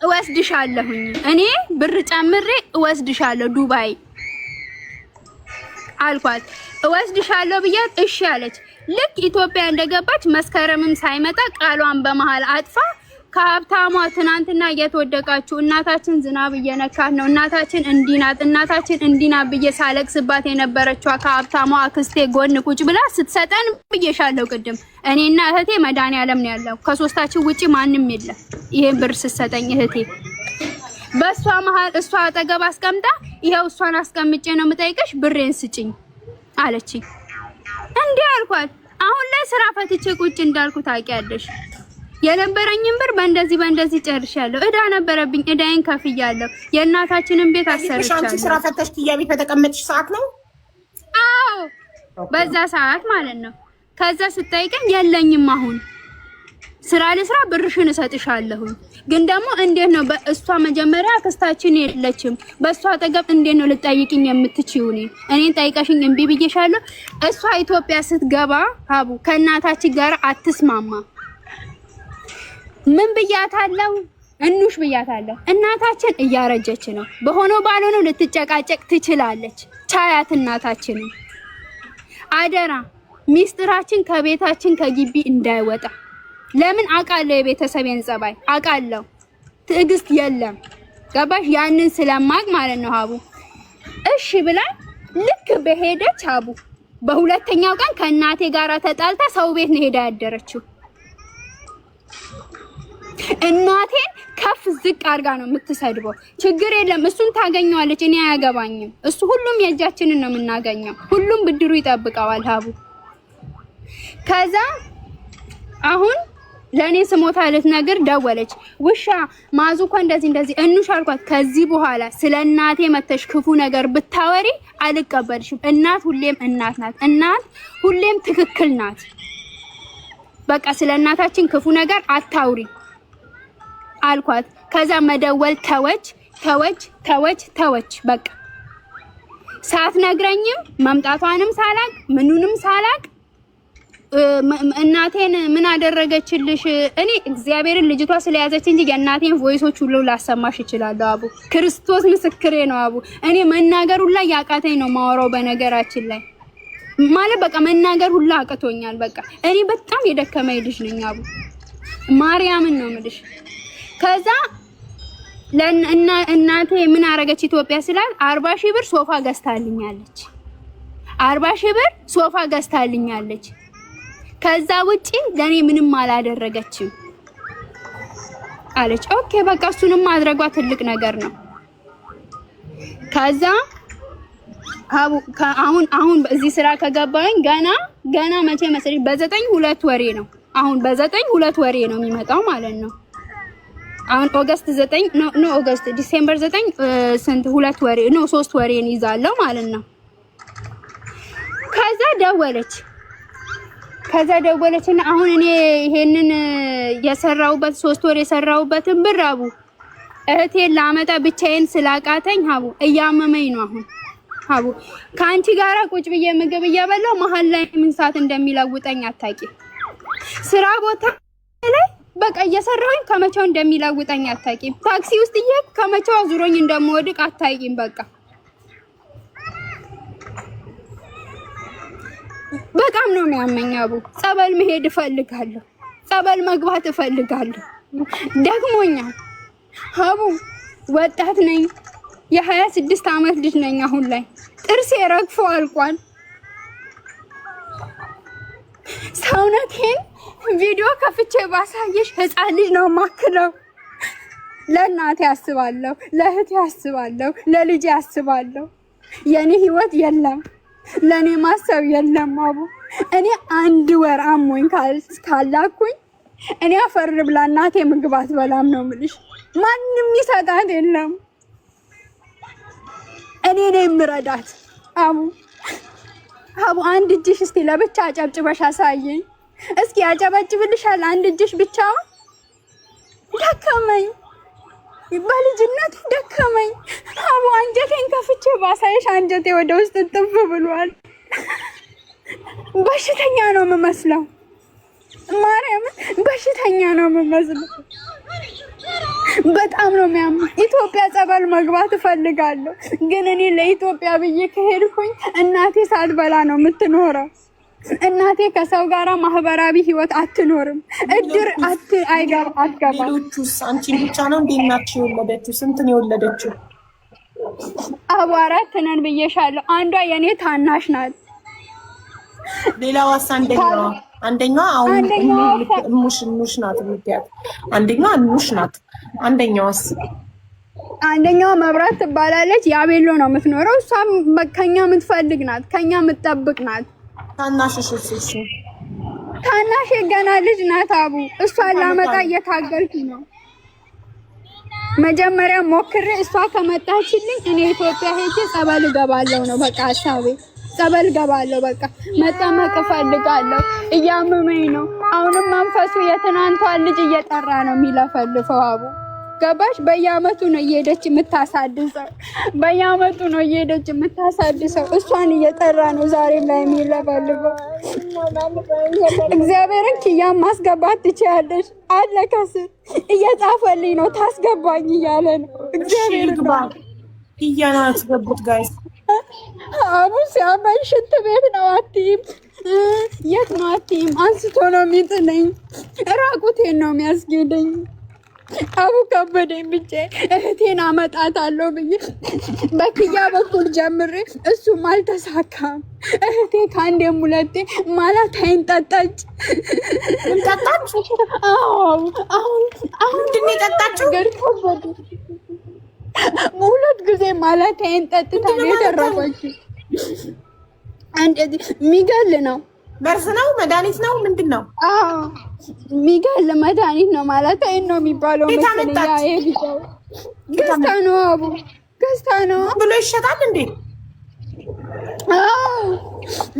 እወስድሻለሁኝ፣ እኔ ብር ጨምሬ እወስድሻለሁ ዱባይ አልኳት። እወስድሻለሁ ብያት እሺ አለች። ልክ ኢትዮጵያ እንደገባች መስከረምም ሳይመጣ ቃሏን በመሃል አጥፋ ከሀብታሟ ትናንትና እየተወደቃችሁ እናታችን ዝናብ እየነካት ነው እናታችን እንዲናት እናታችን እንዲናት ብዬ ሳለቅስባት የነበረችው ከሀብታሟ አክስቴ ጎን ቁጭ ብላ ስትሰጠን ብዬሻለሁ ቅድም እኔና እህቴ መድኃኒዓለም ነው ያለው ከሶስታችን ውጪ ማንም የለም ይሄን ብር ስትሰጠኝ እህቴ በሷ መሃል እሷ አጠገብ አስቀምጣ ይሄው እሷን አስቀምጬ ነው የምጠይቅሽ ብሬን ስጪኝ አለችኝ እንዴ አልኳት አሁን ላይ ስራ ፈትቼ ቁጭ እንዳልኩ ታውቂያለሽ የነበረኝን ብር በእንደዚህ ጨርሻለሁ እዳ ነበረብኝ እዳዬን ከፍያለሁ የእናታችንን ቤት አሰርቻለሁ አንቺ ስራ ፈተሽ ትያቢ በተቀመጥሽ ሰዓት ነው አዎ በዛ ሰዓት ማለት ነው ከዛ ስጠይቀኝ የለኝም አሁን ስራ ለስራ ብርሽን እሰጥሻለሁ ግን ደግሞ እንዴት ነው በእሷ መጀመሪያ አክስታችን የለችም በእሷ አጠገብ እንዴት ነው ልጠይቅኝ የምትችይው እኔን ጠይቀሽኝ እምቢ ብዬሻለሁ እሷ ኢትዮጵያ ስትገባ ሀቡ ከእናታችን ጋር አትስማማ ምን ብያታለሁ እንውሽ ብያታለሁ እናታችን እያረጀች ነው በሆነው ባልሆነው ልትጨቃጨቅ ትችላለች ቻያት እናታችን አደራ ሚስጥራችን ከቤታችን ከግቢ እንዳይወጣ ለምን አቃለው የቤተሰቤን ጸባይ አቃለው ትዕግስት የለም ገባሽ ያንን ስለማቅ ማለት ነው ሀቡ እሺ ብላ ልክ በሄደች ሀቡ በሁለተኛው ቀን ከእናቴ ጋር ተጣልታ ሰው ቤት ነው ሄዳ ያደረችው እናቴን ከፍ ዝቅ አድርጋ ነው የምትሰድበው ችግር የለም እሱን ታገኘዋለች እኔ አያገባኝም እሱ ሁሉም የእጃችንን ነው የምናገኘው ሁሉም ብድሩ ይጠብቀዋል ሀቡ ከዛ አሁን ለኔ ስሞታ ልትነግር ደወለች ውሻ ማዙ እኮ እንደዚህ እንውሽ አልኳት ከዚህ በኋላ ስለ እናቴ መተሽ ክፉ ነገር ብታወሪ አልቀበልሽም እናት ሁሌም እናት ናት እናት ሁሌም ትክክል ናት በቃ ስለ እናታችን ክፉ ነገር አታውሪ አልኳት ከዛ መደወል ተወች በቃ ሳትነግረኝም መምጣቷንም ሳላቅ ምኑንም ሳላቅ እናቴን ምን አደረገችልሽ እኔ እግዚአብሔርን ልጅቷ ስለያዘች እንጂ የእናቴን ቮይሶች ሁሉ ላሰማሽ እችላለሁ አቡ ክርስቶስ ምስክሬ ነው አቡ እኔ መናገር ሁላ ያቃተኝ ነው ማወራው በነገራችን ላይ ማለት በቃ መናገር ሁላ አቅቶኛል በቃ እኔ በጣም የደከመኝ ልጅ ነኝ አቡ ማርያምን ነው የምልሽ ከዛ እናቴ ምን አረገች ኢትዮጵያ ስላል 40,000 ብር ሶፋ ገዝታልኛለች 40,000 ብር ሶፋ ገዝታልኛለች ከዛ ውጪ ለኔ ምንም አላደረገችም አለች ኦኬ በቃ እሱንም ማድረጓ ትልቅ ነገር ነው ከዛ አሁን በዚህ ስራ ከገባኝ ገና መቼ መሰለኝ በ9 2 ወሬ ነው አሁን በ9 2 ወሬ ነው የሚመጣው ማለት ነው አሁን ኦገስት 9 ኖ ኦገስት ዲሴምበር 9 ስንት 2 ወሬ ነው 3 ወሬን ይዛለው ማለት ነው ከዛ ደወለችና አሁን እኔ ይሄንን የሰራውበት 3 ወር የሰራውበትን ብር አቡ እህቴን ላመጣ ብቻዬን ስላቃተኝ ሀቡ እያመመኝ ነው አሁን ሀቡ ካንቺ ጋራ ቁጭ ብዬ ምግብ እያበላው መሀል ላይ ምን ሰዓት እንደሚለውጠኝ አታቂ ስራ ቦታ ላይ በቃ እየሰራሁኝ ከመቼው እንደሚለውጠኝ አታቂ ታክሲ ውስጥ ከመቼው አዙሮኝ እንደምወድቅ አታቂም በቃ በጣም ነው የሚያመኝ አቡ ጸበል መሄድ እፈልጋለሁ ጸበል መግባት እፈልጋለሁ ደግሞኛል ሀቡ ወጣት ነኝ የ26 አመት ልጅ ነኝ አሁን ላይ ጥርሴ ረግፎ አልቋል ሰውነቴን ቪዲዮ ከፍቼ ባሳየሽ ህፃን ልጅ ነው ማክለው ለእናቴ አስባለሁ ለእህቴ አስባለሁ ለልጄ አስባለሁ የኔ ህይወት የለም ለኔ ማሰብ የለም አቡ እኔ 1 ወር አሞኝ ካላኩኝ እኔ አፈር ብላ እናቴ ምግብ አትበላም ነው የምልሽ ማንንም ይሰጣት የለም እኔ ነኝ ምረዳት አቡ አንድ እጅሽ እስቲ ለብቻ አጨብጭበሽ አሳየኝ እስኪ አጨበጭብልሻል አንድ እጅሽ ብቻ ደከመኝ በልጅነት ደከመኝ አቡ አንጀቴን ከፍቼ ባሳይሽ አንጀቴ ወደ ውስጥ ጥፍ ብሏል በሽተኛ ነው የምመስለው ማርያም በሽተኛ ነው የምመስለው በጣም ነው የሚያመው ኢትዮጵያ ጸበል መግባት እፈልጋለሁ ግን እኔ ለኢትዮጵያ ብዬ ከሄድኩኝ እናቴ ሳትበላ ነው የምትኖረው እናቴ ከሰው ጋራ ማህበራዊ ህይወት አትኖርም። እድር አትገባም። ሌሎቹስ አንቺን ብቻ ነው እንዴ እናትሽ የወለደችው? ስንት ነው የወለደችው? አቧራት ነን ብዬሻለሁ። አንዷ የኔ ታናሽ ናት። ሌላዋስ? አንደኛዋ አሁን ሙሽ ናት የምትያት፣ አንደኛዋ ኑሽ ናት። አንደኛዋስ? አንደኛዋ መብራት ትባላለች። ያቤሎ ነው የምትኖረው። እሷ ከኛ የምትፈልግ ናት፣ ከኛ የምትጠብቅ ናት። ታናሽሽ? ታናሽ ገና ልጅ ናት አቡ። እሷን ላመጣ እየታገልኩ ነው። መጀመሪያ ሞክሬ እሷ ከመጣችልኝ እኔ ኢትዮጵያ ሄጄ ጸበል ገባለሁ ነው በቃ ሀሳቤ። ጸበል ገባለሁ በቃ መጠመቅ እፈልጋለሁ። እያመመኝ ነው። አሁንም መንፈሱ የትናንቷን ልጅ እየጠራ ነው የሚለፈልፈው አቡ። ገባሽ? በየአመቱ ነው እየሄደች የምታሳድሰው። በየአመቱ ነው እየሄደች የምታሳድሰው። እሷን እየጠራ ነው ዛሬም ላይ የሚለፈልፈው። እግዚአብሔርን ኪያም ማስገባት ትችያለሽ አለ ከስር እየጻፈልኝ ነው። ታስገባኝ እያለ ነው። እግዚአብሔር ኪያን አስገቡት ጋይስ። አቡ ሲያመኝ ሽንት ቤት ነው አትይም፣ የት ነው አትይም። አንስቶ ነው የሚጥለኝ። ራቁቴን ነው የሚያስጌደኝ። አቡ ከበደኝ ብቻ እህቴን አመጣታለሁ ብዬ በክያ በኩል ጀምሬ እሱም አልተሳካም። እህቴ ከአንዴም ሁለቴ ማላታይን ጠጣች። አሁን ምንድን ነው የጠጣችው? ሁለት ጊዜ ማላታይን ጠጥታ ነው የተረፈችው። እንደዚህ የሚገል ነው። መርዝ ነው? መድኃኒት ነው? ምንድን ነው? የሚገል መድኃኒት ነው ማለት ነው የሚባለው መሰለኝ። ይሄ ቢጫው ገዝታ ነው አቡ፣ ገዝታ ነው ብሎ ይሸጣል እንዴ?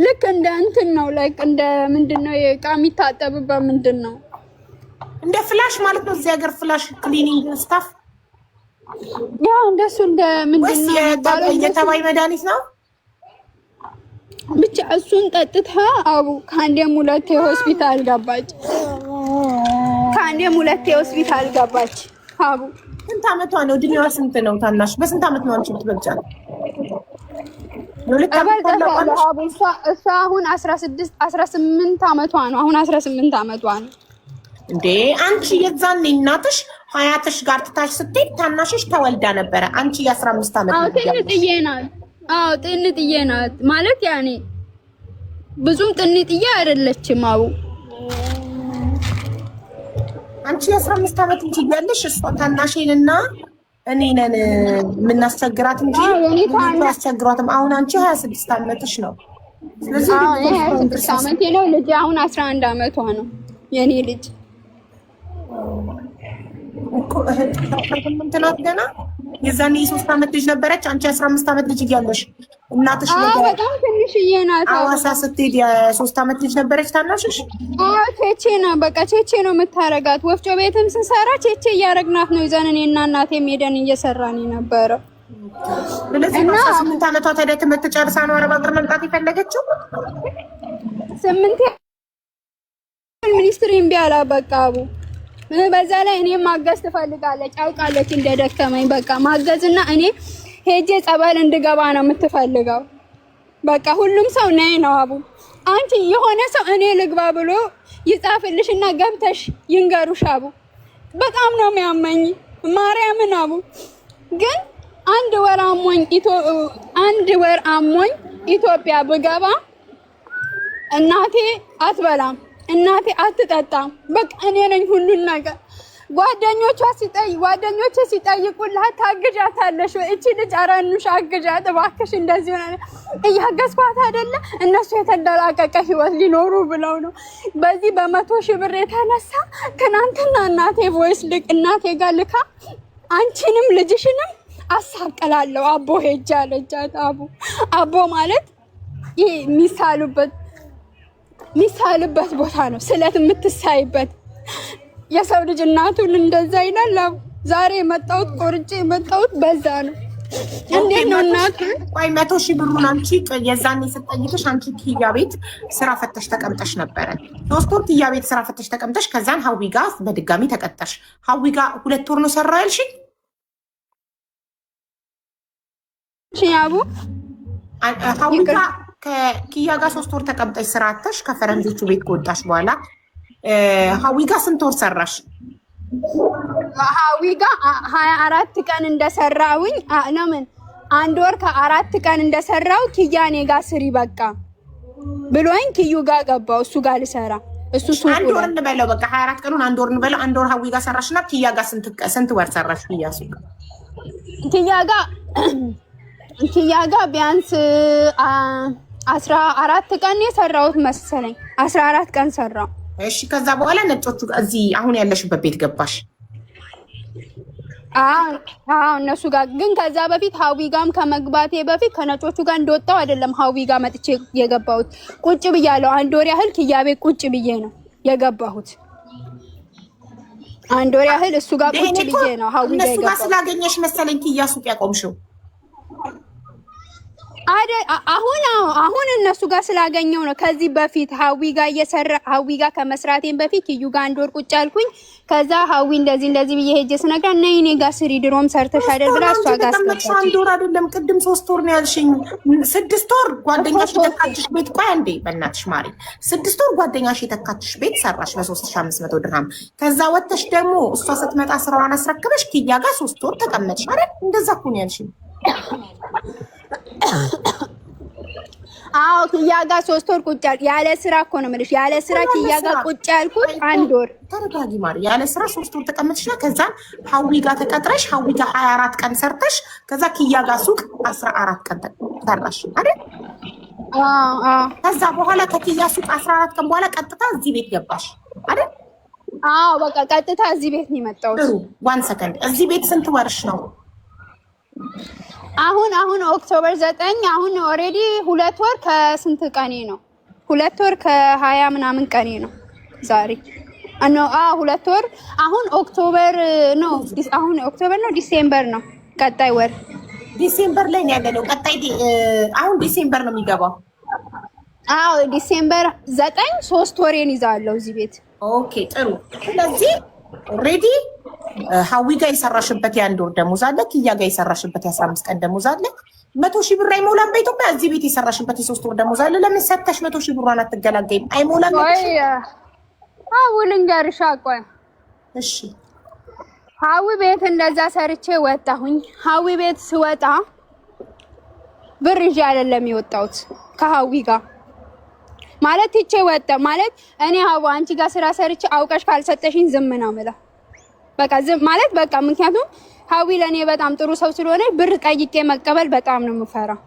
ልክ እንደ እንትን ነው። ላይክ እንደ ምንድን ነው የዕቃ የሚታጠብበት ምንድን ነው? እንደ ፍላሽ ማለት ነው። እዚህ ሀገር ፍላሽ ክሊኒንግ ስታፍ ያው እንደሱ እንደ ምንድን ነው የሚባለው? የተባይ መድኃኒት ነው ብቻ። እሱን ጠጥታ አቡ ከአንዴም ሁለቴ ሆስፒታል ገባች። ከአንዴም ሁለቴ ሆስፒታል ገባች አቡ። ስንት አመቷ ነው? እድሜዋ ስንት ነው? ታናሽ በስንት አመት ነው አንቺ የምትበልጫለሽ? አቡ እሷ አሁን 18 አመቷ ነው። አሁን 18 አመቷ ነው እንዴ። አንቺ የዛኔ እናትሽ ሀያትሽ ጋር ትታሽ ስትሄድ ታናሽሽ ተወልዳ ነበረ። አንቺ የ15 አመት ነው። ጥንጥዬ ናት። አዎ ጥንጥዬ ናት ማለት ያኔ ብዙም ጥንጥዬ አይደለችም አቡ። አንቺ የ15 አመት እንጂ ያለሽ እሷ ታናሽንና እኔ ነን የምናስቸግራት እንጂ አስቸግሯትም። አሁን አንቺ 26 አመትሽ ነው። ስለዚህ እኔ 26 አመቴ ነው። ልጅ አሁን 11 አመቷ ነው የኔ ልጅ እኮ እህት ምንትናት ገና የዛኔ የ3 አመት ልጅ ነበረች። አንቺ 15 አመት ልጅ እያለሽ እናትሽ በጣም ትንሽዬ ናት። ሐዋሳ ስትሄድ የ3 አመት ልጅ ነበረች ታናሽሽ። ቼቼ ነው በቃ ቼቼ ነው የምታረጋት። ወፍጮ ቤትም ስንሰራ ቼቼ እያረግናት ነው ይዘን እኔና እናቴ ሄደን እየሰራን የነበረው። ስለዚህ 18 አመቷ ታዲያ ትምህርት ጨርሳ ነው አረብ ሀገር መምጣት የፈለገችው። 8 ሚኒስትሪ እምቢ አላት በቃ አቡ። በዛ ላይ እኔ ማገዝ ትፈልጋለች። አውቃለች እንደደከመኝ በቃ ማገዝና እኔ ሄጄ ጸበል እንድገባ ነው የምትፈልገው። በቃ ሁሉም ሰው ነይ ነው አቡ። አንቺ የሆነ ሰው እኔ ልግባ ብሎ ይጻፍልሽና ገብተሽ ይንገሩሽ አቡ። በጣም ነው የሚያመኝ ማርያምን አቡ። ግን አንድ ወር አሞኝ ኢትዮጵያ ብገባ እናቴ አትበላም፣ እናቴ አትጠጣም። በቃ እኔ ነኝ ሁሉን ነገር። ጓደኞቼ ሲጠይቁላት ታግዣታለሽ ወይ እቺ ልጅ አራኑሽ አግዣት እባክሽ እንደዚህ ሆነ እያገዝኳት አይደለ እነሱ የተደላቀቀ ህይወት ሊኖሩ ብለው ነው። በዚህ በ100,000 ብር የተነሳ ትናንትና እናቴ ቮይስ እናቴ ጋር ልካ አንቺንም ልጅሽንም አሳቀላለሁ አቦ ሄጃ አለቻት። አቦ ማለት ይሄ የሚሳልበት ቦታ ነው፣ ስለት የምትሳይበት። የሰው ልጅ እናቱን እንደዛ ይላል። ዛሬ የመጣሁት ቆርጬ የመጣሁት በዛ ነው። እንዴት ነው እናቱ? ቆይ 100,000 ብሩን አንቺ የዛኔ ስጠይቅሽ አንቺ ኪያ ቤት ስራ ፈተሽ ተቀምጠሽ ነበረ። 3 ወር ኪያ ቤት ስራ ፈተሽ ተቀምጠሽ ከዛን ሀዊ ጋር በድጋሚ ተቀጠሽ። ሀዊ ጋር 2 ወር ነው ሰራ ያልሽኝ? ያቡ ከኪያ ጋር 3 ወር ተቀምጠሽ ስራ አጥተሽ ከፈረንጆቹ ቤት ከወጣሽ በኋላ ሀዊ ጋር ስንት ወር ሰራሽ? ሀዊ ጋር 24 ቀን እንደሰራውኝ ለምን 1 ወር ከ4 ቀን እንደሰራው ኪያ እኔ ጋር ስሪ በቃ ብሎኝ ኪዩ ጋር ገባው እሱ ጋር ልሰራ እሱ ሱቁ 1 ወር እንበለው በቃ 24 ቀኑን 1 ወር እንበለው 1 ወር ሀዊ ጋር ሰራሽና ኪያ ጋር ስንት ወር ሰራሽ? ኪያ ጋር ቢያንስ 14 ቀን የሰራሁት መሰለኝ 14 ቀን ሰራው። እሺ ከዛ በኋላ ነጮቹ እዚህ አሁን ያለሽበት ቤት ገባሽ? እነሱ ጋር ግን ከዛ በፊት ሀዊ ጋርም ከመግባቴ በፊት ከነጮቹ ጋር እንደወጣው አይደለም ሀዊ ጋር መጥቼ የገባሁት። ቁጭ ብያለሁ 1 ወር ያህል ኪያ ቤት ቁጭ ብዬ ነው የገባሁት። 1 ወር ያህል እሱ ጋር ቁጭ ብዬ ነው ሀዊ ጋር የገባሁት። እነሱ ጋር ስላገኘሽ መሰለኝ ኪያ ሱቅ ያቆምሽው። አሁን እነሱ ጋር ስላገኘው ነው። ከዚህ በፊት ሀዊ ጋር ከመስራቴን በፊት ኪዩ ጋር 1 ወር ቁጭ አልኩኝ። ከዛ ሀዊ እንደዚህ ብዬ ሄጄ ስነግራት ነይ እኔ ጋር ስሪ ድሮም ሰርተሽ አይደል ብላ እሷ ጋር አስገባች። 1 ወር አይደለም ቅድም 3 ወር ነው ያልሽኝ። 6 ወር ጓደኛሽ የተካችሽ ቤት ቆይ አንዴ በእናትሽ ማሪ 6 ወር ጓደኛሽ የተካችሽ ቤት ሰራሽ በ3500 ድርሃም። ከዛ ወጥተሽ ደግሞ እሷ ስትመጣ ስራዋን አስረክበሽ ኪያ ጋር 3 ወር ተቀመጥሽ አይደል? እንደዛ እኮ ነው ያልሽኝ። ኪያ ጋር 3 ወር ቁጭ ያለ ስራ እኮ ነው የምልሽ። ያለ ስራ ኪያ ጋር ቁጭ ያልኩት 1 ወር። ተረጋጊ ማሪ። ያለ ስራ 3 ወር ተቀመጥሽና ከዛ ሀዊ ጋር ተቀጥረሽ ሀዊ ጋር 24 ቀን ሰርተሽ ከዛ ኪያ ጋር ሱቅ 14 ቀን ሰራሽ አይደል? ከዛ በኋላ ከኪያ ሱቅ 14 ቀን በኋላ ቀጥታ እዚህ ቤት ገባሽ አይደል? በቃ ቀጥታ እዚህ ቤት ነው የመጣሁት። 1 ሰከንድ እዚህ ቤት ስንት ወርሽ ነው? አሁን ኦክቶበር 9 አሁን ኦሬዲ 2 ወር ከስንት ቀኔ ነው? 2 ወር ከ20 ምናምን ቀኔ ነው ዛሬ። 2 ወር አሁን ኦክቶበር ነው። አሁን ኦክቶበር ነው ዲሴምበር ነው ቀጣይ ወር ዲሴምበር ላይ ነው ያለነው። ቀጣይ አሁን ዲሴምበር ነው የሚገባው። ዲሴምበር 9 3 ወሬን ይዛለሁ እዚህ ቤት። ኦኬ ጥሩ። ስለዚህ ኦሬዲ ሀዊ ጋር የሰራሽበት የ1 ወር ደሞዝ አለ። ኪያ ጋር የሰራሽበት የ15 ቀን ደሞዝ አለ። 100,000 ብር አይሞላም በኢትዮጵያ። እዚህ ቤት የሰራሽበት የ3 ወር ደሞዝ አለ። ለምን ሰተሽ 100,000 ብሯን አትገላገይም? አይሞላም። ልንገርሽ ቆይ እሺ ሀዊ ቤት እንደዛ ሰርቼ ወጣሁኝ። ሀዊ ቤት ስወጣ ብር ይዤ አይደለም የወጣሁት ከሀዊ ጋር ማለት ይቼ ወጣ ማለት እኔ አንቺ ጋር ስራ ሰርቼ አውቀሽ ካልሰጠሽኝ ዝም ነው የምለው። በቃ ዝም ማለት በቃ ምክንያቱም ሀዊ ለኔ በጣም ጥሩ ሰው ስለሆነ ብር ጠይቄ መቀበል በጣም ነው የምፈራው።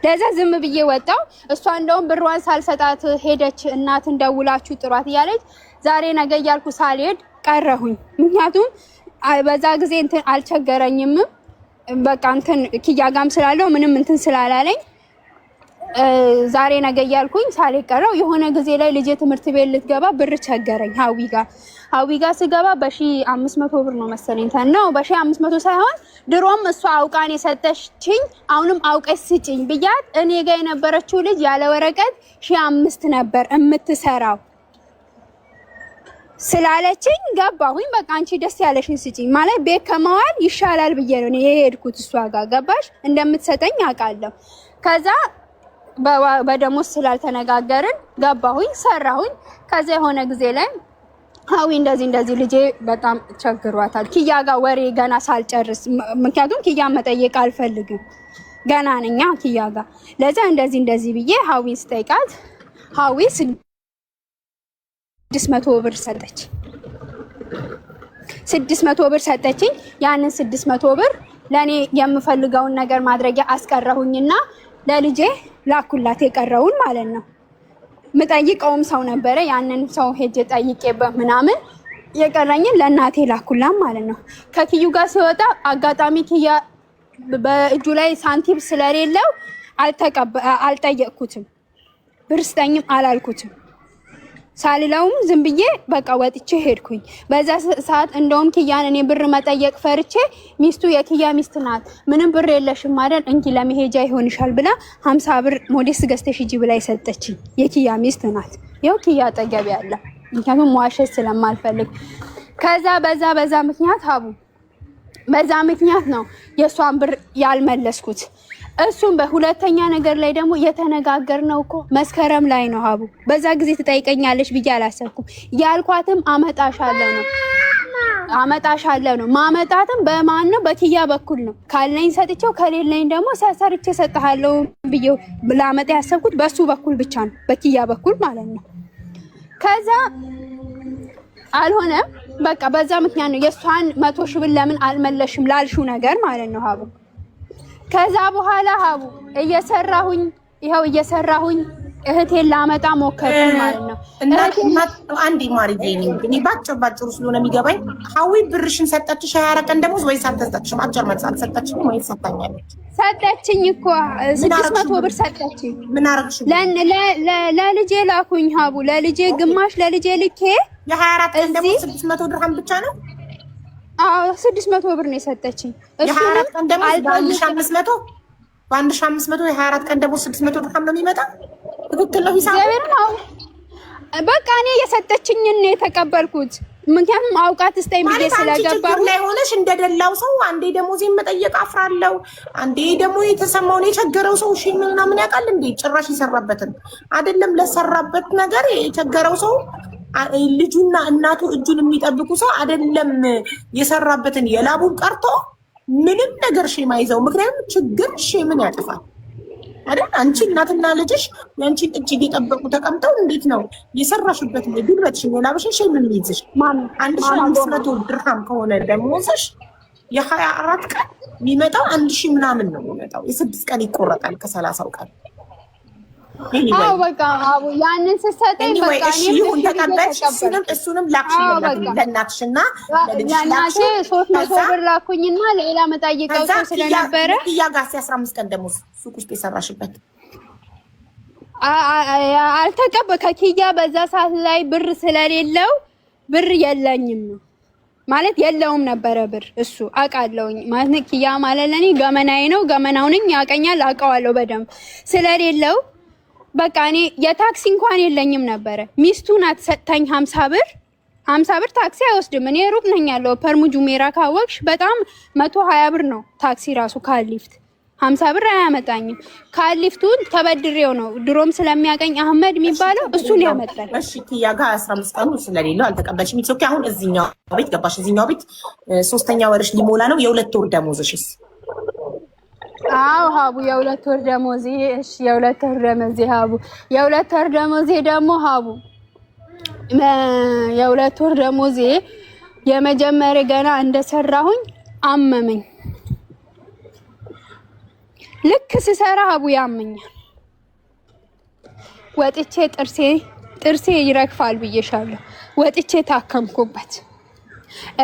ለዛ ዝም ብዬ ወጣው። እሷ እንደውም ብሯን ሳልሰጣት ሄደች። እናትን ደውላችሁ ጥሯት እያለች ዛሬ ነገ እያልኩ ሳልሄድ ቀረሁኝ። ምክንያቱም በዛ ጊዜ እንትን አልቸገረኝም። በቃ እንትን ኪያ ጋም ስላለው ምንም እንትን ስላላለኝ ዛሬ ነገ እያልኩኝ ሳልሄድ ቀረው። የሆነ ጊዜ ላይ ልጄ ትምህርት ቤት ልትገባ ብር ቸገረኝ። ሀዊ ጋር ስገባ በ1500 ብር ነው መሰለኝ ነው በ1500 ሳይሆን ድሮም እሷ አውቃን የሰጠችኝ አሁንም አውቀሽ ስጪኝ ብያት እኔ ጋር የነበረችው ልጅ ያለ ወረቀት 1500 ነበር የምትሰራው ስላለችኝ ገባሁኝ። በቃ አንቺ ደስ ያለሽን ስጪኝ ማለት ቤት ከመዋል ይሻላል ብዬ ነው የሄድኩት እሷ ጋር። ገባሽ? እንደምትሰጠኝ አውቃለሁ። ከዛ በደሞዝ ስላልተነጋገርን ገባሁኝ ሰራሁኝ። ከዛ የሆነ ጊዜ ላይ ሀዊ እንደዚህ ልጄ በጣም ቸግሯታል ኪያ ጋር ወሬ ገና ሳልጨርስ ምክንያቱም ኪያ መጠየቅ አልፈልግም ገና ነኛ ኪያ ጋር። ለዛ እንደዚህ ብዬ ሀዊን ስጠይቃት ሀዊ 600 ብር ሰጠች። 600 ብር ሰጠችኝ። ያንን 600 ብር ለኔ የምፈልገውን ነገር ማድረጊያ አስቀረሁኝና ለልጄ ላኩላት የቀረውን ማለት ነው። ምጠይቀውም ሰው ነበረ። ያንን ሰው ሄጄ ጠይቄበት ምናምን የቀረኝን ለእናቴ ላኩላት ማለት ነው። ከኪዩ ጋር ሲወጣ አጋጣሚ ኪያ በእጁ ላይ ሳንቲም ስለሌለው አልጠየቅኩትም። ብር ስጠኝም አላልኩትም። ሳልለውም ዝም ብዬ በቃ ወጥቼ ሄድኩኝ። በዛ ሰዓት እንደውም ኪያን እኔ ብር መጠየቅ ፈርቼ ሚስቱ የኪያ ሚስት ናት ምንም ብር የለሽም አይደል እንጂ ለመሄጃ ይሆንሻል ብላ 50 ብር ሞዴስ ገዝተሽ ሂጂ ብላ የሰጠችኝ የኪያ ሚስት ናት። ይኸው ኪያ አጠገብ ያለ ምክንያቱም መዋሸት ስለማልፈልግ። ከዛ በዛ ምክንያት በዛ ምክንያት ነው የሷን ብር ያልመለስኩት። እሱም በሁለተኛ ነገር ላይ ደግሞ የተነጋገርነው እኮ መስከረም ላይ ነው ሀቡ። በዛ ጊዜ ትጠይቀኛለሽ ብዬ አላሰብኩም። ያልኳትም አመጣሻለሁ ነው። ማመጣትም በማን ነው? በኪያ በኩል ነው። ካለኝ ሰጥቼው ከሌለኝ ደግሞ ሰርቼ ሰጥሃለሁ ብዬ ላመጣ ያሰብኩት በሱ በኩል ብቻ ነው፣ በኪያ በኩል ማለት ነው። ከዛ አልሆነም። በቃ በዛ ምክንያት ነው የሷን 100 ሺህ ብር ለምን አልመለሽም ላልሽው ነገር ማለት ነው ሀቡ። ከዛ በኋላ ሀቡ እየሰራሁኝ እህቴን ላመጣ ሞከርኩ ማለት ነው። እናት አንዴ ማርዬ እኔ ባጭሩ ስለሆነ የሚገባኝ ሀዊ ብርሽን ሰጠችሽ 24 ቀን ደሞዝ ወይስ አልተሰጠችም? አጭር መልስ አልሰጠችም ወይስ ሰጣኛለች? ሰጠችኝ እኮ 600 ብር ሰጠችኝ። ምን አረግሽ? ለልጄ ላኩኝ ሀቡ፣ ለልጄ ግማሽ ለልጄ ልኬ የ24 ቀን ደሞዝ 600 ድርሃም ብቻ ነው። አዎ 600 ብር ነው የሰጠችኝ። የ24 ቀን ደሞዝ በ1500 የ24 ቀን ደሞዝ 600 ድርሃም ነው የሚመጣ። ትክክል ነው ሂሳብ ነው። በቃ እኔ የሰጠችኝን ነው የተቀበልኩት። ምክንያቱም አውቃት ስታይ ብዬ ስለገባሁ ላይ ሆነሽ እንደደላው ሰው አንዴ ደሞዜን መጠየቅ አፍራለሁ፣ አንዴ ደግሞ የተሰማውን የቸገረው ሰው እሺ ምን ያውቃል እንዴ? ጭራሽ ይሰራበትን አይደለም ለሰራበት ነገር የቸገረው ሰው ልጁና እናቱ እጁን የሚጠብቁ ሰው አይደለም የሰራበትን የላቡን ቀርቶ ምንም ነገር ሼም አይዘው። ምክንያቱም ችግር ሼምን ያጠፋል አይደል? አንቺ እናትና ልጅሽ ያንቺን እጅ እየጠበቁ ተቀምጠው እንዴት ነው የሰራሽበት ጉልበትሽን የላብሽን ሼምን ይይዝሽ? 1500 ድርሃም ከሆነ ደሞዝሽ የ24 ቀን የሚመጣው 1000 ምናምን ነው የሚመጣው። የ6 ቀን ይቆረጣል ከ30ው ቀን። አዎ በቃ አቡ ያንን ስትሰጠኝ በቃ ይሁን ተቀበልሽ። እሱንም ላክሽ ለእናትሽና ለልጅሽ 300 ብር ላኩኝና ሌላ መጣየቀው ስለነበረ ያጋስ 15 ቀን ደሞዝ ሱቅ ውስጥ የሰራሽበት ከኪያ በዛ ሰዓት ላይ ብር ስለሌለው ብር የለኝም ማለት የለውም ነበረ ብር። እሱ አውቃለሁኝ ማለት ኪያ ማለት ለኔ ገመናዬ ነው። ገመናውንኝ ያቀኛል፣ አውቀዋለሁ በደንብ ስለሌለው በቃ እኔ የታክሲ እንኳን የለኝም ነበረ። ሚስቱ ናት ሰጣኝ 50 ብር ታክሲ አይወስድም። እኔ ሩቅ ነኝ ያለው ፐርሙ ጁሜራ ካወቅሽ በጣም 120 ብር ነው ታክሲ ራሱ ካሊፍት 50 ብር አያመጣኝም። ካሊፍቱን ተበድሬው ነው ድሮም ስለሚያቀኝ አህመድ የሚባለው እሱን ያመጣል። እሺ ኪያ ጋር 15 ቀኑ ስለሌለው አልተቀበልሽም። ኢትዮጵያ አሁን እዚህኛው ቤት ገባሽ። እዚህኛው ቤት 3ኛ ወርሽ ሊሞላ ነው። የ2 ወር ደሞዝሽስ? አዎ ሀቡ የ2 ወር ደሞዜ። እሺ የ2 ወር ደሞዜ ሀቡ የ2 ወር ደሞዜ ደግሞ ሀቡ የ2 ወር ደሞዜ የመጀመሪያ ገና እንደሰራሁኝ አመመኝ። ልክ ስሰራ ሀቡ ያመኛል። ወጥቼ ጥርሴ ይረግፋል ብዬሻለሁ። ወጥቼ ታከምኩበት።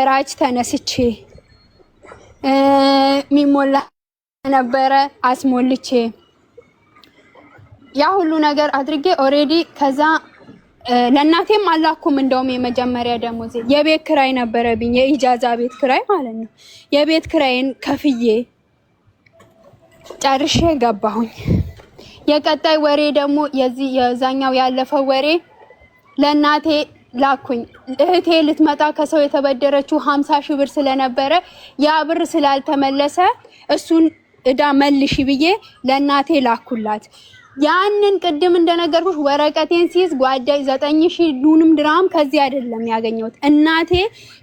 እራጅ ተነስቼ ሚሞላ ነበረ አስሞልቼ ያ ሁሉ ነገር አድርጌ ኦሬዲ ከዛ ለእናቴም አላኩም። እንደውም የመጀመሪያ ደሞዜ የቤት ክራይ ነበረብኝ፣ የኢጃዛ ቤት ክራይ ማለት ነው። የቤት ክራይን ከፍዬ ጨርሼ ገባሁኝ። የቀጣይ ወሬ ደግሞ የዛኛው ያለፈው ወሬ ለእናቴ ላኩኝ። እህቴ ልትመጣ ከሰው የተበደረችው 50 ሺህ ብር ስለነበረ ያ ብር ስላልተመለሰ እሱን እዳ መልሺ ብዬ ለእናቴ ላኩላት። ያንን ቅድም እንደነገርኩሽ ወረቀቴን ሲይዝ ጓዳይ 9000 ዱንም ድራም ከዚህ አይደለም ያገኘሁት። እናቴ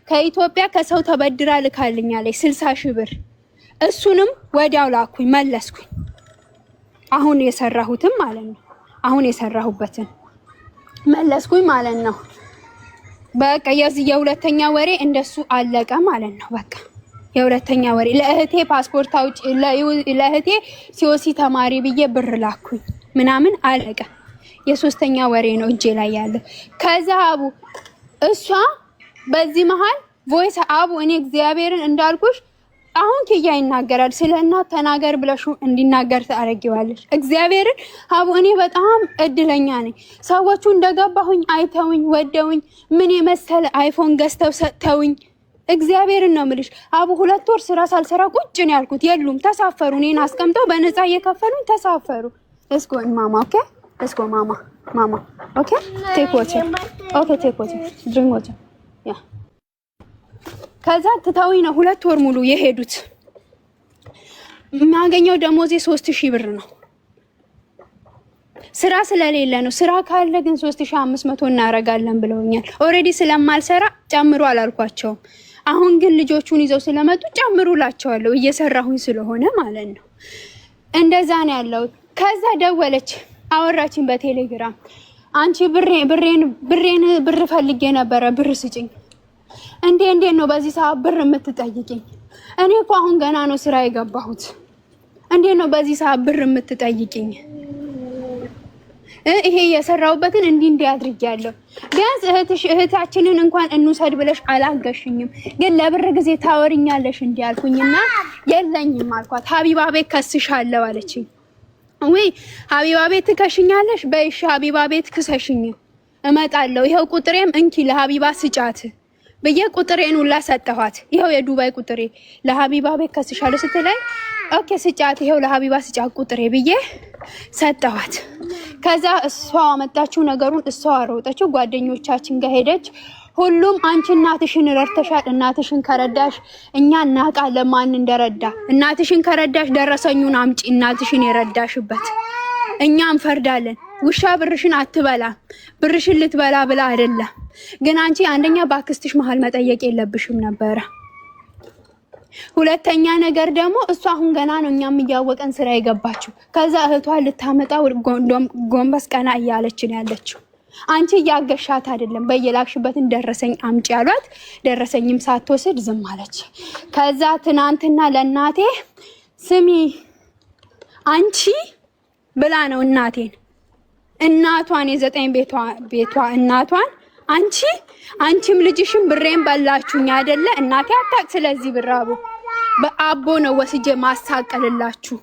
ከኢትዮጵያ ከሰው ተበድራ ልካልኛለች 60 ሺህ ብር። እሱንም ወዲያው ላኩኝ መለስኩኝ። አሁን የሰራሁትም ማለት ነው። አሁን የሰራሁበትን መለስኩኝ ማለት ነው። በቃ የሁለተኛ ወሬ እንደሱ አለቀ ማለት ነው። በቃ የሁለተኛ ወሬ ለእህቴ ፓስፖርት አውጪ ለእህቴ ሲኦሲ ተማሪ ብዬ ብር ላኩኝ ምናምን አለቀ። የሶስተኛ ወሬ ነው እጄ ላይ ያለው። ከዛ አቡ እሷ በዚህ መሃል ቮይስ አቡ እኔ እግዚአብሔርን እንዳልኩሽ አሁን ኪያ ይናገራል ስለ እናት ተናገር ብለሽ እንዲናገር ታረጊዋለሽ። እግዚአብሔርን አቡ እኔ በጣም እድለኛ ነኝ። ሰዎቹ እንደገባሁኝ አይተውኝ ወደውኝ ምን የመሰለ አይፎን ገዝተው ሰጥተውኝ እግዚአብሔርን ነው የምልሽ። አቡ 2 ወር ስራ ሳልሰራ ቁጭ ነው ያልኩት። የሉም ተሳፈሩ፣ እኔን አስቀምጠው በነፃ እየከፈሉኝ ተሳፈሩ። እስኮ ማማ ኦኬ፣ እስኮ ማማ ኦኬ፣ ቴክ ዋተር ኦኬ፣ ቴክ ዋተር ድሪንክ ዋተር ያ። ከዛ ትተውኝ ነው 2 ወር ሙሉ የሄዱት። የማገኘው ደሞዜ 3000 ብር ነው። ስራ ስለሌለ ነው። ስራ ካለ ግን 3500 እናረጋለን ብለውኛል። ኦሬዲ ስለማልሰራ ጨምሩ አላልኳቸውም። አሁን ግን ልጆቹን ይዘው ስለመጡ ጨምሩላቸዋለሁ እየሰራሁኝ ስለሆነ ማለት ነው። እንደዛ ነው ያለው። ከዛ ደወለች አወራችን በቴሌግራም አንቺ ብር ፈልጌ ነበረ ብር ስጭኝ። እንዴት ነው በዚህ ሰዓት ብር የምትጠይቂኝ? እኔ እኮ አሁን ገና ነው ስራ የገባሁት። እንዴት ነው በዚህ ሰዓት ብር የምትጠይቂኝ? ይሄ የሰራውበትን እንዲህ አድርጌያለሁ። ቢያንስ እህታችንን እንኳን እንውሰድ ብለሽ አላገሽኝም፣ ግን ለብር ጊዜ ታወሪኛለሽ እንዲያልኩኝና የለኝም አልኳት። ሀቢባ ቤት ከስሻለሁ አለችኝ። ወይ ሀቢባ ቤት ትከሽኛለሽ? በይሽ ሀቢባ ቤት ክሰሽኝ እመጣለሁ። ይሄው ቁጥሬም እንኪ ለሀቢባ ስጫት ብዬ ቁጥሬን ሁላ ሰጠኋት። ይሄው የዱባይ ቁጥሬ ለሀቢባ ቤት ከስሻለሁ ስትለኝ ኦኬ ስጫት፣ ይሄው ለሀቢባ ስጫት ቁጥሬ ብዬ ሰጠኋት። ከዛ እሷ አመጣችው ነገሩን፣ እሷ አሮጠችው ጓደኞቻችን ጋር ሄደች። ሁሉም አንቺ እናትሽን ረድተሻል፣ እናትሽን ከረዳሽ እኛ እናውቃለን ማን እንደረዳ። እናትሽን ከረዳሽ ደረሰኙን አምጪ፣ እናትሽን የረዳሽበት እኛ እንፈርዳለን። ውሻ ብርሽን አትበላም፣ ብርሽን ልትበላ ብላ አይደለም። ግን አንቺ አንደኛ ባክስትሽ መሀል መጠየቅ የለብሽም ነበረ። ሁለተኛ ነገር ደግሞ እሷ አሁን ገና ነው እኛም እያወቀን ስራ የገባችው። ከዛ እህቷ ልታመጣው ጎንበስ ቀና እያለችን ያለችው። አንቺ እያገሻት አይደለም፣ በየላክሽበትን ደረሰኝ አምጪ ያሏት፣ ደረሰኝም ሳትወስድ ዝም አለች። ከዛ ትናንትና ለእናቴ ስሚ አንቺ ብላ ነው እናቷን የዘጠኝ ቤቷ እናቷን አንቺም ልጅሽም ብሬን በላችሁኝ አይደለ? እናቴ አታውቅ። ስለዚህ ብራቡ በአቦ ነው ወስጄ ማሳቀልላችሁ።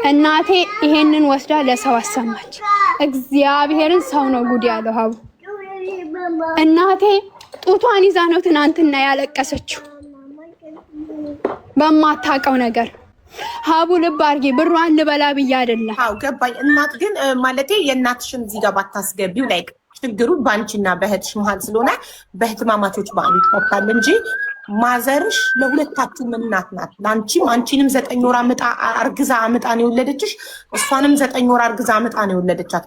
እናቴ ይሄንን ወስዳ ለሰው አሰማች። እግዚአብሔርን ሰው ነው ጉድ ያለው ሀቡ። እናቴ ጡቷን ይዛ ነው ትናንትና ያለቀሰችው በማታውቀው ነገር። ሀቡ ልብ አድርጊ፣ ብሯን ልበላ ብዬ አይደለም። አው ገባኝ። እናት ግን ማለቴ የእናትሽን እዚህ ጋር ባታስገቢው ላይ ችግሩ ባንቺና በእህትሽ መሀል ስለሆነ በእህትማማቾች በአንድ ይፈታል እንጂ ማዘርሽ ለሁለታችሁም እናት ናት። ለአንቺም አንቺንም 9 ወር አርግዛ አምጣ ነው የወለደችሽ፣ እሷንም 9 ወር አርግዛ አምጣ ነው የወለደቻት።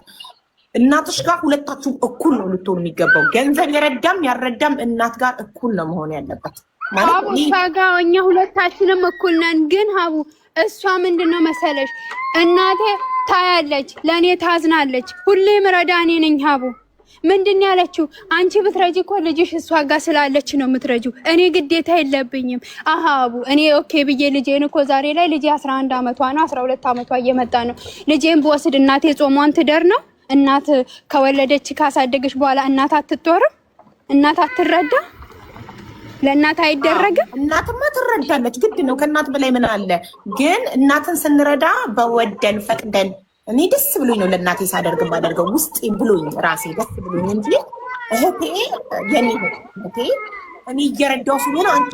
እናትሽ ጋር ሁለታችሁም እኩል ነው ልትሆኑ የሚገባው። ገንዘብ የረዳም ያረዳም እናት ጋር እኩል ነው መሆን ያለበት። ሀቡ ጋር እኛ ሁለታችንም እኩል ነን። ግን ሀቡ እሷ ምንድነው መሰለሽ እናቴ ታያለች፣ ለኔ ታዝናለች፣ ሁሌም ረዳ እኔ ነኝ። ሀቡ ምንድን ያለችው አንቺ ብትረጂ እኮ ልጅሽ እሷ ጋር ስላለች ነው የምትረጂው፣ እኔ ግዴታ የለብኝም። ሀቡ እኔ ኦኬ ብዬ ልጄን እኮ ዛሬ ላይ ልጄ 11 አመቷ ነው፣ 12 አመቷ እየመጣ ነው። ልጄን በወስድ እናቴ ጾሟን ትደር ነው? እናት ከወለደች ካሳደገች በኋላ እናት አትጦርም? እናት አትረዳ? ለእናት አይደረግም? እናትማ ትረዳለች፣ ግድ ነው። ከእናት በላይ ምን አለ? ግን እናትን ስንረዳ በወደን ፈቅደን፣ እኔ ደስ ብሎኝ ነው ለእናቴ ሳደርግ ባደርገው ውስጥ ብሎኝ ራሴ ደስ ብሎኝ እንጂ እህቴ የኔ እህቴ እኔ እየረዳው ስለሆነ አንቺ